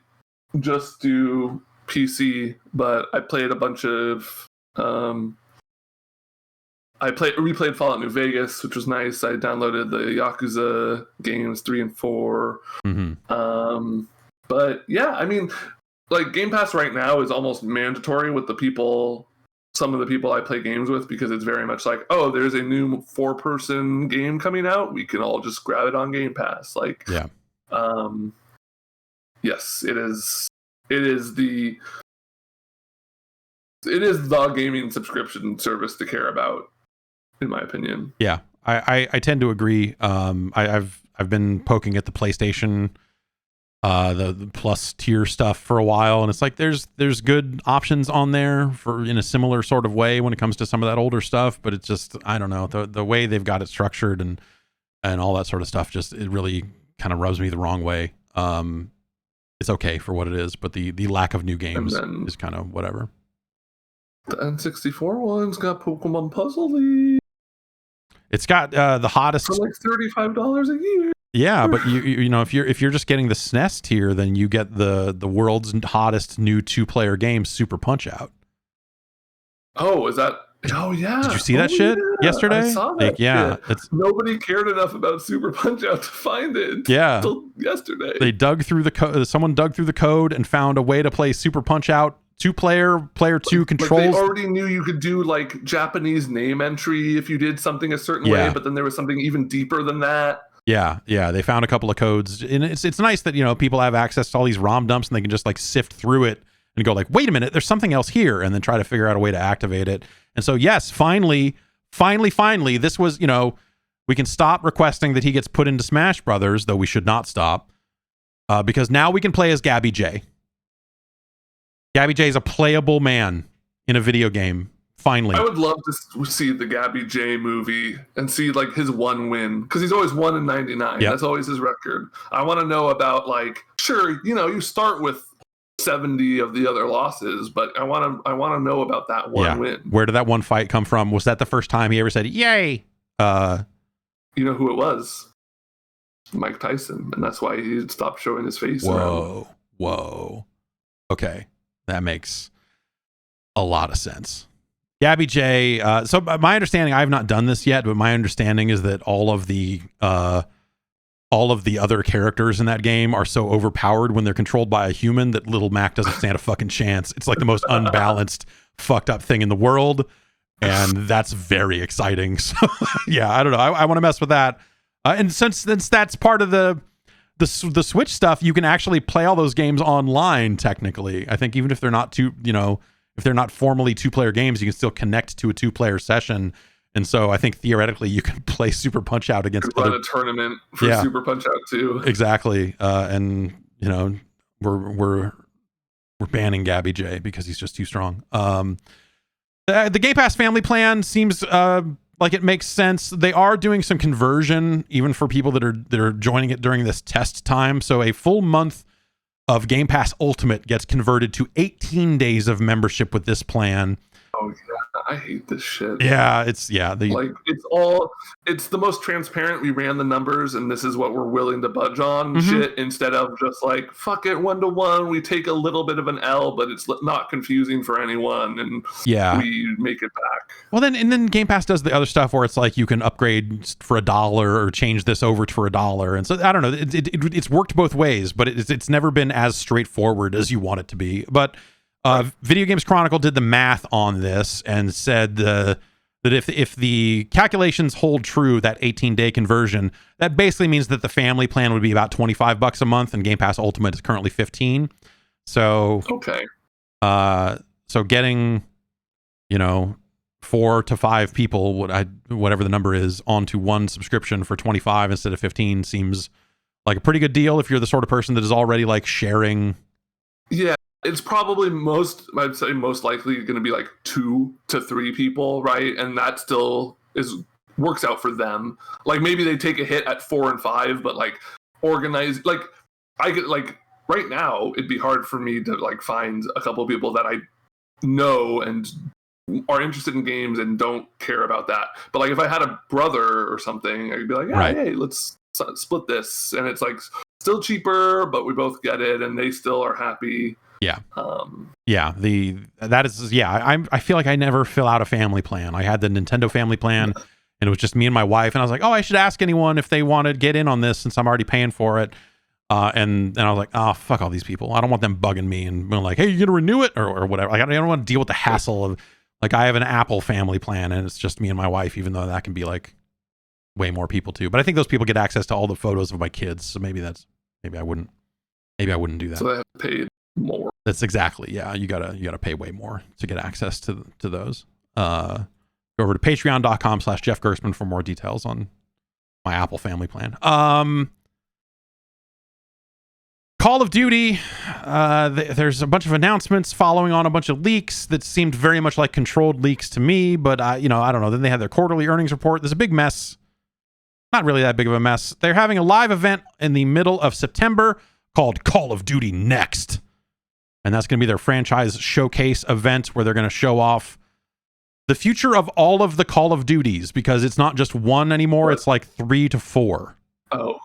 just do PC, but I played a bunch of. I replayed Fallout New Vegas, which was nice. I downloaded the Yakuza games 3 and 4. Mm-hmm. But yeah, I mean. Like, Game Pass right now is almost mandatory with some of the people I play games with, because it's very much like, oh, there's a new 4-person game coming out. We can all just grab it on Game Pass. Like, yeah. Yes, it is the gaming subscription service to care about, in my opinion. Yeah, I tend to agree. I've been poking at the PlayStation the plus tier stuff for a while, and it's like there's good options on there for in a similar sort of way when it comes to some of that older stuff, but it's just, I don't know, the way they've got it structured and all that sort of stuff, just it really kind of rubs me the wrong way. It's okay for what it is, but the lack of new games is kind of whatever. The N64 one's got Pokemon Puzzle League. It's got the hottest for like $35 a year. Yeah, but you know, if you're just getting the SNES tier, then you get the world's hottest new 2-player game, Super Punch-Out. Oh, is that? Oh yeah. Did you see that shit yesterday? I saw that. Like, yeah, nobody cared enough about Super Punch-Out to find it. Yeah, until yesterday. They dug through the code. Someone dug through the code and found a way to play Super Punch-Out. 2-player, player 2 controls. Like, they already knew you could do like Japanese name entry if you did something a certain way, but then there was something even deeper than that. Yeah, they found a couple of codes, and it's nice that, you know, people have access to all these ROM dumps and they can just like sift through it and go like, wait a minute, there's something else here, and then try to figure out a way to activate it. And so yes, finally, this was, you know, we can stop requesting that he gets put into Smash Brothers, though we should not stop, because now we can play as Gabby J. Gabby J is a playable man in a video game. Finally, I would love to see the Gabby J movie and see like his one win, because he's always 1 in 99. That's always his record. I want to know about, like, sure, you know, you start with 70 of the other losses, but I want to know about that one win. Where did that one fight come from? Was that the first time he ever said "yay"? You know who it was? Mike Tyson, and that's why he stopped showing his face. Whoa. Okay, that makes a lot of sense. Gabby J. So my understanding, I have not done this yet, but my understanding is that all of the other characters in that game are so overpowered when they're controlled by a human that little Mac doesn't stand a fucking chance. It's like the most unbalanced, fucked up thing in the world, and that's very exciting. So yeah, I don't know. I want to mess with that, and since that's part of the Switch stuff, you can actually play all those games online. Technically, I think even if they're not if they're not formally 2-player games, you can still connect to a 2-player session And so I think theoretically you can play Super Punch Out against run a tournament for Super Punch Out too. Exactly. And you know, we're banning Gabby J because he's just too strong. The Game Pass family plan seems like it makes sense. They are doing some conversion even for people that are joining it during this test time. So a full month of Game Pass Ultimate gets converted to 18 days of membership with this plan. Oh yeah, I hate this shit. Yeah, it's the most transparent. We ran the numbers, and this is what we're willing to budge on. Shit, instead of just like fuck it 1-to-1. We take a little bit of an L, but it's not confusing for anyone, and we make it back. Well, then Game Pass does the other stuff where it's like you can upgrade for $1 or change this over for $1, and so I don't know. It's worked both ways, but it's never been as straightforward as you want it to be, but. Video Games Chronicle did the math on this and said that if the calculations hold true, that 18-day conversion, that basically means that the family plan would be about $25 a month, and Game Pass Ultimate is currently $15. So so getting 4 to 5 people, whatever the number is, onto one subscription for $25 instead of $15 seems like a pretty good deal if you're the sort of person that is already like sharing. Yeah. It's probably most likely going to be like 2 to 3 people, right? And that still works out for them. Like maybe they take a hit at 4 and 5, but like organize, like I get like right now it'd be hard for me to like find a couple of people that I know and are interested in games and don't care about that. But like if I had a brother or something, I'd be like, hey, let's split this, and it's like still cheaper, but we both get it, and they still are happy. Yeah. I feel like I never fill out a family plan. I had the Nintendo family plan and it was just me and my wife, and I was like, oh, I should ask anyone if they want to get in on this since I'm already paying for it. And then I was like, oh, fuck all these people. I don't want them bugging me and being like, hey, you gonna renew it or whatever. Like, I don't want to deal with the hassle of like, I have an Apple family plan and it's just me and my wife, even though that can be like way more people too. But I think those people get access to all the photos of my kids. So maybe I wouldn't do that. So they have paid more. That's exactly. Yeah. You gotta pay way more to get access to those. Go over to patreon.com/Jeff Gerstmann for more details on my Apple family plan. Call of Duty, there's a bunch of announcements following on a bunch of leaks that seemed very much like controlled leaks to me, but I don't know. Then they had their quarterly earnings report. There's a big mess. Not really that big of a mess. They're having a live event in the middle of September called Call of Duty Next. And that's going to be their franchise showcase event where they're going to show off the future of all of the Call of Duties, because it's not just one anymore. What? It's like 3 to 4. Oh,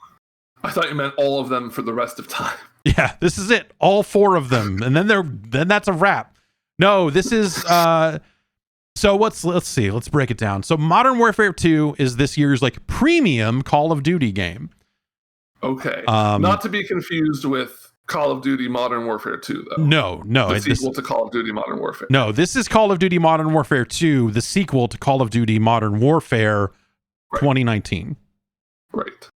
I thought you meant all of them for the rest of time. Yeah, this is it. All 4 of them. And then that's a wrap. No, this is so let's see. Let's break it down. So Modern Warfare 2 is this year's like premium Call of Duty game. Okay. Not to be confused with Call of Duty Modern Warfare 2, though. No. The sequel to Call of Duty Modern Warfare. No, this is Call of Duty Modern Warfare 2, the sequel to Call of Duty Modern Warfare 2019. Right.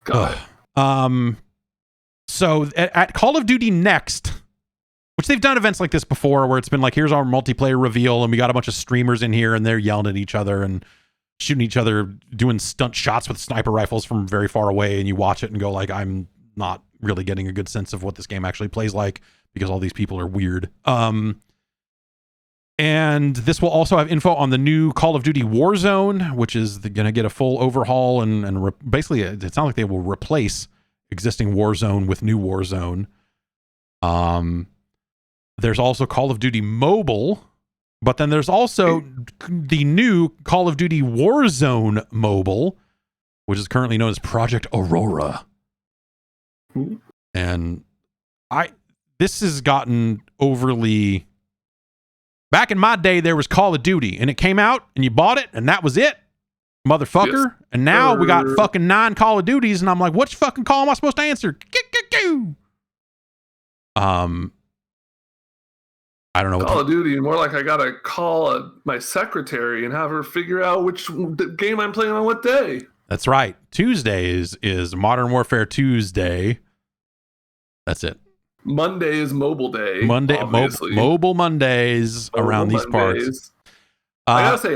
Got it. So at Call of Duty Next, which they've done events like this before where it's been like, here's our multiplayer reveal and we got a bunch of streamers in here and they're yelling at each other and shooting each other, doing stunt shots with sniper rifles from very far away, and you watch it and go like, I'm not really getting a good sense of what this game actually plays like because all these people are weird. And this will also have info on the new Call of Duty Warzone, which is going to get a full overhaul and basically it sounds like they will replace existing Warzone with new Warzone. There's also Call of Duty Mobile, but then there's also the new Call of Duty Warzone Mobile, which is currently known as Project Aurora. And this has gotten overly. Back in my day, there was Call of Duty, and it came out, and you bought it, and that was it, motherfucker. Yes. And now we got fucking 9 Call of Duties, and I'm like, which fucking call am I supposed to answer? I don't know. Call of Duty, more like I gotta call my secretary and have her figure out which game I'm playing on what day. That's right. Tuesdays is Modern Warfare Tuesday. That's it. Monday is Mobile Day. Mobile Mondays around these parts. I gotta say,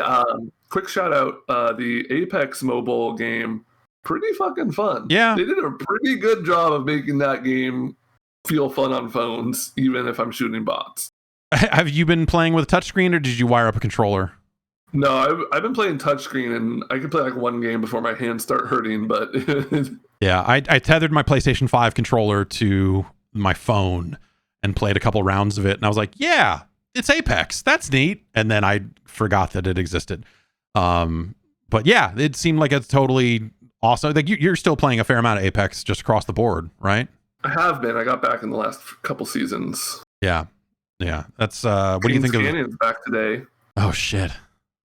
quick shout out, the Apex mobile game, pretty fucking fun. Yeah. They did a pretty good job of making that game feel fun on phones, even if I'm shooting bots. Have you been playing with a touchscreen, or did you wire up a controller? No, I've been playing touchscreen, and I could play like one game before my hands start hurting, but... Yeah, I tethered my PlayStation 5 controller to my phone and played a couple rounds of it, and I was like, yeah, it's Apex. That's neat. And then I forgot that it existed. But yeah, it seemed like it's totally awesome. Like you're still playing a fair amount of Apex just across the board, right? I have been. I got back in the last couple seasons. Yeah. That's what do you think Canyon's back today. Oh shit.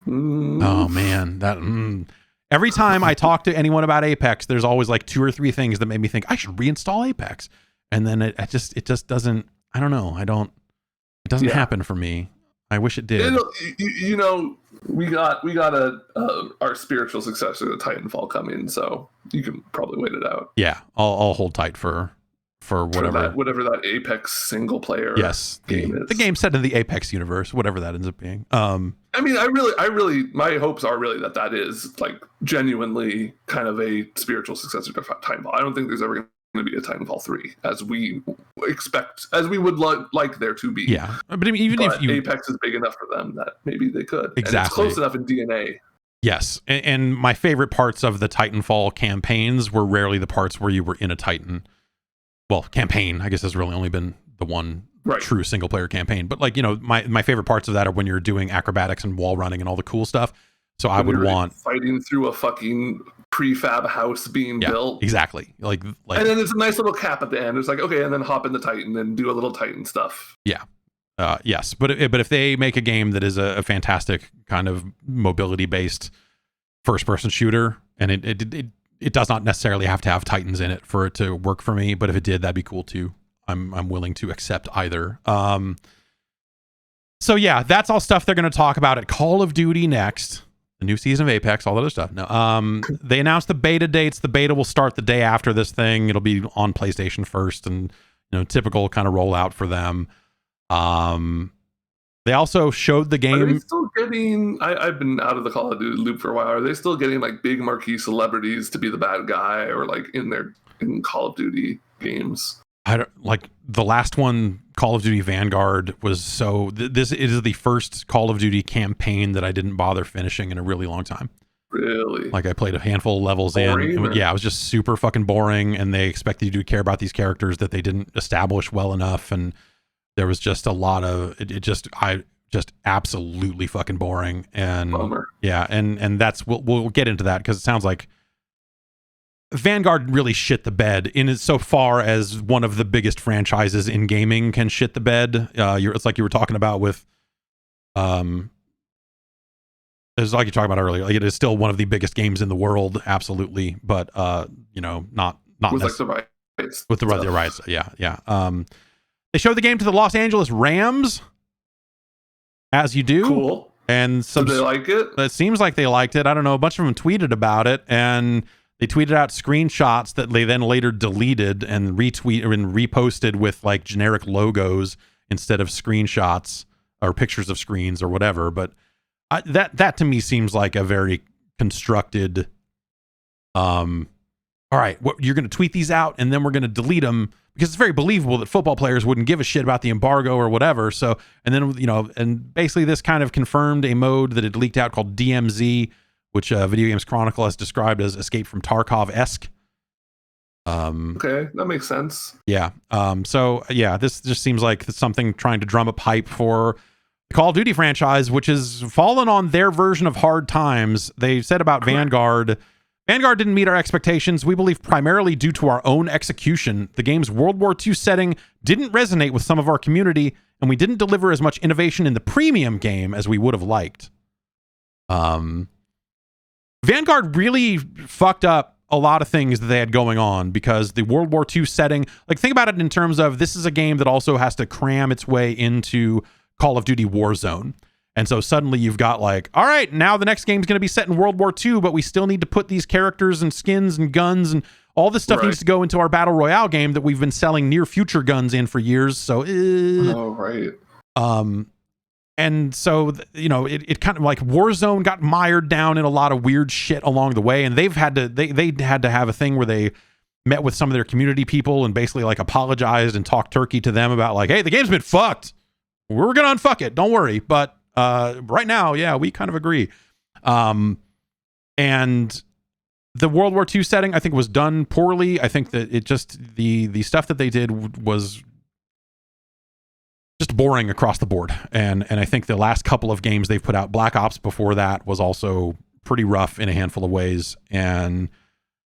Oh man, every time I talk to anyone about Apex, there's always like 2 or 3 things that made me think I should reinstall Apex, and then it just doesn't. I don't know. It doesn't happen for me. I wish it did. We got our spiritual successor, the Titanfall, coming, so you can probably wait it out. Yeah, I'll hold tight for whatever that Apex single player game is. The game set in the Apex universe, whatever that ends up being. I mean, I really my hopes are really that is like genuinely kind of a spiritual successor to Titanfall. I don't think there's ever going to be a Titanfall 3 as we would like there to be. Yeah, but even if Apex is big enough for them that maybe they could. Exactly. And it's close enough in DNA. Yes, and my favorite parts of the Titanfall campaigns were rarely the parts where you were in a Titan. Well, campaign, I guess, has really only been the one true single player campaign. But like, my favorite parts of that are when you're doing acrobatics and wall running and all the cool stuff. So I would want fighting through a fucking prefab house being built. Exactly. Like, and then there's a nice little cap at the end. It's like, okay, and then hop in the Titan and do a little Titan stuff. Yeah. Yes. But if they make a game that is a fantastic kind of mobility based first person shooter, and it does not necessarily have to have Titans in it for it to work for me, but if it did, that'd be cool too. I'm willing to accept either. So yeah, that's all stuff they're going to talk about at Call of Duty next. The new season of Apex, all that other stuff. No, they announced the beta dates. The beta will start the day after this thing. It'll be on PlayStation first, and typical kind of rollout for them. They also showed the game. Are they still getting? I've been out of the Call of Duty loop for a while. Are they still getting like big marquee celebrities to be the bad guy, or like in Call of Duty games? I don't like the last one. Call of Duty Vanguard was so. This is the first Call of Duty campaign that I didn't bother finishing in a really long time. Really? Like I played a handful of levels in. Yeah, it was just super fucking boring, and they expected you to care about these characters that they didn't establish well enough, and there was just a lot of just absolutely fucking boring. And bummer. Yeah, and that's we'll get into that because it sounds like Vanguard really shit the bed in as so far as one of the biggest franchises in gaming can shit the bed. It's like you were talking about with it's like you talking about earlier. Like it is still one of the biggest games in the world, absolutely, but not with like the riots. With the riots, yeah. They showed the game to the Los Angeles Rams, as you do. Cool. And did they like it? It seems like they liked it. I don't know. A bunch of them tweeted about it, and they tweeted out screenshots that they then later deleted and reposted with like generic logos instead of screenshots or pictures of screens or whatever. But that to me seems like a very constructed. All right, you're going to tweet these out, and then we're going to delete them. Because it's very believable that football players wouldn't give a shit about the embargo or whatever. So, and then, and basically this kind of confirmed a mode that had leaked out called DMZ, which Video Games Chronicle has described as Escape from Tarkov-esque. Okay, that makes sense. Yeah. So, yeah, this just seems like something trying to drum up hype for the Call of Duty franchise, which has fallen on their version of hard times. They said about Vanguard didn't meet our expectations, we believe primarily due to our own execution. The game's World War II setting didn't resonate with some of our community, and we didn't deliver as much innovation in the premium game as we would have liked. Vanguard really fucked up a lot of things that they had going on because the World War II setting, like think about it in terms of this is a game that also has to cram its way into Call of Duty Warzone. And so suddenly you've got like, all right, now the next game's going to be set in World War II, but we still need to put these characters and skins and guns and all this stuff needs to go into our Battle Royale game that we've been selling near future guns in for years. So, right. And so, it kind of like Warzone got mired down in a lot of weird shit along the way. And they had to have a thing where they met with some of their community people and basically like apologized and talked turkey to them about like, hey, the game's been fucked. We're going to unfuck it. Don't worry. But right now, yeah, we kind of agree. And the World War II setting, I think, was done poorly. I think that it just, the stuff that they did was just boring across the board. And I think the last couple of games they've put out, Black Ops before that was also pretty rough in a handful of ways. And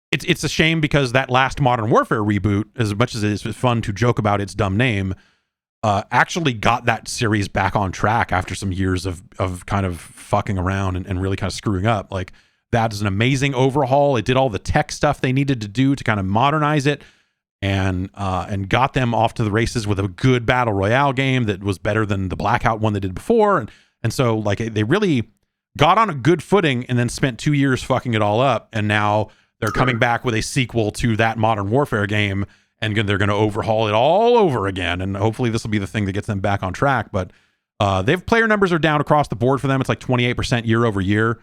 it's a shame because that last Modern Warfare reboot, as much as it is fun to joke about its dumb name, actually got that series back on track after some years of kind of fucking around and really kind of screwing up. Like, that is an amazing overhaul. It did all the tech stuff they needed to do to kind of modernize it, and got them off to the races with a good battle royale game that was better than the Blackout one they did before. And so like they really got on a good footing and then spent 2 years fucking it all up. And now they're coming back with a sequel to that Modern Warfare game, and they're going to overhaul it all over again. And hopefully this will be the thing that gets them back on track. But they've player numbers are down across the board for them. It's like 28% year over year.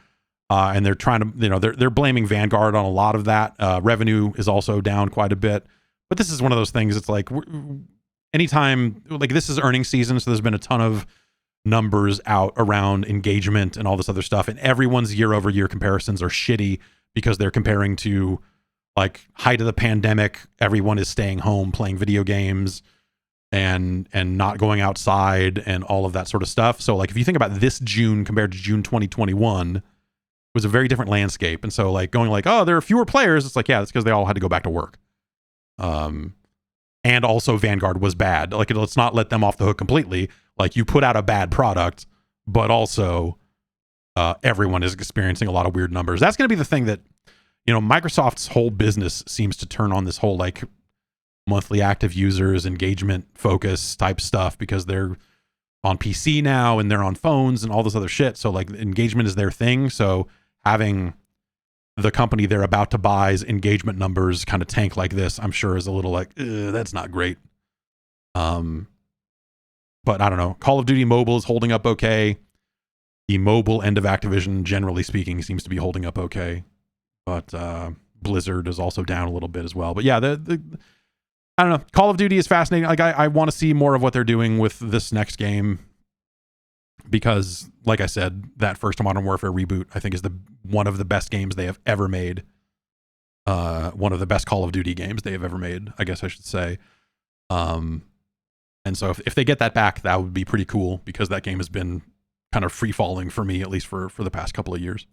And they're trying to, they're blaming Vanguard on a lot of that. Revenue is also down quite a bit. But this is one of those things. It's like anytime, like this is earnings season, so there's been a ton of numbers out around engagement and all this other stuff, and everyone's year over year comparisons are shitty because they're comparing to like height of the pandemic. Everyone is staying home playing video games and not going outside and all of that sort of stuff. So like if you think about this June compared to June 2021, it was a very different landscape. And so like going like, oh, there are fewer players, it's like, yeah, that's because they all had to go back to work. And also Vanguard was bad. Like, let's not let them off the hook completely. Like, you put out a bad product, but also everyone is experiencing a lot of weird numbers. That's going to be the thing that, Microsoft's whole business seems to turn on this whole like monthly active users, engagement focus type stuff, because they're on PC now and they're on phones and all this other shit. So like engagement is their thing. So having the company they're about to buy's engagement numbers kind of tank like this, I'm sure is a little like, that's not great. But I don't know. Call of Duty Mobile is holding up okay. The mobile end of Activision, generally speaking, seems to be holding up okay. But Blizzard is also down a little bit as well. But yeah, I don't know. Call of Duty is fascinating. Like I want to see more of what they're doing with this next game, because like I said, that first Modern Warfare reboot, I think, is one of the best games they have ever made. One of the best Call of Duty games they have ever made, I guess I should say. And so if they get that back, that would be pretty cool, because that game has been kind of free falling for me, at least for the past couple of years.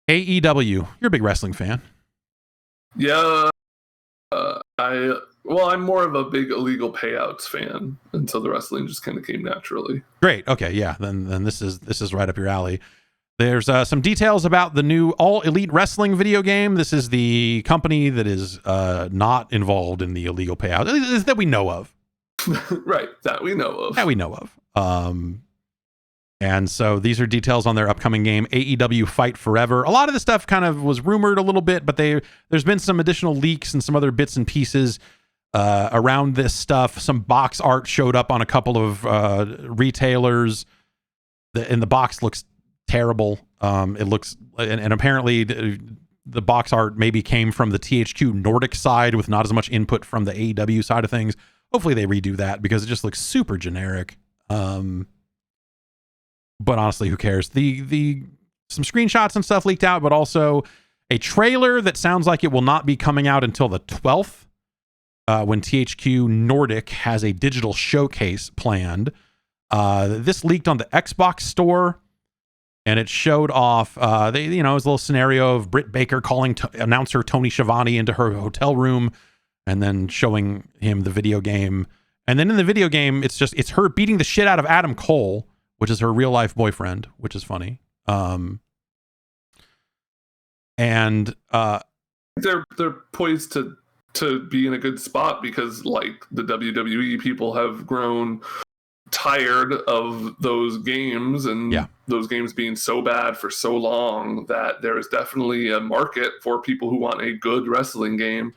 AEW, you're a big wrestling fan. Yeah, I'm more of a big illegal payouts fan, and so the wrestling just kind of came naturally. Great. Okay, yeah. Then this is right up your alley. There's some details about the new All Elite Wrestling video game. This is the company that is not involved in the illegal payout that we know of. Right, that we know of. And so these are details on their upcoming game, AEW Fight Forever. A lot of this stuff kind of was rumored a little bit, but there's been some additional leaks and some other bits and pieces around this stuff. Some box art showed up on a couple of retailers, and the box looks terrible. It looks, and apparently the box art maybe came from the THQ Nordic side with not as much input from the AEW side of things. Hopefully they redo that, because it just looks super generic. But honestly, who cares? Some screenshots and stuff leaked out, but also a trailer that sounds like it will not be coming out until the 12th, when THQ Nordic has a digital showcase planned. This leaked on the Xbox store, and it showed off, it was a little scenario of Britt Baker calling announcer Tony Schiavone into her hotel room, and then showing him the video game. And then in the video game, it's her beating the shit out of Adam Cole, which is her real life boyfriend, which is funny. And they're poised to be in a good spot, because like the WWE people have grown tired of those games, and those games being so bad for so long, that there is definitely a market for people who want a good wrestling game.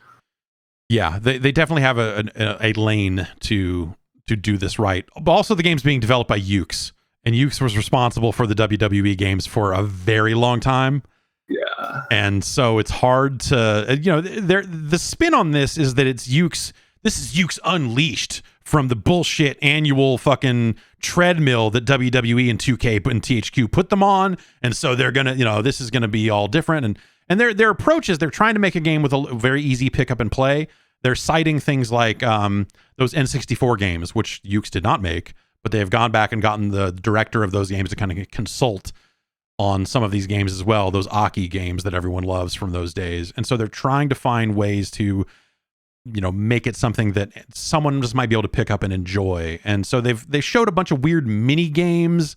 Yeah, they definitely have a lane to do this right. But also the game's being developed by Yuke's, and Yuke's was responsible for the WWE games for a very long time. Yeah. And so it's hard to, the spin on this is that it's Yuke's, this is Yuke's Unleashed from the bullshit annual fucking treadmill that WWE and 2K and THQ put them on. And so they're going to, this is going to be all different. And their approach is they're trying to make a game with a very easy pick up and play. They're citing things like those N64 games, which Yuke's did not make, but they have gone back and gotten the director of those games to kind of consult on some of these games as well, those Aki games that everyone loves from those days. And so they're trying to find ways to, make it something that someone just might be able to pick up and enjoy. And so they showed a bunch of weird mini games,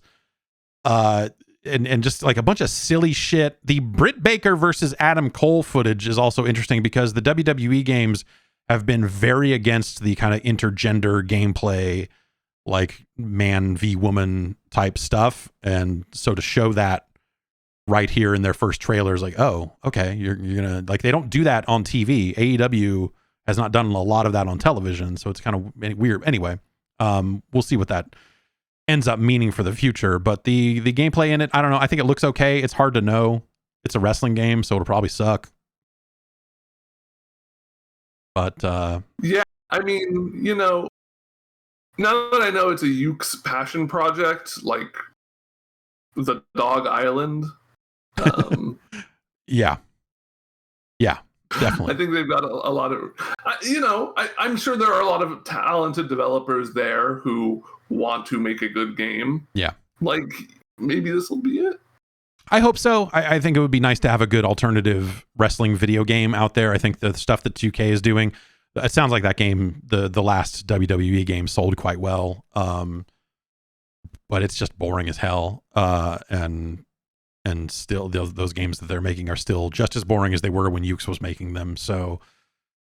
and just like a bunch of silly shit. The Britt Baker versus Adam Cole footage is also interesting because the WWE games have been very against the kind of intergender gameplay, like man v woman type stuff. And so to show that right here in their first trailer is like, oh, okay, you're gonna, like, they don't do that on TV. AEW has not done a lot of that on television, so it's kind of weird. Anyway, we'll see what that ends up meaning for the future. But the gameplay in it, I don't know. I think it looks okay. It's hard to know. It's a wrestling game, so it'll probably suck. But yeah, I mean, now that I know it's a Yuke's passion project, like the Dog Island. Yeah, definitely. I think they've got a lot of, I'm sure there are a lot of talented developers there who want to make a good game. Yeah. Like, maybe this will be it. I hope so. I think it would be nice to have a good alternative wrestling video game out there. I think the stuff that 2K is doing, it sounds like that game, the last WWE game sold quite well. But it's just boring as hell. And still those games that they're making are still just as boring as they were when Yuke's was making them. So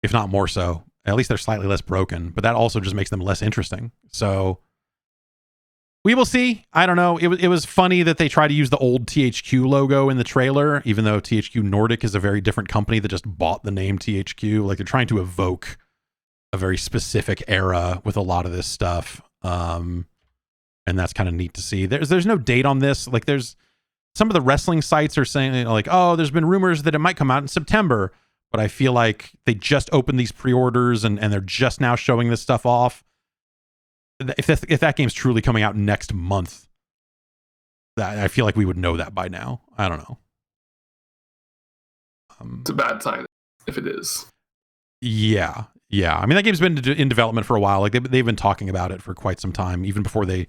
if not more so, at least they're slightly less broken, but that also just makes them less interesting. So we will see. I don't know. It was funny that they tried to use the old THQ logo in the trailer, even though THQ Nordic is a very different company that just bought the name THQ. Like, they're trying to evoke a very specific era with a lot of this stuff. And that's kind of neat to see. There's no date on this. Like, there's some of the wrestling sites are saying, like, oh, there's been rumors that it might come out in September, but I feel like they just opened these pre-orders and they're just now showing this stuff off. If that game's truly coming out next month, I feel like we would know that by now. I don't know. It's a bad sign if it is. Yeah. I mean, that game's been in development for a while. Like, they've been talking about it for quite some time, even before they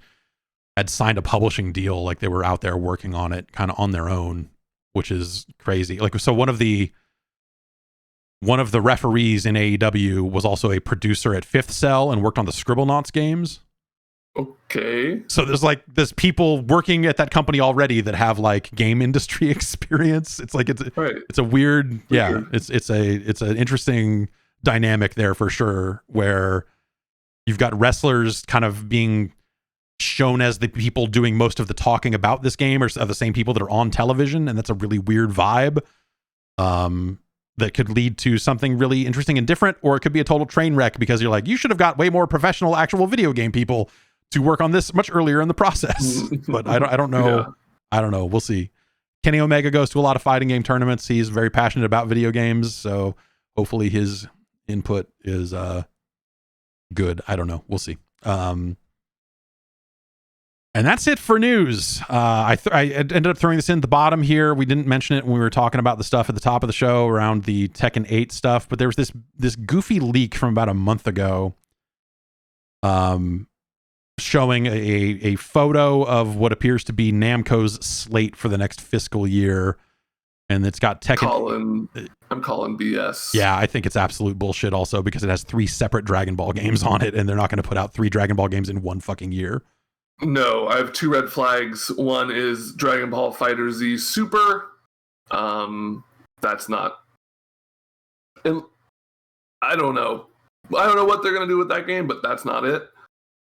had signed a publishing deal. Like, they were out there working on it kind of on their own, which is crazy. Like, so one of the referees in AEW was also a producer at Fifth Cell and worked on the Scribblenauts games. Okay. So there's people working at that company already that have like game industry experience. It's like, it's a weird, yeah, it's an interesting dynamic there for sure, where you've got wrestlers kind of being shown as the people doing most of the talking about this game, or the same people that are on television, and that's a really weird vibe that could lead to something really interesting and different, or it could be a total train wreck because you're like, you should have got way more professional actual video game people to work on this much earlier in the process. But I don't know. Yeah. I don't know. We'll see. Kenny Omega goes to a lot of fighting game tournaments. He's very passionate about video games, so hopefully his input is good. I don't know. We'll see. And that's it for news. I ended up throwing this in at the bottom here. We didn't mention it when we were talking about the stuff at the top of the show around the Tekken 8 stuff, but there was this goofy leak from about a month ago showing a photo of what appears to be Namco's slate for the next fiscal year. And it's got Tekken. I'm calling BS. Yeah, I think it's absolute bullshit also, because it has 3 separate Dragon Ball games on it, and they're not going to put out 3 Dragon Ball games in one fucking year. No, I have 2 red flags. One is Dragon Ball FighterZ Super. That's not. And I don't know what they're going to do with that game, but that's not it.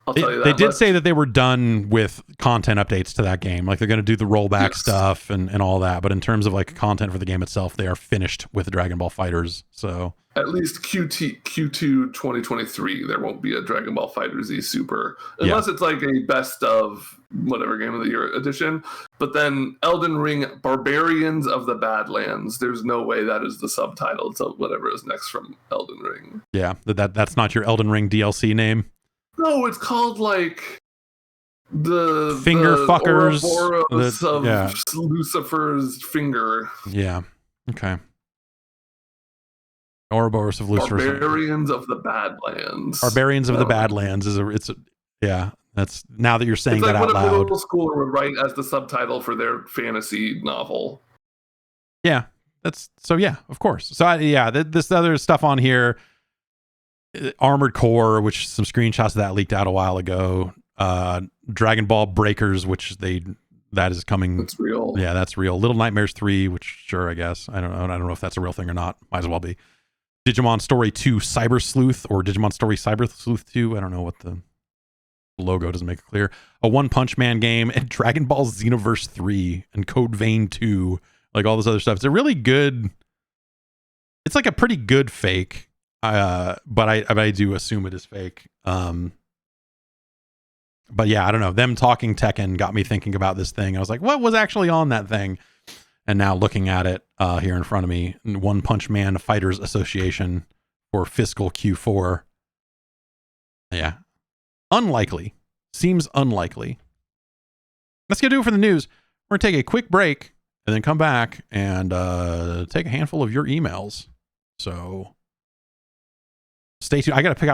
I'll tell you that. They did say that they were done with content updates to that game. Like they're going to do the rollback stuff and all that. But in terms of like content for the game itself, they are finished with Dragon Ball FighterZ. So at least Q2 2023, there won't be a Dragon Ball FighterZ Super unless it's like a best of whatever game of the year edition. But then Elden Ring Barbarians of the Badlands. There's no way that is the subtitle to whatever is next from Elden Ring. Yeah, that's not your Elden Ring DLC name. No, it's called like the Finger fuckers of Lucifer's finger. Yeah. Okay. Ouroboros of Lucifer's Barbarians of the Badlands. Barbarians of the Badlands that's now that you're saying that out loud. It's like what a middle schooler would write as the subtitle for their fantasy novel. Yeah. Of course. So this other stuff on here, Armored Core, which some screenshots of that leaked out a while ago. Dragon Ball Breakers, that is coming. That's real. Yeah, that's real. Little Nightmares 3, which sure, I guess. I don't know if that's a real thing or not. Might as well be. Digimon Story 2 Cyber Sleuth or Digimon Story Cyber Sleuth 2. I don't know what the logo doesn't make it clear. A One Punch Man game and Dragon Ball Xenoverse 3 and Code Vein 2. Like all this other stuff. It's a really good. It's like a pretty good fake. But I do assume it is fake. But yeah, I don't know. Them talking Tekken got me thinking about this thing. I was like, what was actually on that thing? And now looking at it here in front of me, One Punch Man Fighters Association for fiscal Q4. Yeah. Unlikely. Seems unlikely. That's going to do it for the news. We're going to take a quick break and then come back and take a handful of your emails. So stay tuned. I gotta pick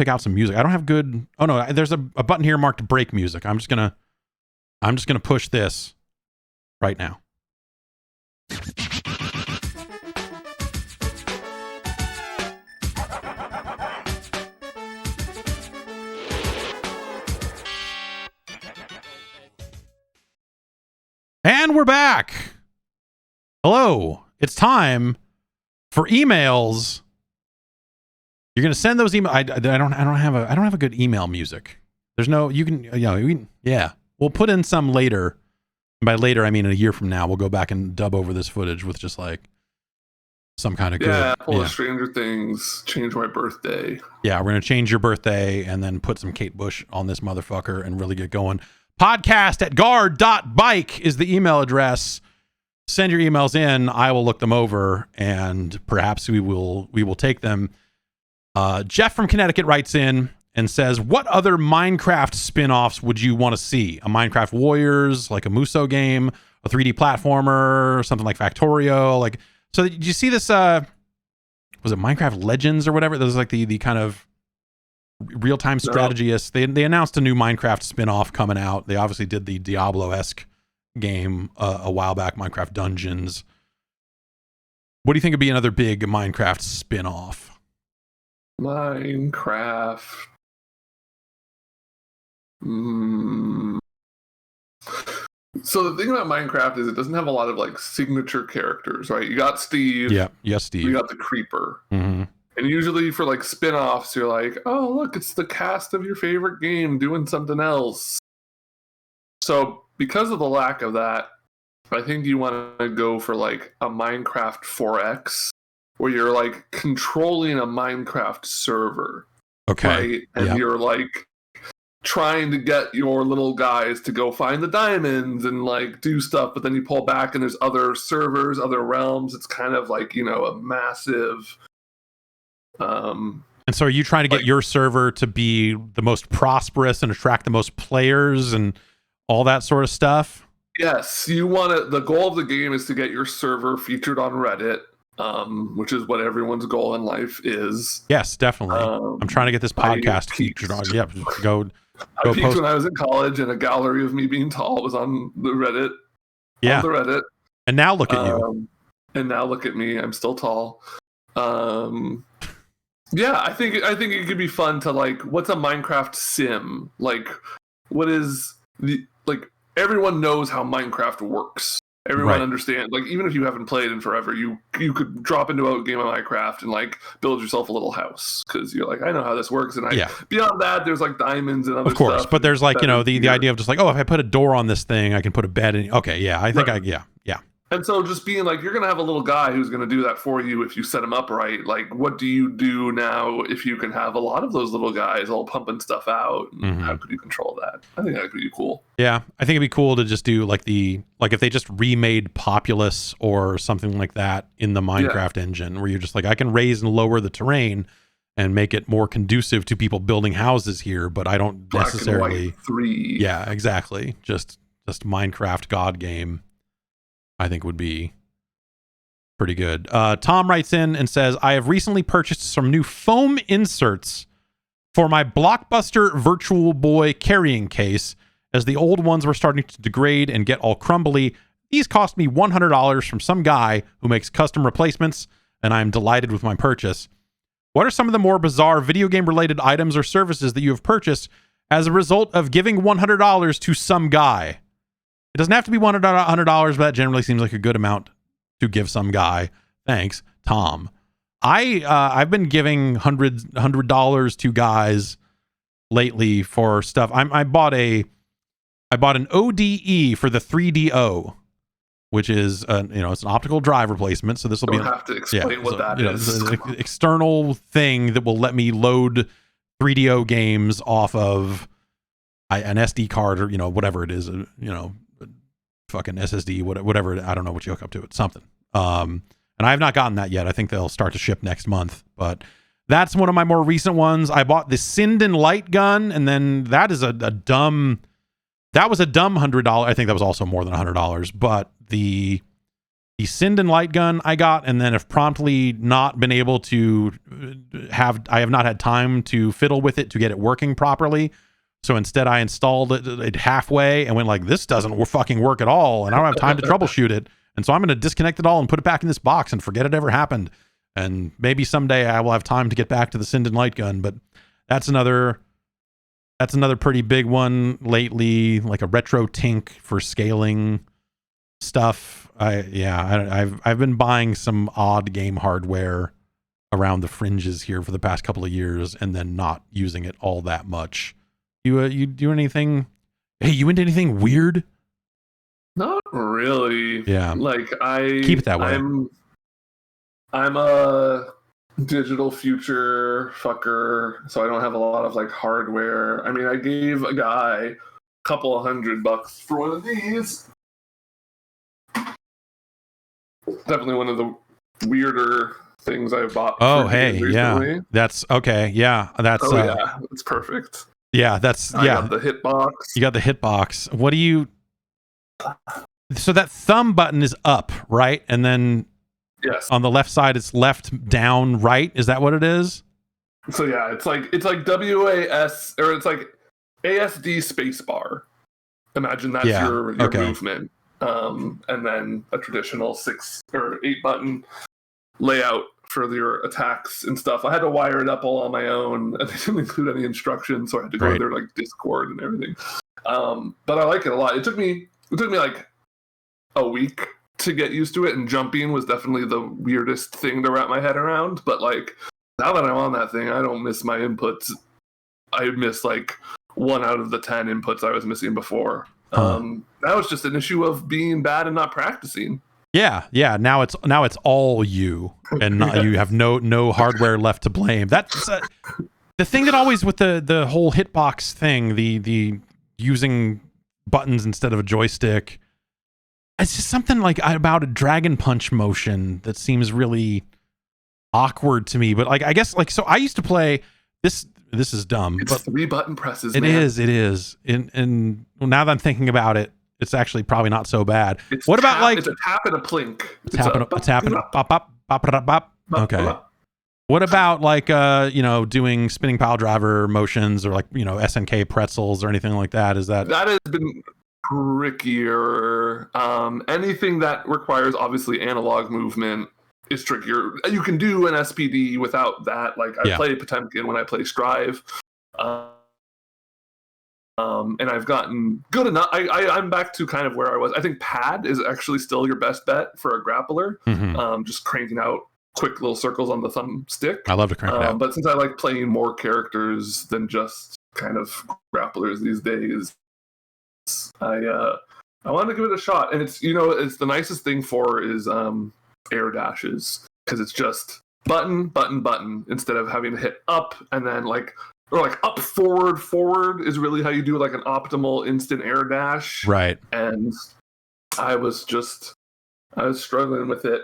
out some music. I don't have good. Oh no, there's a button here marked break music. I'm just gonna push this right now. And we're back. Hello. It's time for emails. You're gonna send those emails. I don't have a good email music. There's no. You can. Yeah. We'll put in some later. And by later, I mean a year from now. We'll go back and dub over this footage with just like some kind of good. Pull a Stranger Things. Change my birthday. Yeah, we're gonna change your birthday and then put some Kate Bush on this motherfucker and really get going. Podcast@guard.bike is the email address. Send your emails in. I will look them over and perhaps we will take them. Jeff from Connecticut writes in and says, what other Minecraft spin-offs would you want to see? A Minecraft Warriors, like a Muso game, a 3D platformer, something like Factorio. Like, so did you see this? Was it Minecraft Legends or whatever? That was like the kind of real-time strategist. They announced a new Minecraft spin-off coming out. They obviously did the Diablo-esque game a while back, Minecraft Dungeons. What do you think would be another big Minecraft spin-off? Minecraft. So the thing about Minecraft is it doesn't have a lot of like signature characters, right? You got Steve. Yeah. Yes, Steve. You got the Creeper. Mm-hmm. And usually for like spin-offs, you're like, oh, look, it's the cast of your favorite game doing something else. So because of the lack of that, I think you want to go for like a Minecraft 4X where you're like controlling a Minecraft server. Okay. Right? And you're like trying to get your little guys to go find the diamonds and like do stuff, but then you pull back and there's other servers, other realms. It's kind of like, you know, a massive and so are you trying to get your server to be the most prosperous and attract the most players and all that sort of stuff? Yes, you want to. The goal of the game is to get your server featured on Reddit, which is what everyone's goal in life is. Yes, definitely. I'm trying to get this podcast featured on. Yeah, go I peaked post. When I was in college, and a gallery of me being tall was on the Reddit. Yeah, on the Reddit. And now look at you. And now look at me. I'm still tall. Yeah, I think it could be fun to like. What's a Minecraft sim? Like, what is the like? Everyone knows how Minecraft works, Everyone understands, like, even if you haven't played in forever, you could drop into a game of Minecraft and like build yourself a little house because you're like, I know how this works. And beyond that, there's like diamonds and other stuff. Of course, but there's like, the idea of just like, oh, if I put a door on this thing, I can put a bed in. Okay, yeah, I think yeah. And so just being like, you're going to have a little guy who's going to do that for you if you set him up right. Like, what do you do now if you can have a lot of those little guys all pumping stuff out? How could you control that? I think that would be cool. Yeah, I think it'd be cool to just do like if they just remade Populous or something like that in the Minecraft engine, where you're just like, I can raise and lower the terrain and make it more conducive to people building houses here, but I don't necessarily... Black and White 3. Yeah, exactly. Just Minecraft God game. I think would be pretty good. Tom writes in and says, I have recently purchased some new foam inserts for my Blockbuster Virtual Boy carrying case, as the old ones were starting to degrade and get all crumbly. These cost me $100 from some guy who makes custom replacements, and I am delighted with my purchase. What are some of the more bizarre video game related items or services that you have purchased as a result of giving $100 to some guy? It doesn't have to be $100, but that generally seems like a good amount to give some guy. Thanks, Tom. I've been giving $100 to guys lately for stuff. I bought an ODE for the 3DO, which is it's an optical drive replacement. So this will have to explain what that is. It's an external thing that will let me load 3DO games off of an SD card or whatever it is. Fucking SSD, whatever. I don't know what you hook up to it. Something. And I have not gotten that yet. I think they'll start to ship next month. But that's one of my more recent ones. I bought the Sinden light gun, and then that is a dumb $100. I think that was also more than $100. But the Sinden light gun I got, and then have promptly not been able to I have not had time to fiddle with it to get it working properly. So instead I installed it halfway and went like, this doesn't fucking work at all. And I don't have time to troubleshoot it. And so I'm going to disconnect it all and put it back in this box and forget it ever happened. And maybe someday I will have time to get back to the Sinden light gun, but that's another pretty big one lately, like a retro tink for scaling stuff. I've been buying some odd game hardware around the fringes here for the past couple of years and then not using it all that much. You do anything? Hey, you into anything weird? Not really. Yeah. Like keep it that way. I'm a digital future fucker, so I don't have a lot of like hardware. I mean, I gave a guy a couple of $100 for one of these. Definitely one of the weirder things I've bought. Oh, hey, yeah. That's okay. Yeah, that's yeah, it's perfect. Yeah, that's I got the hitbox. You got the hitbox. What do you? So that thumb button is up, right? And then yes, on the left side it's left, down, right. Is that what it is? So yeah, it's like WAS or it's like ASD spacebar. Imagine that's your movement. And then a traditional 6 or 8 button layout for your attacks and stuff. I had to wire it up all on my own, and they didn't include any instructions, so I had to go to their like Discord and everything. But I like it a lot. It took me like a week to get used to it, and jumping was definitely the weirdest thing to wrap my head around. But like now that I'm on that thing, I don't miss my inputs. I miss like 1 out of the 10 inputs I was missing before. That was just an issue of being bad and not practicing. Yeah. Now it's all you, and you have no hardware left to blame. That's the thing that always with the whole hitbox thing, the using buttons instead of a joystick. It's just something like about a dragon punch motion that seems really awkward to me. But like I guess like so I used to play this. This is dumb. It's but 3 button presses. It is. And now that I'm thinking about it, it's actually probably not so bad. What about like it's a tap and a plink? A tap and a pop pop pop pop pop. Okay. What about like doing spinning pile driver motions or like SNK pretzels or anything like that? That has been trickier. Anything that requires obviously analog movement is trickier. You can do an SPD without that. Like I play Potemkin when I play Strive. And I've gotten good enough. I'm back to kind of where I was. I think pad is actually still your best bet for a grappler. Just cranking out quick little circles on the thumbstick. I love to crank it out. But since I like playing more characters than just kind of grapplers these days, I wanted to give it a shot. And it's it's the nicest thing for is air dashes, because it's just button instead of having to hit up and then up forward is really how you do like an optimal instant air dash. Right. And I was struggling with it.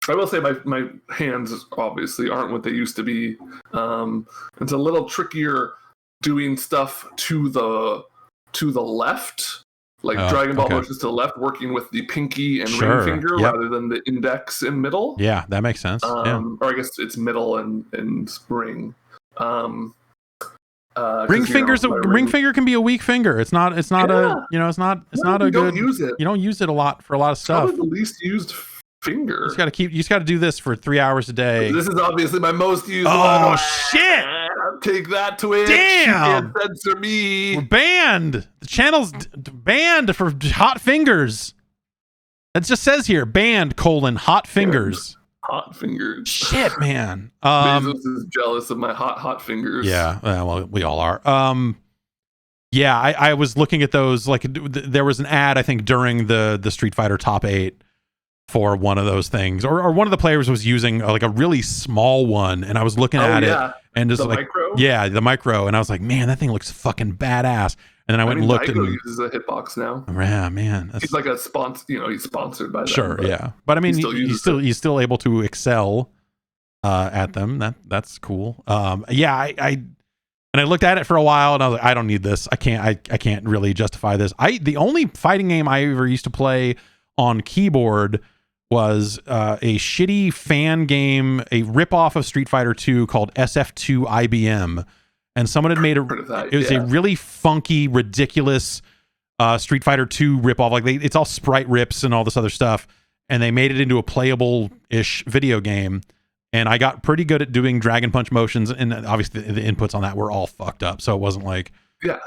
I will say my hands obviously aren't what they used to be. It's a little trickier doing stuff to the left, like Dragon Ball motions to the left, working with the pinky and ring finger rather than the index and middle. Yeah, that makes sense. Or I guess it's middle and ring. Ring finger can be a weak finger. It's not it's not a good. Don't use it. You don't use it a lot for a lot of stuff. Probably the least used finger. You just got to do this for 3 hours a day. This is obviously my most used one. Oh shit! Take that, Twitch. Damn! You can't censor me. We're banned. The channel's banned for hot fingers. That just says here, banned : hot fingers. Hot fingers. Shit, man. Bezos is jealous of my hot fingers. Yeah, well, we all are. Yeah, I was looking at those. Like, there was an ad, I think, during the Street Fighter Top 8 for one of those things, or one of the players was using like a really small one, and I was looking at it, and just micro? The micro, and I was like, man, that thing looks fucking badass. And then I went and looked. Daigo uses a hitbox now. Yeah, man, he's like a sponsor. He's sponsored by them. Sure, but I mean, he's still able to excel at them. That's cool. I looked at it for a while, and I was like, I don't need this. I can't really justify this. The only fighting game I ever used to play on keyboard was a shitty fan game, a ripoff of Street Fighter 2 called SF2 IBM. And someone had made it was a really funky, ridiculous Street Fighter 2 ripoff. Like it's all sprite rips and all this other stuff. And they made it into a playable-ish video game. And I got pretty good at doing Dragon Punch motions. And obviously the inputs on that were all fucked up. So it wasn't like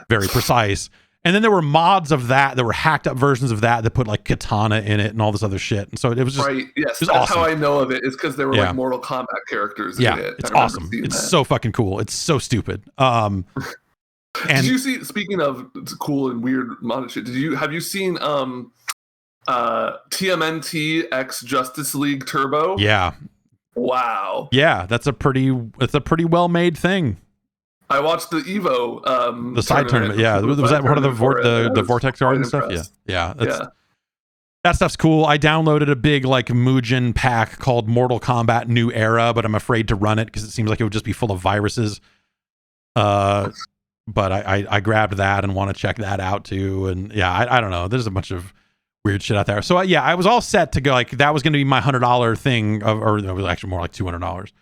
very precise. And then there were mods of that were hacked up versions of that put like katana in it and all this other shit. And so it was just That's awesome. how I know of it, is because there were like Mortal Kombat characters in it. It's awesome. It's so fucking cool. It's so stupid. And did you see, speaking of cool and weird modded shit, have you seen TMNT X Justice League Turbo? Yeah. Wow. Yeah, that's a pretty well made thing. I watched the Evo the side tournament. Yeah, was that one of the Vortex Garden stuff? Yeah. That stuff's cool. I downloaded a big like Mugen pack called Mortal Kombat New Era, but I'm afraid to run it because it seems like it would just be full of viruses. But I grabbed that and want to check that out too. And I don't know. There's a bunch of weird shit out there. So I was all set to go. Like that was going to be my $100 thing, or it was actually more like $200.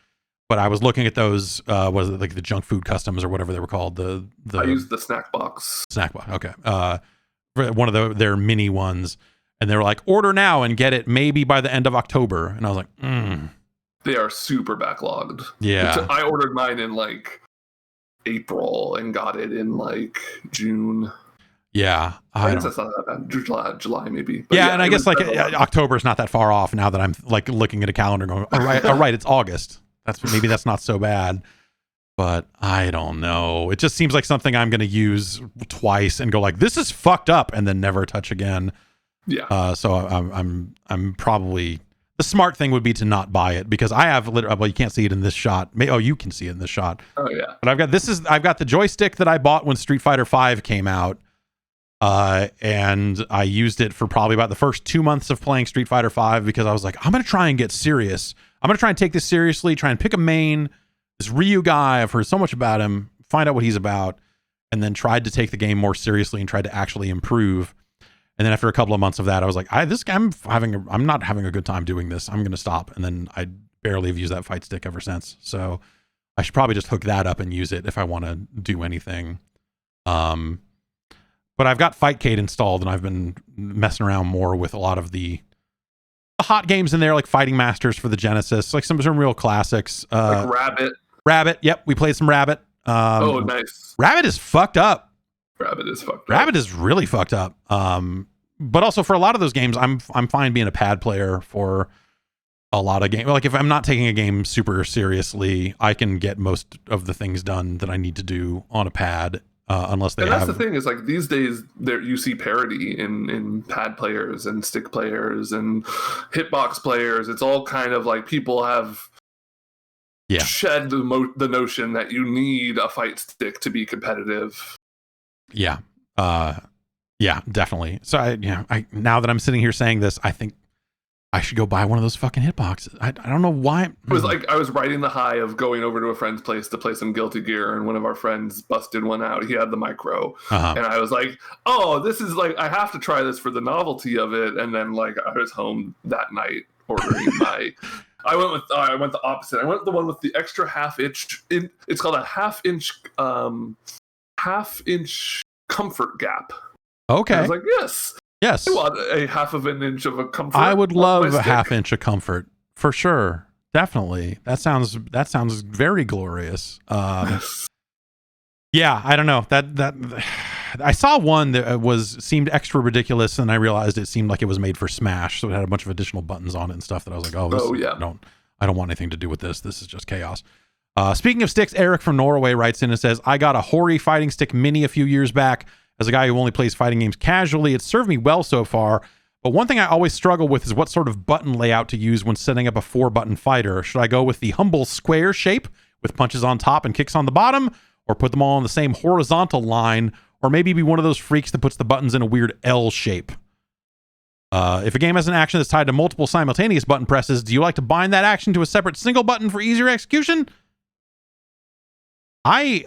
But I was looking at those, was it like the junk food customs or whatever they were called? I used the snack box. Snack box, okay. One of their mini ones, and they were like, order now and get it maybe by the end of October. And I was like, They are super backlogged. Yeah. I ordered mine in like April and got it in like June. Yeah. I guess that's not that bad. July maybe. But and I guess like October is not that far off now that I'm like looking at a calendar going, all right, it's August. Maybe that's not so bad, but I don't know. It just seems like something I'm going to use twice and go like, this is fucked up, and then never touch again. Yeah. So I'm probably, the smart thing would be to not buy it, because I have you can't see it in this shot. You can see it in this shot. Oh yeah. But I've got the joystick that I bought when Street Fighter 5 came out. And I used it for probably about the first 2 months of playing Street Fighter 5 because I was like, I'm going to try and get serious. I'm going to try and take this seriously, try and pick a main. This Ryu guy, I've heard so much about him, find out what he's about, and then tried to take the game more seriously and tried to actually improve. And then after a couple of months of that, I was like, I'm not having a good time doing this. I'm going to stop. And then I barely have used that fight stick ever since. So I should probably just hook that up and use it if I want to do anything. But I've got Fightcade installed, and I've been messing around more with a lot of the hot games in there, like Fighting Masters for the Genesis, like some real classics. Like Rabbit. Yep, we played some Rabbit. Oh, nice. Rabbit is fucked up. Rabbit is fucked up. Rabbit is really fucked up. But also for a lot of those games, I'm fine being a pad player for a lot of games. Like if I'm not taking a game super seriously, I can get most of the things done that I need to do on a pad. Unless they that's the thing is like these days there you see parity in pad players and stick players and hitbox players. It's all kind of like people have shed the notion that you need a fight stick to be competitive. Yeah. Yeah, definitely. So I now that I'm sitting here saying this, I think I should go buy one of those fucking hitboxes. I don't know why. It was like I was riding the high of going over to a friend's place to play some Guilty Gear, and one of our friends busted one out. He had the micro, and I was like, "Oh, this is like I have to try this for the novelty of it." And then like I was home that night ordering my. I went the opposite. I went the one with the extra half inch. It's called a half inch comfort gap. Okay. And I was like, yes. I want a half of an inch of a comfort. I would love a half inch of comfort for sure. Definitely. That sounds very glorious. Yeah, I don't know. That I saw one that seemed extra ridiculous, and I realized it seemed like it was made for Smash, so it had a bunch of additional buttons on it and stuff that I was like, I don't want anything to do with this. This is just chaos. Speaking of sticks, Eric from Norway writes in and says, I got a Hori fighting stick mini a few years back. As a guy who only plays fighting games casually, it's served me well so far. But one thing I always struggle with is what sort of button layout to use when setting up a 4-button fighter. Should I go with the humble square shape with punches on top and kicks on the bottom, or put them all on the same horizontal line, or maybe be one of those freaks that puts the buttons in a weird L shape? If a game has an action that's tied to multiple simultaneous button presses, do you like to bind that action to a separate single button for easier execution? I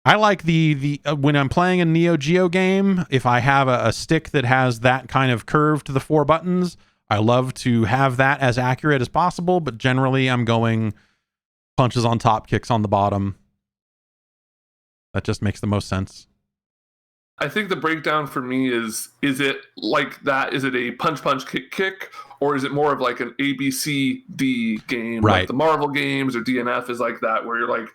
like the when I'm playing a Neo Geo game, if I have a stick that has that kind of curve to the 4 buttons, I love to have that as accurate as possible, but generally I'm going punches on top, kicks on the bottom. That just makes the most sense. I think the breakdown for me is it like that? Is it a punch, kick, or is it more of like an ABCD game? Right. Like the Marvel games or DNF is like that, where you're like,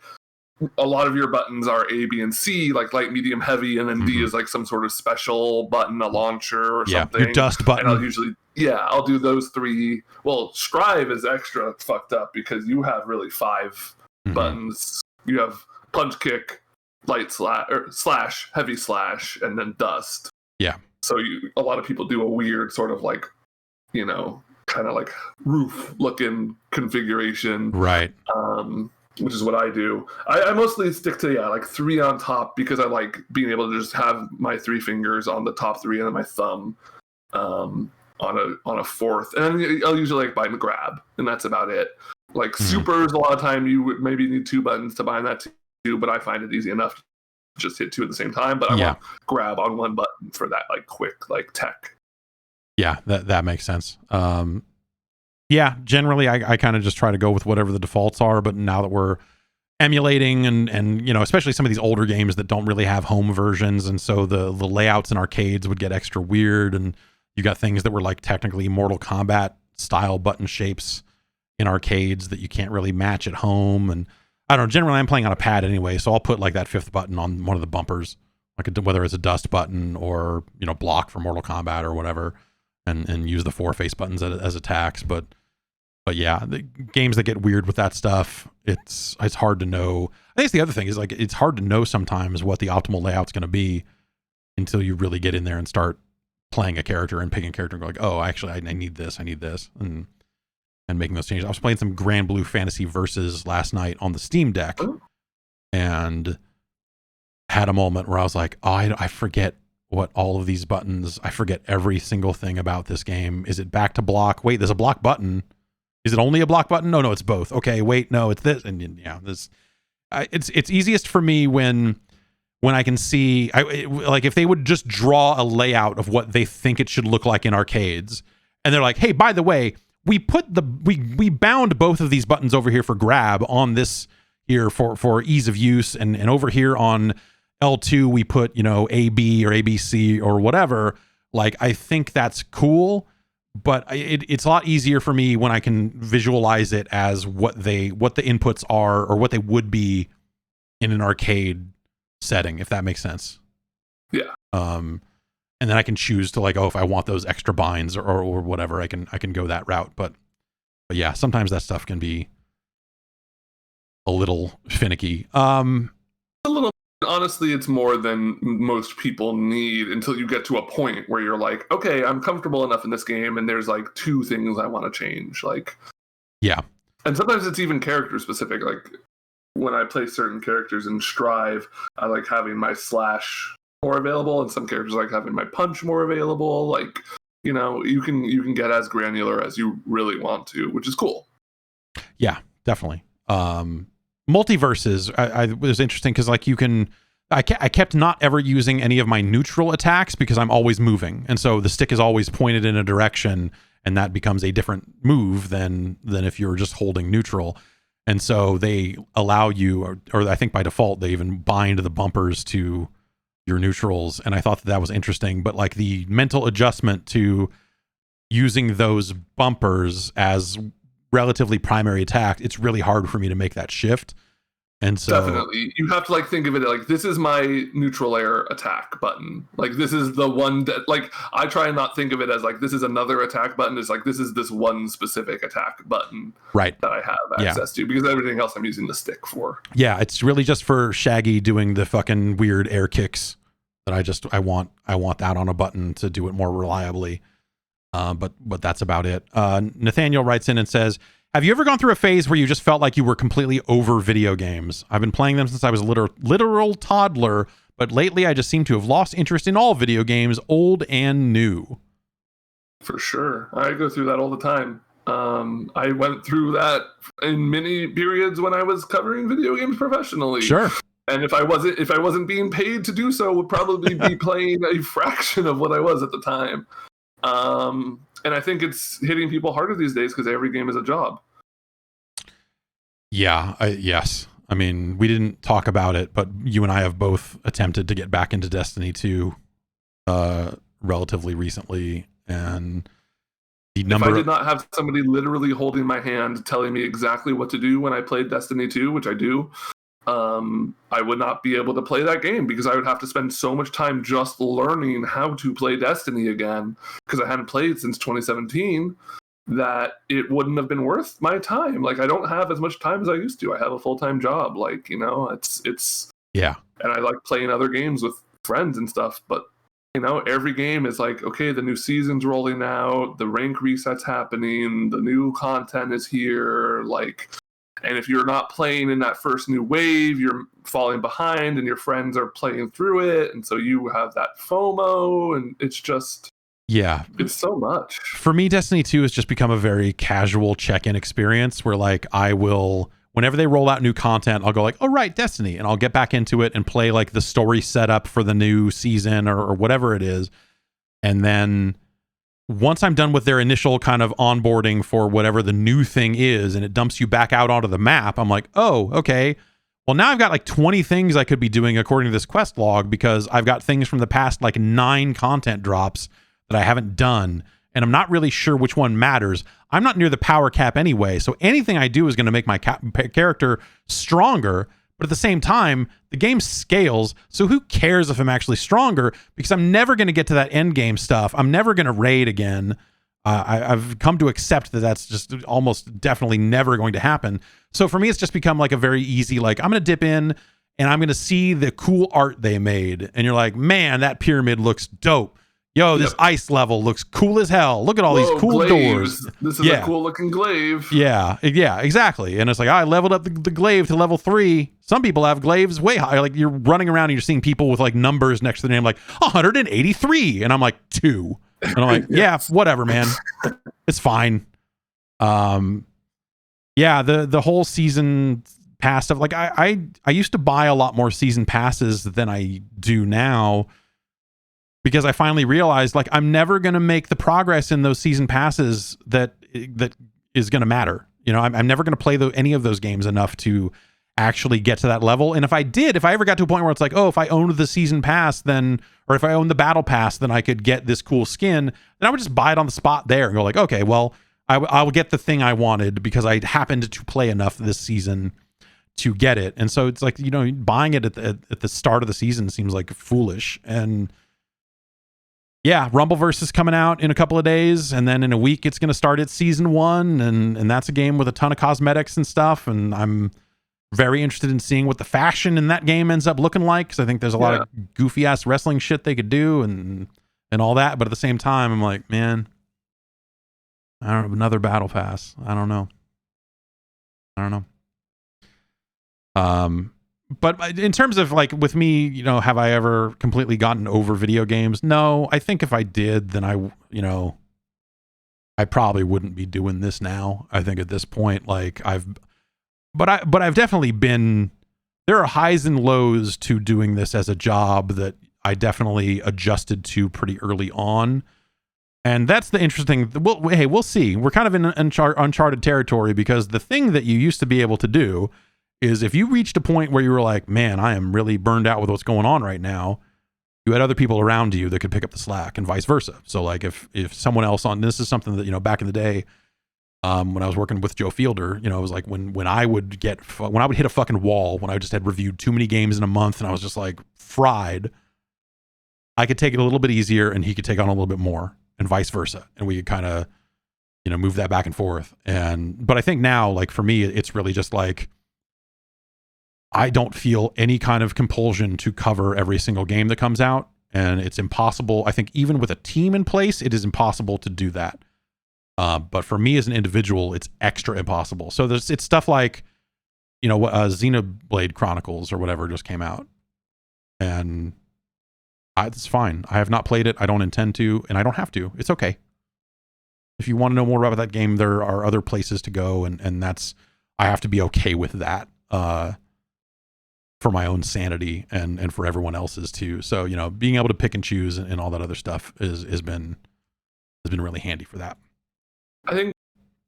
a lot of your buttons are A, B, and C, like light, medium, heavy, and then D is like some sort of special button, a launcher or something. Your dust button. And I'll do those 3. Well, Strive is extra fucked up because you have really 5 buttons. You have punch, kick, light slash, heavy slash, and then dust. Yeah. So a lot of people do a weird sort of like, kind of like roof looking configuration. Right. Which is what I do. I mostly stick to like 3 on top because I like being able to just have my 3 fingers on the top 3 and then my thumb on a 4th, and then I'll usually like bind and grab, and that's about it. Like supers, a lot of time you would maybe need 2 buttons to bind that too, but I find it easy enough to just hit 2 at the same time. But I want grab on 1 button for that like quick like tech. Yeah, that makes sense. Yeah, generally I kind of just try to go with whatever the defaults are, but now that we're emulating and especially some of these older games that don't really have home versions, and so the layouts in arcades would get extra weird, and you got things that were like technically Mortal Kombat style button shapes in arcades that you can't really match at home. And I don't know, generally I'm playing on a pad anyway, so I'll put like that 5th button on one of the bumpers, like whether it's a dust button or block for Mortal Kombat or whatever, and use the 4 face buttons as attacks. But yeah, the games that get weird with that stuff, it's hard to know. I think the other thing is like it's hard to know sometimes what the optimal layout's going to be until you really get in there and start playing a character and picking a character and go like, oh, actually I need this, and making those changes. I was playing some Grand Blue Fantasy Versus last night on the Steam Deck, and had a moment where I was like, oh, I forget what all of these buttons. I forget every single thing about this game. Is it back to block? Wait, there's a block button. Is it only a block button? No, it's both. Okay, wait, no, it's this. And this. It's easiest for me when I can see, like if they would just draw a layout of what they think it should look like in arcades, and they're like, hey, by the way, we bound both of these buttons over here for grab on this here for ease of use, and over here on L2 we put AB or ABC or whatever. Like I think that's cool. it's a lot easier for me when I can visualize it as what the inputs are or what they would be in an arcade setting, if that makes sense. Yeah. And then I can choose to like, if I want those extra binds or whatever, I can go that route. But yeah, sometimes that stuff can be a little finicky. A little. Honestly, it's more than most people need until you get to a point where you're like, okay, I'm comfortable enough in this game, and there's like 2 things I want to change. Like, yeah. And sometimes it's even character specific. Like when I play certain characters in Strive, I like having my slash more available, and some characters like having my punch more available. Like, you can get as granular as you really want to, which is cool. Yeah, definitely. MultiVersus, I was interesting because like I kept not ever using any of my neutral attacks because I'm always moving, and so the stick is always pointed in a direction, and that becomes a different move than if you're just holding neutral. And so they allow you, or I think by default they even bind the bumpers to your neutrals, and I thought that was interesting. But like the mental adjustment to using those bumpers as relatively primary attack, it's really hard for me to make that shift. And so definitely you have to like think of it like, this is my neutral air attack button, like this is the one that, like, I try and not think of it as like this is another attack button. It's like this is this one specific attack button, right, that I have access to, because everything else I'm using the stick for. Yeah, it's really just for Shaggy doing the fucking weird air kicks that I want that on a button to do it more reliably. But that's about it. Nathaniel writes in and says, have you ever gone through a phase where you just felt like you were completely over video games? I've been playing them since I was a literal toddler, but lately I just seem to have lost interest in all video games, old and new. For sure. I go through that all the time. I went through that in many periods when I was covering video games professionally. Sure. And if I wasn't being paid to do so, would probably be playing a fraction of what I was at the time. And I think it's hitting people harder these days because every game is a job. Yeah, yes. I mean, we didn't talk about it, but you and I have both attempted to get back into Destiny 2 relatively recently, and if I did not have somebody literally holding my hand telling me exactly what to do when I played Destiny 2, which I do, I would not be able to play that game because I would have to spend so much time just learning how to play Destiny again because I hadn't played since 2017 that it wouldn't have been worth my time. Like, I don't have as much time as I used to. I have a full-time job. Like, it's yeah. And I like playing other games with friends and stuff, but every game is like, okay, the new season's rolling out, the rank reset's happening, the new content is here, like. And if you're not playing in that first new wave, you're falling behind and your friends are playing through it. And so you have that FOMO, and it's just, yeah, it's so much. For me, Destiny 2 has just become a very casual check-in experience where like I will, whenever they roll out new content, I'll go like, oh, right, Destiny. And I'll get back into it and play like the story setup for the new season or whatever it is. And then once I'm done with their initial kind of onboarding for whatever the new thing is, and it dumps you back out onto the map, I'm like, oh, okay. Well, now I've got like 20 things I could be doing according to this quest log because I've got things from the past like 9 content drops that I haven't done, and I'm not really sure which one matters. I'm not near the power cap anyway, so anything I do is going to make my character stronger. But at the same time, the game scales, so who cares if I'm actually stronger? Because I'm never going to get to that end game stuff. I'm never going to raid again. I've come to accept that that's just almost definitely never going to happen. So for me, it's just become like a very easy, like, I'm going to dip in and I'm going to see the cool art they made. And you're like, man, that pyramid looks dope. Yo, this ice level looks cool as hell. Look at all these cool glaives. doors. This is a cool looking glaive. Yeah, exactly. And it's like, I leveled up the glaive to level 3. Some people have glaives way higher. Like, you're running around and you're seeing people with like numbers next to their name, like 183. And I'm like, 2. And I'm like, yeah, whatever, man. It's fine. Yeah, the whole season pass stuff. Like, I used to buy a lot more season passes than I do now, because I finally realized like I'm never going to make the progress in those season passes that is going to matter. I'm never going to play any of those games enough to actually get to that level. And if I ever got to a point where it's like, oh, if I owned the season pass, then, or if I owned the battle pass, then I could get this cool skin, then I would just buy it on the spot there and go like, okay, well, I will get the thing I wanted because I happened to play enough this season to get it. And so it's like, buying it at the start of the season seems like foolish. And yeah, MultiVersus coming out in a couple of days, and then in a week it's going to start its season 1, and that's a game with a ton of cosmetics and stuff, and I'm very interested in seeing what the fashion in that game ends up looking like, because I think there's a lot of goofy ass wrestling shit they could do and all that. But at the same time, I'm like, man, I don't know, another battle pass. I don't know. But in terms of like with me, have I ever completely gotten over video games? No. I think if I did, then I probably wouldn't be doing this now. I think at this point, like But I've definitely been, there are highs and lows to doing this as a job that I definitely adjusted to pretty early on. And that's the interesting, we'll see. We're kind of in uncharted territory, because the thing that you used to be able to do is if you reached a point where you were like, man, I am really burned out with what's going on right now, you had other people around you that could pick up the slack, and vice versa. So like if someone else this is something that, back in the day, when I was working with Joe Fielder, it was like when I would hit a fucking wall, when I just had reviewed too many games in a month and I was just like fried, I could take it a little bit easier and he could take on a little bit more, and vice versa. And we could kind of, move that back and forth. But I think now, like for me, it's really just like, I don't feel any kind of compulsion to cover every single game that comes out. And it's impossible. I think even with a team in place, it is impossible to do that. But for me as an individual, it's extra impossible. So it's stuff like, Xenoblade Chronicles or whatever just came out, and it's fine. I have not played it. I don't intend to, and I don't have to. It's okay. If you want to know more about that game, there are other places to go, and I have to be okay with that, for my own sanity and for everyone else's too. So, being able to pick and choose and all that other stuff has been really handy for that. I think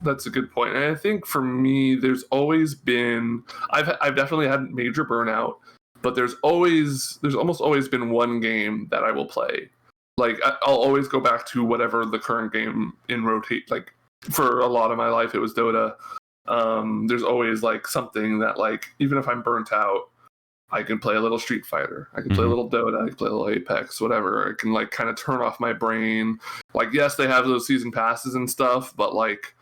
that's a good point. And I think for me, there's always been, I've definitely had major burnout, but there's almost always been one game that I will play. Like I'll always go back to whatever the current game in rotate. Like for a lot of my life, it was Dota. There's always like something that, like, even if I'm burnt out, I can play a little Street Fighter. I can play a little Dota. I can play a little Apex, whatever. I can like kind of turn off my brain. Like, yes, they have those season passes and stuff, but like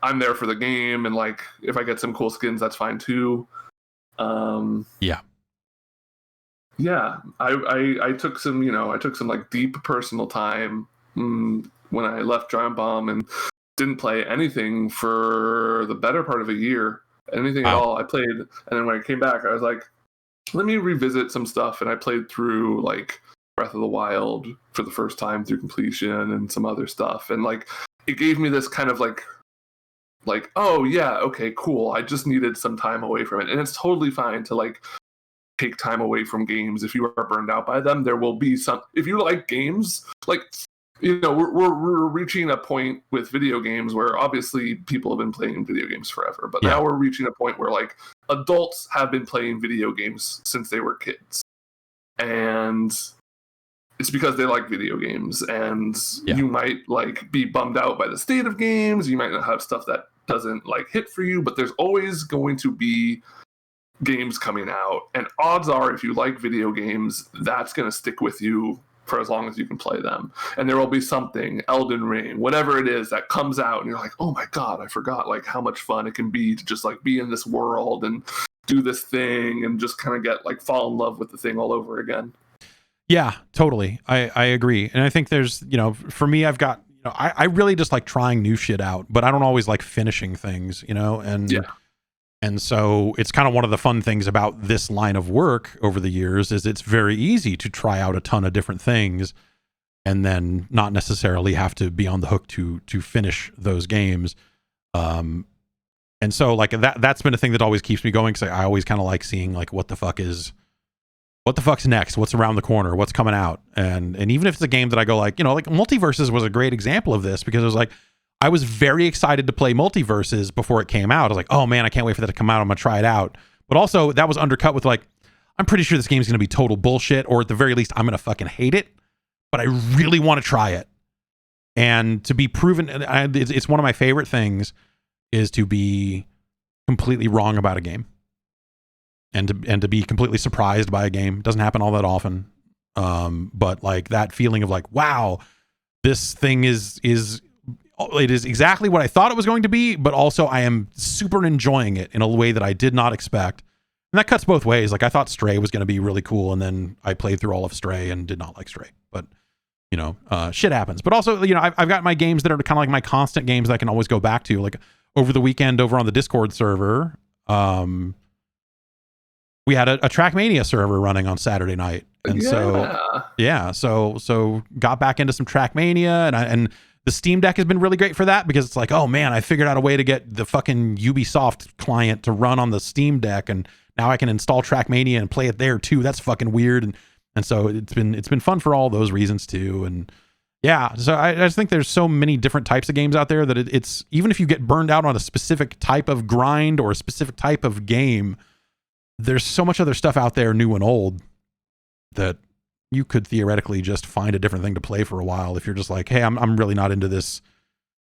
I'm there for the game, and like if I get some cool skins, that's fine too. Yeah. I took some like deep personal time when I left Giant Bomb and didn't play anything for the better part of a year. Anything at all. I played, and then when I came back, I was like, let me revisit some stuff. And I played through like Breath of the Wild for the first time through completion and some other stuff. And like, it gave me this kind of like, oh yeah, okay, cool. I just needed some time away from it. And it's totally fine to like take time away from games if you are burned out by them. There will be some, if you like games, like, we're reaching a point with video games where obviously people have been playing video games forever, but now we're reaching a point where like adults have been playing video games since they were kids, and it's because they like video games. And you might like be bummed out by the state of games. You might not have stuff that doesn't like hit for you, but there's always going to be games coming out, and odds are if you like video games, that's going to stick with you for as long as you can play them. And there will be something, Elden Ring, whatever it is, that comes out and you're like, oh my god, I forgot like how much fun it can be to just like be in this world and do this thing and just kind of get like fall in love with the thing all over again. Yeah, totally. I agree. And I think there's, for me, I've got, I really just like trying new shit out, but I don't always like finishing things, and so it's kind of one of the fun things about this line of work over the years is it's very easy to try out a ton of different things and then not necessarily have to be on the hook to finish those games. And so like that's been a thing that always keeps me going, because I always kind of like seeing like what the fuck's next, what's around the corner, what's coming out. And even if it's a game that I go like, like MultiVersus was a great example of this, because it was like, I was very excited to play MultiVersus before it came out. I was like, oh man, I can't wait for that to come out. I'm going to try it out. But also that was undercut with like, I'm pretty sure this game's going to be total bullshit, or at the very least, I'm going to fucking hate it, but I really want to try it. And to be proven, it's one of my favorite things is to be completely wrong about a game. And to be completely surprised by a game. It doesn't happen all that often. But like that feeling of like, wow, this thing is exactly what I thought it was going to be, but also I am super enjoying it in a way that I did not expect. And that cuts both ways. Like I thought Stray was going to be really cool, and then I played through all of Stray and did not like Stray. But you know, shit happens. But also, you know, I've got my games that are kind of like my constant games that I can always go back to. Like over the weekend over on the Discord server, we had a Trackmania server running on Saturday night. And so got back into some Trackmania, and the Steam Deck has been really great for that, because it's like, oh man, I figured out a way to get the fucking Ubisoft client to run on the Steam Deck, and now I can install Trackmania and play it there too. That's fucking weird. And so it's been fun for all those reasons too. And yeah, so I just think there's so many different types of games out there that it's even if you get burned out on a specific type of grind or a specific type of game, there's so much other stuff out there, new and old, that you could theoretically just find a different thing to play for a while if you're just like, hey, I'm really not into this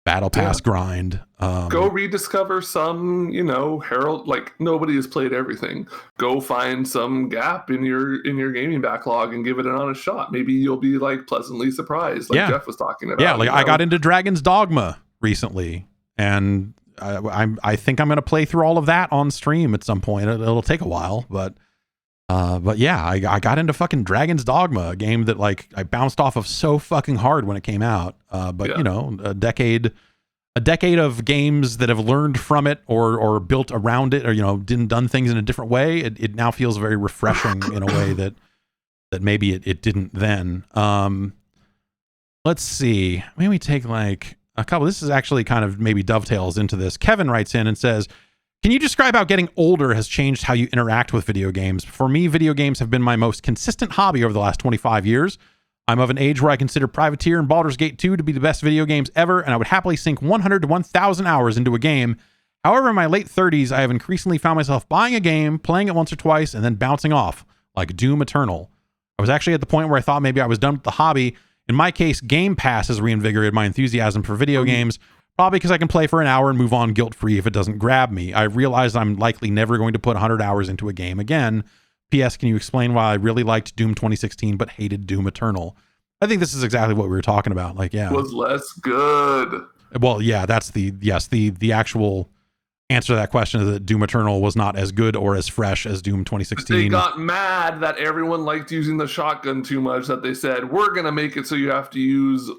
battle pass grind. Go rediscover some, you know, Herald. Like nobody has played everything. Go find some gap in your gaming backlog and give it an honest shot. Maybe you'll be like pleasantly surprised, like Jeff was talking about. Yeah, like I got into Dragon's Dogma recently, and I think I'm going to play through all of that on stream at some point. It'll take a while, but yeah, I got into fucking Dragon's Dogma, a game that like I bounced off of so fucking hard when it came out. You know, a decade of games that have learned from it or built around it, or, you know, done things in a different way. It now feels very refreshing in a way that maybe it didn't then. Let's see. Maybe we take like a couple. This is actually kind of maybe dovetails into this. Kevin writes in and says, can you describe how getting older has changed how you interact with video games? For me, video games have been my most consistent hobby over the last 25 years. I'm of an age where I consider Privateer and Baldur's Gate 2 to be the best video games ever, and I would happily sink 100 to 1,000 hours into a game. However, in my late 30s, I have increasingly found myself buying a game, playing it once or twice, and then bouncing off, like Doom Eternal. I was actually at the point where I thought maybe I was done with the hobby. In my case, Game Pass has reinvigorated my enthusiasm for video games, probably because I can play for an hour and move on guilt-free if it doesn't grab me. I realized I'm likely never going to put 100 hours into a game again. P.S. Can you explain why I really liked Doom 2016 but hated Doom Eternal? I think this is exactly what we were talking about. Like, yeah. It was less good. Well, yeah, that's the actual answer to that question, is that Doom Eternal was not as good or as fresh as Doom 2016. They got mad that everyone liked using the shotgun too much, that they said, we're going to make it so you have to use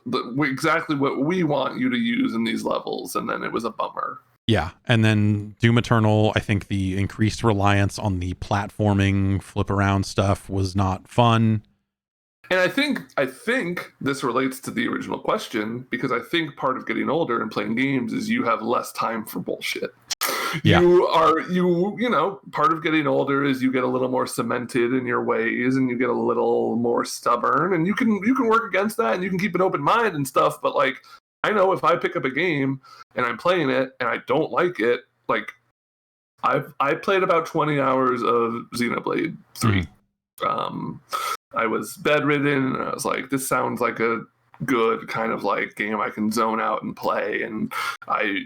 exactly what we want you to use in these levels. And then it was a bummer. Yeah. And then Doom Eternal, I think the increased reliance on the platforming flip around stuff was not fun. And I think this relates to the original question, because I think part of getting older and playing games is you have less time for bullshit. Yeah. You know, part of getting older is you get a little more cemented in your ways, and you get a little more stubborn, and you can work against that, and you can keep an open mind and stuff. But like, I know if I pick up a game and I'm playing it and I don't like it, like I played about 20 hours of Xenoblade 3. I was bedridden, and I was like, this sounds like a good kind of like game I can zone out and play. And I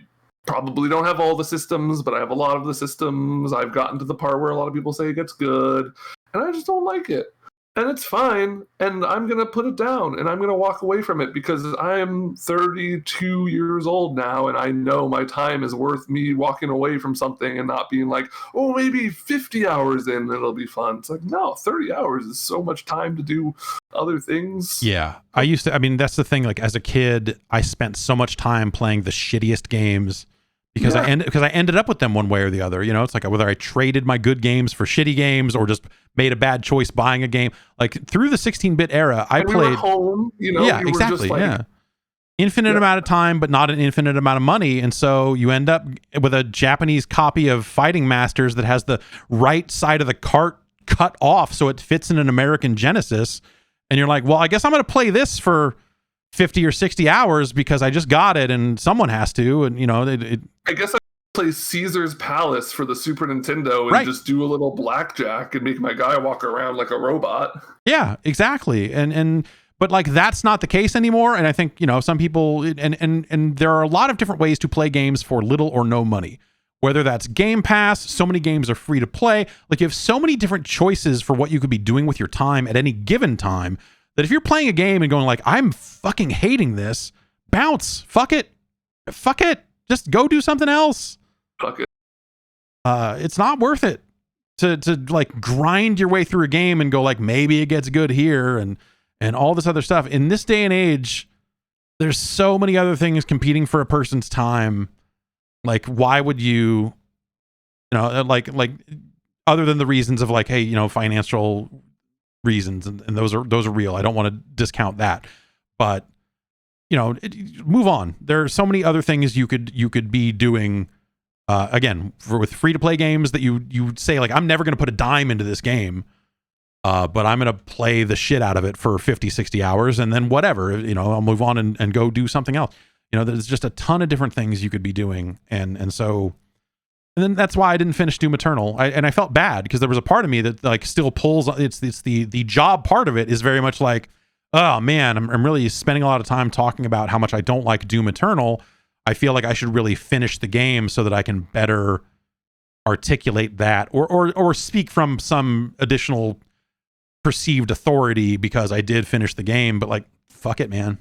probably don't have all the systems, but I have a lot of the systems. I've gotten to the part where a lot of people say it gets good, and I just don't like it. And it's fine, and I'm going to put it down, and I'm going to walk away from it, because I am 32 years old now, and I know my time is worth me walking away from something and not being like, oh, maybe 50 hours in, it'll be fun. It's like, no, 30 hours is so much time to do other things. Yeah. I mean, that's the thing. Like, as a kid, I spent so much time playing the shittiest games, because I ended up with them one way or the other. You know, it's like whether I traded my good games for shitty games or just made a bad choice buying a game. Like through the 16-bit era, I played. We were home, you know, yeah, exactly. Infinite amount of time, but not an infinite amount of money. And so you end up with a Japanese copy of Fighting Masters that has the right side of the cart cut off so it fits in an American Genesis. And you're like, well, I guess I'm going to play this for 50 or 60 hours because I just got it and someone has to. And, you know, I guess I'm play Caesar's Palace for the Super Nintendo and just do a little blackjack and make my guy walk around like a robot. Yeah, exactly. But like that's not the case anymore. And I think, you know, some people and there are a lot of different ways to play games for little or no money. Whether that's Game Pass, so many games are free to play. Like you have so many different choices for what you could be doing with your time at any given time that if you're playing a game and going like, I'm fucking hating this, bounce, fuck it, just go do something else. Fuck it. It's not worth it to like grind your way through a game and go like, maybe it gets good here and all this other stuff. In this day and age, there's so many other things competing for a person's time. Like, why would you know, like other than the reasons of like, hey, you know, financial reasons, and those are real. I don't want to discount that, but you know, move on. There are so many other things you could be doing. Again, with free to play games that you say like, I'm never going to put a dime into this game, but I'm going to play the shit out of it for 50, 60 hours, and then whatever, you know, I'll move on and go do something else. You know, there's just a ton of different things you could be doing. And then that's why I didn't finish Doom Eternal. I felt bad because there was a part of me that like still pulls. It's the job part of it is very much like, oh man, I'm really spending a lot of time talking about how much I don't like Doom Eternal. I feel like I should really finish the game so that I can better articulate that or speak from some additional perceived authority because I did finish the game. But like, fuck it, man.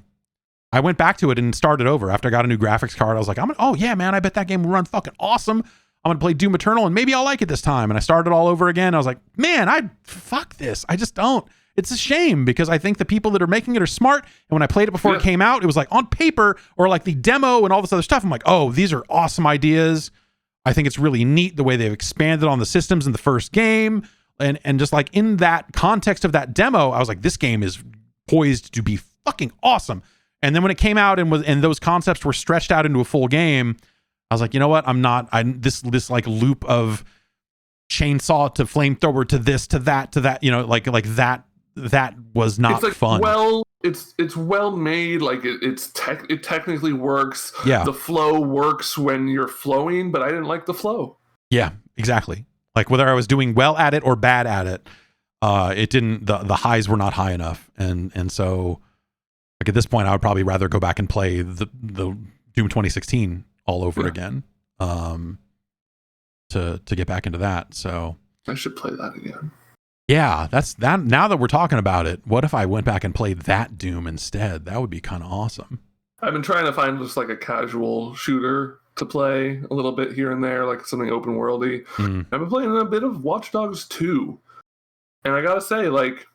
I went back to it and started over after I got a new graphics card. I was like, oh yeah, man, I bet that game will run fucking awesome. I'm going to play Doom Eternal and maybe I'll like it this time. And I started all over again. I was like, man, fuck this. I just don't. It's a shame because I think the people that are making it are smart. And when I played it before it came out, it was like on paper or like the demo and all this other stuff. I'm like, oh, these are awesome ideas. I think it's really neat the way they've expanded on the systems in the first game. And just like in that context of that demo, I was like, this game is poised to be fucking awesome. And then when it came out and those concepts were stretched out into a full game, I was like, you know what? This like loop of chainsaw to flamethrower to this to that, you know, like that was not fun. Well, it's well made. Like it technically works. Yeah. The flow works when you're flowing, but I didn't like the flow. Yeah, exactly. Like whether I was doing well at it or bad at it, it didn't. The highs were not high enough, and so. Like at this point, I would probably rather go back and play the Doom 2016 all over again, to get back into that. So I should play that again. Yeah, that's that. Now that we're talking about it, what if I went back and played that Doom instead? That would be kind of awesome. I've been trying to find just like a casual shooter to play a little bit here and there, like something open worldy. I've been playing a bit of Watch Dogs 2, and I gotta say, like,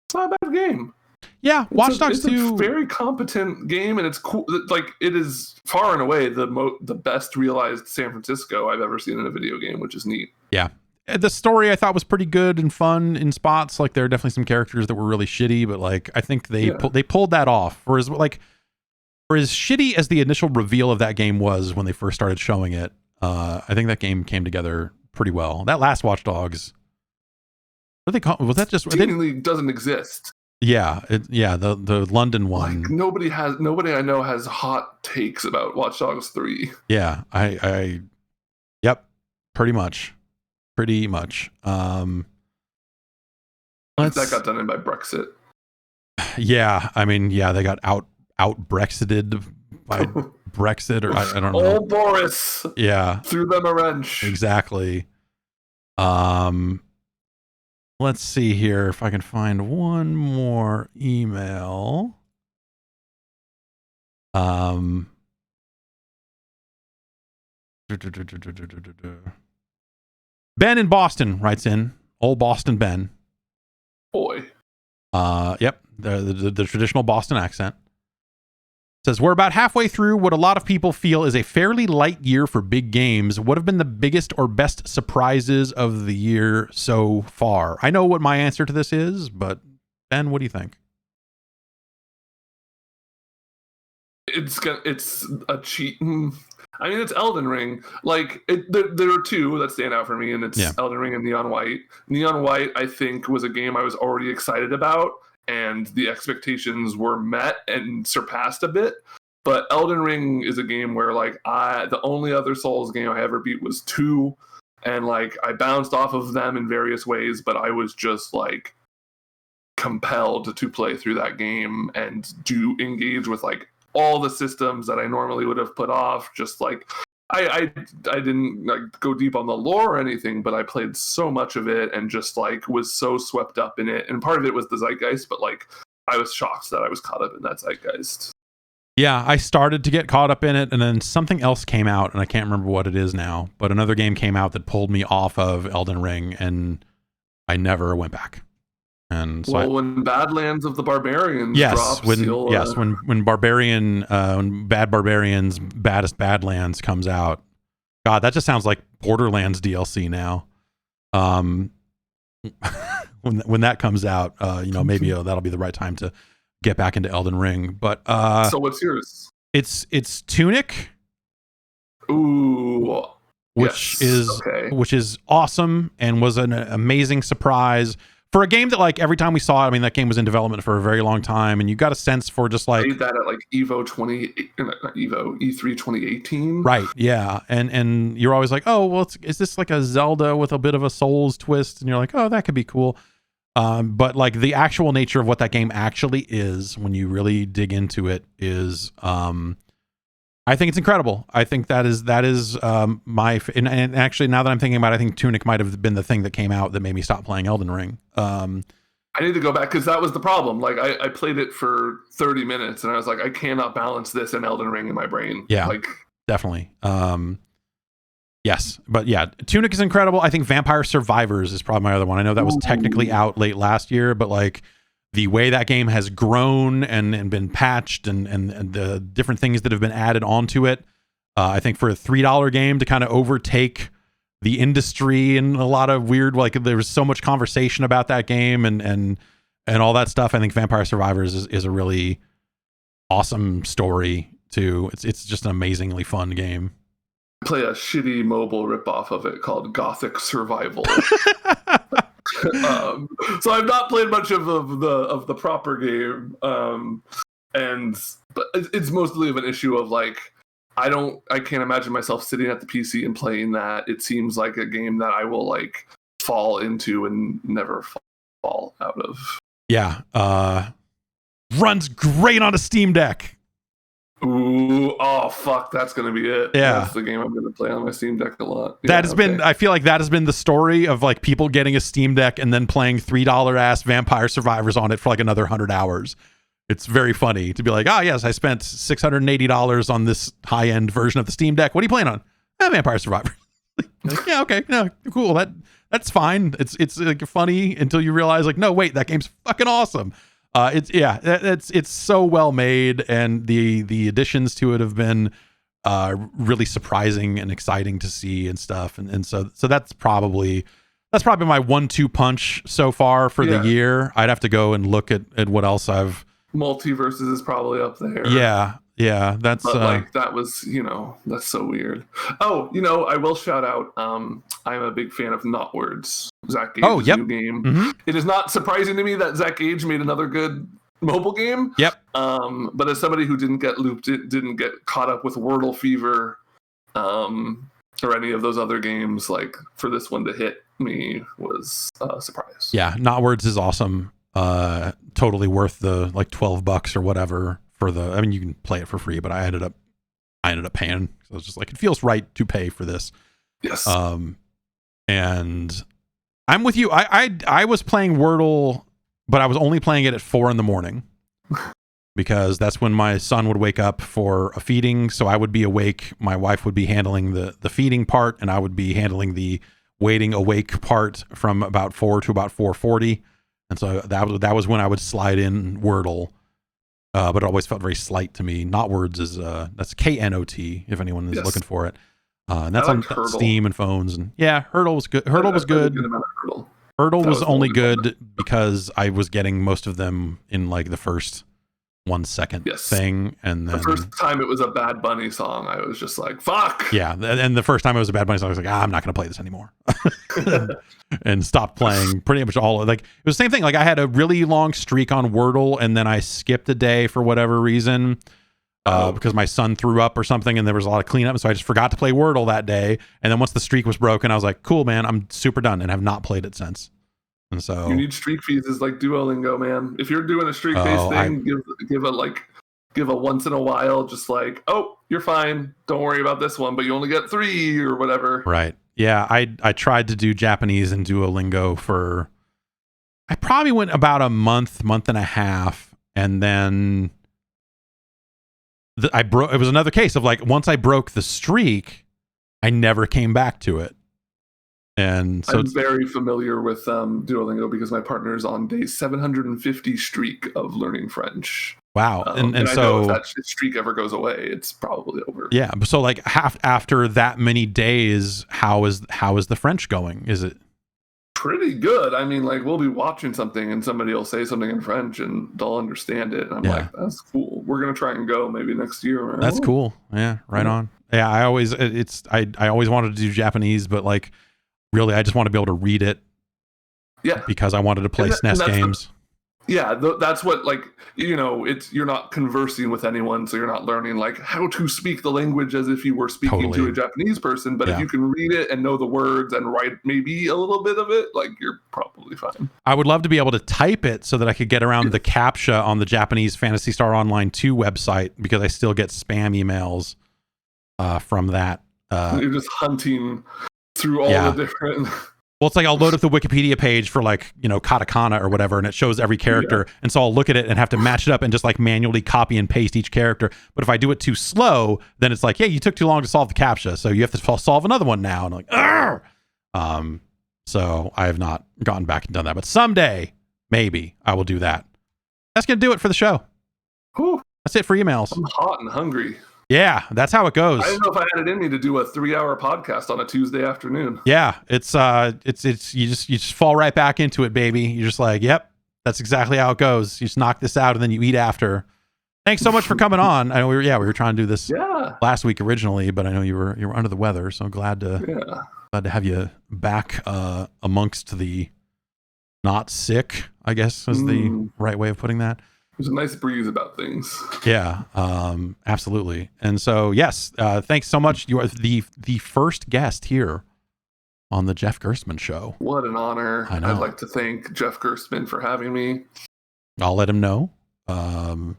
it's not a bad game. Yeah, Watch Dogs 2. It's a very competent game, and it's cool. Like, it is far and away the best realized San Francisco I've ever seen in a video game, which is neat. Yeah. The story I thought was pretty good and fun in spots. Like, there are definitely some characters that were really shitty, but like, I think they pulled that off. Whereas, like, for as shitty as the initial reveal of that game was when they first started showing it, I think that game came together pretty well. That last Watch Dogs, what did they call? Was that just? Seemingly doesn't exist. Yeah, the London one. Like, nobody I know has hot takes about Watch Dogs 3. Yeah, yep, pretty much. That got done in by Brexit. Yeah, I mean, yeah, they got out Brexited by Brexit, or I don't know. Oh, Boris. Yeah, threw them a wrench. Exactly. Let's see here if I can find one more email. Ben in Boston writes in. Old Boston Ben. Boy. Yep. The traditional Boston accent. Says, we're about halfway through what a lot of people feel is a fairly light year for big games. What have been the biggest or best surprises of the year so far? I know what my answer to this is, but Ben, what do you think? It's a cheat. I mean, it's Elden Ring. Like, there are two that stand out for me, and it's Elden Ring and Neon White. Neon White, I think, was a game I was already excited about, and the expectations were met and surpassed a bit. But Elden Ring is a game where like the only other Souls game I ever beat was 2, and like I bounced off of them in various ways, but I was just like compelled to play through that game and do engage with like all the systems that I normally would have put off. Just like I didn't like go deep on the lore or anything, but I played so much of it and just like was so swept up in it. And part of it was the zeitgeist, but like I was shocked that I was caught up in that zeitgeist. Yeah, I started to get caught up in it, and then something else came out, and I can't remember what it is now, but another game came out that pulled me off of Elden Ring, and I never went back. And so when Badlands of the Barbarians drops, when Bad Barbarians Baddest Badlands comes out, God, that just sounds like Borderlands DLC now. When that comes out, maybe that'll be the right time to get back into Elden Ring. But so what's yours? It's Tunic. Ooh, which is awesome and was an amazing surprise for a game that like every time we saw it. I mean, that game was in development for a very long time, and you got a sense for just like I played that at like E3 2018. Right. Yeah. And you're always like, oh, well, is this like a Zelda with a bit of a Souls twist? And you're like, oh, that could be cool. But like the actual nature of what that game actually is, when you really dig into it, is I think it's incredible. I think that is and actually now that I'm thinking about it, I think Tunic might have been the thing that came out that made me stop playing Elden Ring. I need to go back because that was the problem. Like I played it for 30 minutes and I was like, I cannot balance this and Elden Ring in my brain. Yeah, like definitely. Yes, but yeah, Tunic is incredible. I think Vampire Survivors is probably my other one. I know that was technically out late last year, but like the way that game has grown and been patched and the different things that have been added onto it, I think for a $3 game to kind of overtake the industry and a lot of weird, like there was so much conversation about that game and all that stuff. I think Vampire Survivors is a really awesome story too. It's just an amazingly fun game. Play a shitty mobile ripoff of it called Gothic Survival. So I've not played much of the proper game, but it's mostly of an issue of like I can't imagine myself sitting at the PC and playing that. It seems like a game that I will like fall into and never fall out of. Yeah, runs great on a Steam Deck. Ooh, oh fuck, that's gonna be it. Yeah, that's the game I'm gonna play on my Steam Deck a lot. Been, I feel like that has been the story of like people getting a Steam Deck and then playing $3 ass Vampire Survivors on it for like another 100 hours. It's very funny to be like, oh yes, I spent $680 on this high end version of the Steam Deck. What are you playing on? Vampire Survivors. Like, yeah, okay, no, cool. That's fine. It's like funny until you realize like, no, wait, that game's fucking awesome. It's so well made, and the additions to it have been really surprising and exciting to see and stuff, and so that's probably my 1-2 punch so far for the year. I'd have to go and look at what else I've. MultiVersus is probably up there. Yeah, that's like that was, that's so weird. Oh, I will shout out. I'm a big fan of Not Words, Zach Gage's new game. Mm-hmm. It is not surprising to me that Zach Gage made another good mobile game. Yep. But as somebody who didn't get caught up with Wordle Fever, or any of those other games, like for this one to hit me was a surprise. Yeah, Not Words is awesome. Totally worth the like $12 or whatever. I mean, you can play it for free, but I ended up paying. So I was just like, it feels right to pay for this. Yes. And I'm with you. I was playing Wordle, but I was only playing it at 4 a.m. because that's when my son would wake up for a feeding. So I would be awake. My wife would be handling the feeding part, and I would be handling the waiting awake part from about 4 to about 4:40. And so that was when I would slide in Wordle. But it always felt very slight to me. Not Words is that's KNOT if anyone is looking for it. And that's on Steam and phones. And yeah, Hurdle was good. Hurdle was good. Hurdle was only good because I was getting most of them in like the first 1 second thing, and then the first time it was a Bad Bunny song, I was just like, "Fuck!" Yeah, and the first time it was a Bad Bunny song, I was like, "I'm not going to play this anymore," and stopped playing. Pretty much all like it was the same thing. Like I had a really long streak on Wordle, and then I skipped a day for whatever reason. because my son threw up or something and there was a lot of cleanup. So I just forgot to play Wordle that day. And then once the streak was broken, I was like, cool, man, I'm super done, and have not played it since. And so you need streak pieces like Duolingo, man. If you're doing a streak-based thing, give a once in a while, just like, oh, you're fine. Don't worry about this one, but you only get 3 or whatever. Right. Yeah. I tried to do Japanese and Duolingo for, I probably went about a month and a half. And then it was another case of like, once I broke the streak, I never came back to it. And so I'm very familiar with Duolingo because my partner is on day 750 streak of learning French. Wow. And I so know if that streak ever goes away, it's probably over. Yeah. So like after that many days, how is the French going? Is it pretty good? I mean, like, we'll be watching something and somebody will say something in French and they'll understand it. And I'm like, that's cool. We're going to try and go maybe next year. That's cool. Yeah. Right on. Yeah. I always wanted to do Japanese, but like, really, I just want to be able to read it. Yeah. Because I wanted to play SNES games. That's what, like, you're not conversing with anyone, so you're not learning like how to speak the language as if you were speaking to a Japanese person. But if you can read it and know the words and write maybe a little bit of it, like, you're probably fine. I would love to be able to type it so that I could get around the CAPTCHA on the Japanese Phantasy Star Online 2 website, because I still get spam emails from that. You're just hunting through all the different. Well, it's like I'll load up the Wikipedia page for like, katakana or whatever, and it shows every character. And so I'll look at it and have to match it up and just like manually copy and paste each character. But if I do it too slow, then it's like, hey, you took too long to solve the CAPTCHA, so you have to solve another one now. And I'm like, argh! So I have not gotten back and done that. But someday, maybe I will do that. That's going to do it for the show. Whew. That's it for emails. I'm hot and hungry. Yeah, that's how it goes. I didn't know if I had it in me to do a 3-hour podcast on a Tuesday afternoon. Yeah, it's you just fall right back into it, baby. You're just like, yep, that's exactly how it goes. You just knock this out and then you eat after. Thanks so much for coming on. I know we were trying to do this last week originally, but I know you were under the weather, so glad to have you back amongst the not sick, I guess is the right way of putting that. There's a nice breeze about things. Yeah, absolutely. And so, yes, thanks so much. You are the first guest here on the Jeff Gerstmann Show. What an honor. I know. I'd like to thank Jeff Gerstmann for having me. I'll let him know. You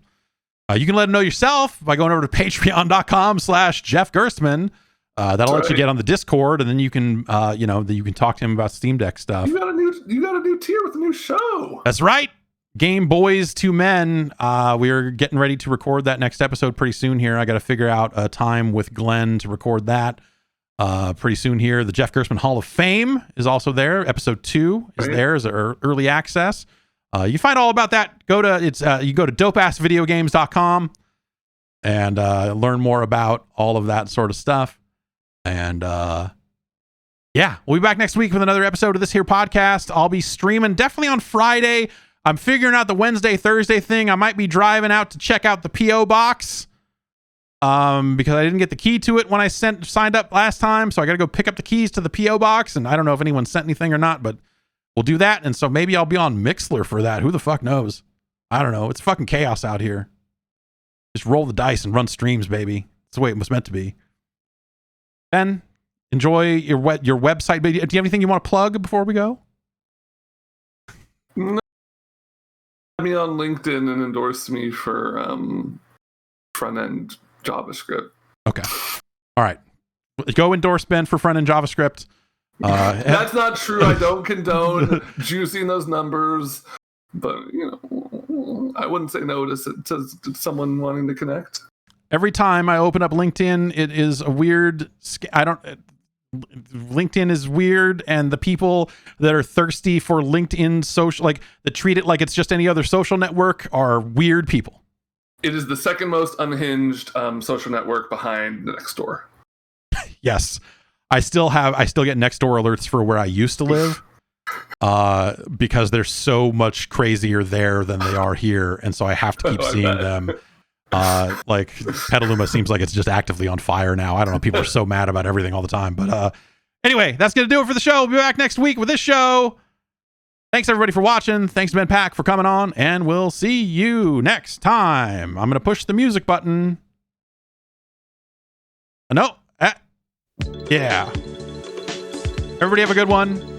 can let him know yourself by going over to patreon.com/Jeff Gerstmann. That'll let you get on the Discord, and then you can, you can talk to him about Steam Deck stuff. You got a new tier with a new show. That's right. Game Boys to Men. We're getting ready to record that next episode pretty soon here. I got to figure out a time with Glenn to record that pretty soon here. The Jeff Gerstmann Hall of Fame is also there. Episode 2 is there as early access. You find all about that. You go to dopeassvideogames.com and learn more about all of that sort of stuff. And we'll be back next week with another episode of this here podcast. I'll be streaming definitely on Friday. I'm figuring out the Wednesday, Thursday thing. I might be driving out to check out the P.O. box because I didn't get the key to it when I signed up last time. So I got to go pick up the keys to the P.O. box. And I don't know if anyone sent anything or not, but we'll do that. And so maybe I'll be on Mixler for that. Who the fuck knows? I don't know. It's fucking chaos out here. Just roll the dice and run streams, baby. It's the way it was meant to be. Ben, enjoy your website. Do you have anything you want to plug before we go? No. Me on LinkedIn and endorse me for front-end JavaScript. Okay. All right. Go endorse Ben for front-end JavaScript. That's not true. I don't condone juicing those numbers, but I wouldn't say no to someone wanting to connect. Every time I open up LinkedIn, it is a weird. LinkedIn is weird, and the people that are thirsty for LinkedIn social, like that treat it like it's just any other social network, are weird people. It is the second most unhinged social network behind Nextdoor. Yes, I still get Nextdoor alerts for where I used to live, because they're so much crazier there than they are here, and so I have to keep seeing them. Like Petaluma seems like it's just actively on fire now. I don't know. People are so mad about everything all the time. But anyway, that's going to do it for the show. We'll be back next week with this show. Thanks everybody for watching. Thanks to Ben Pack for coming on, and we'll see you next time. I'm going to push the music button. No. Yeah. Everybody have a good one.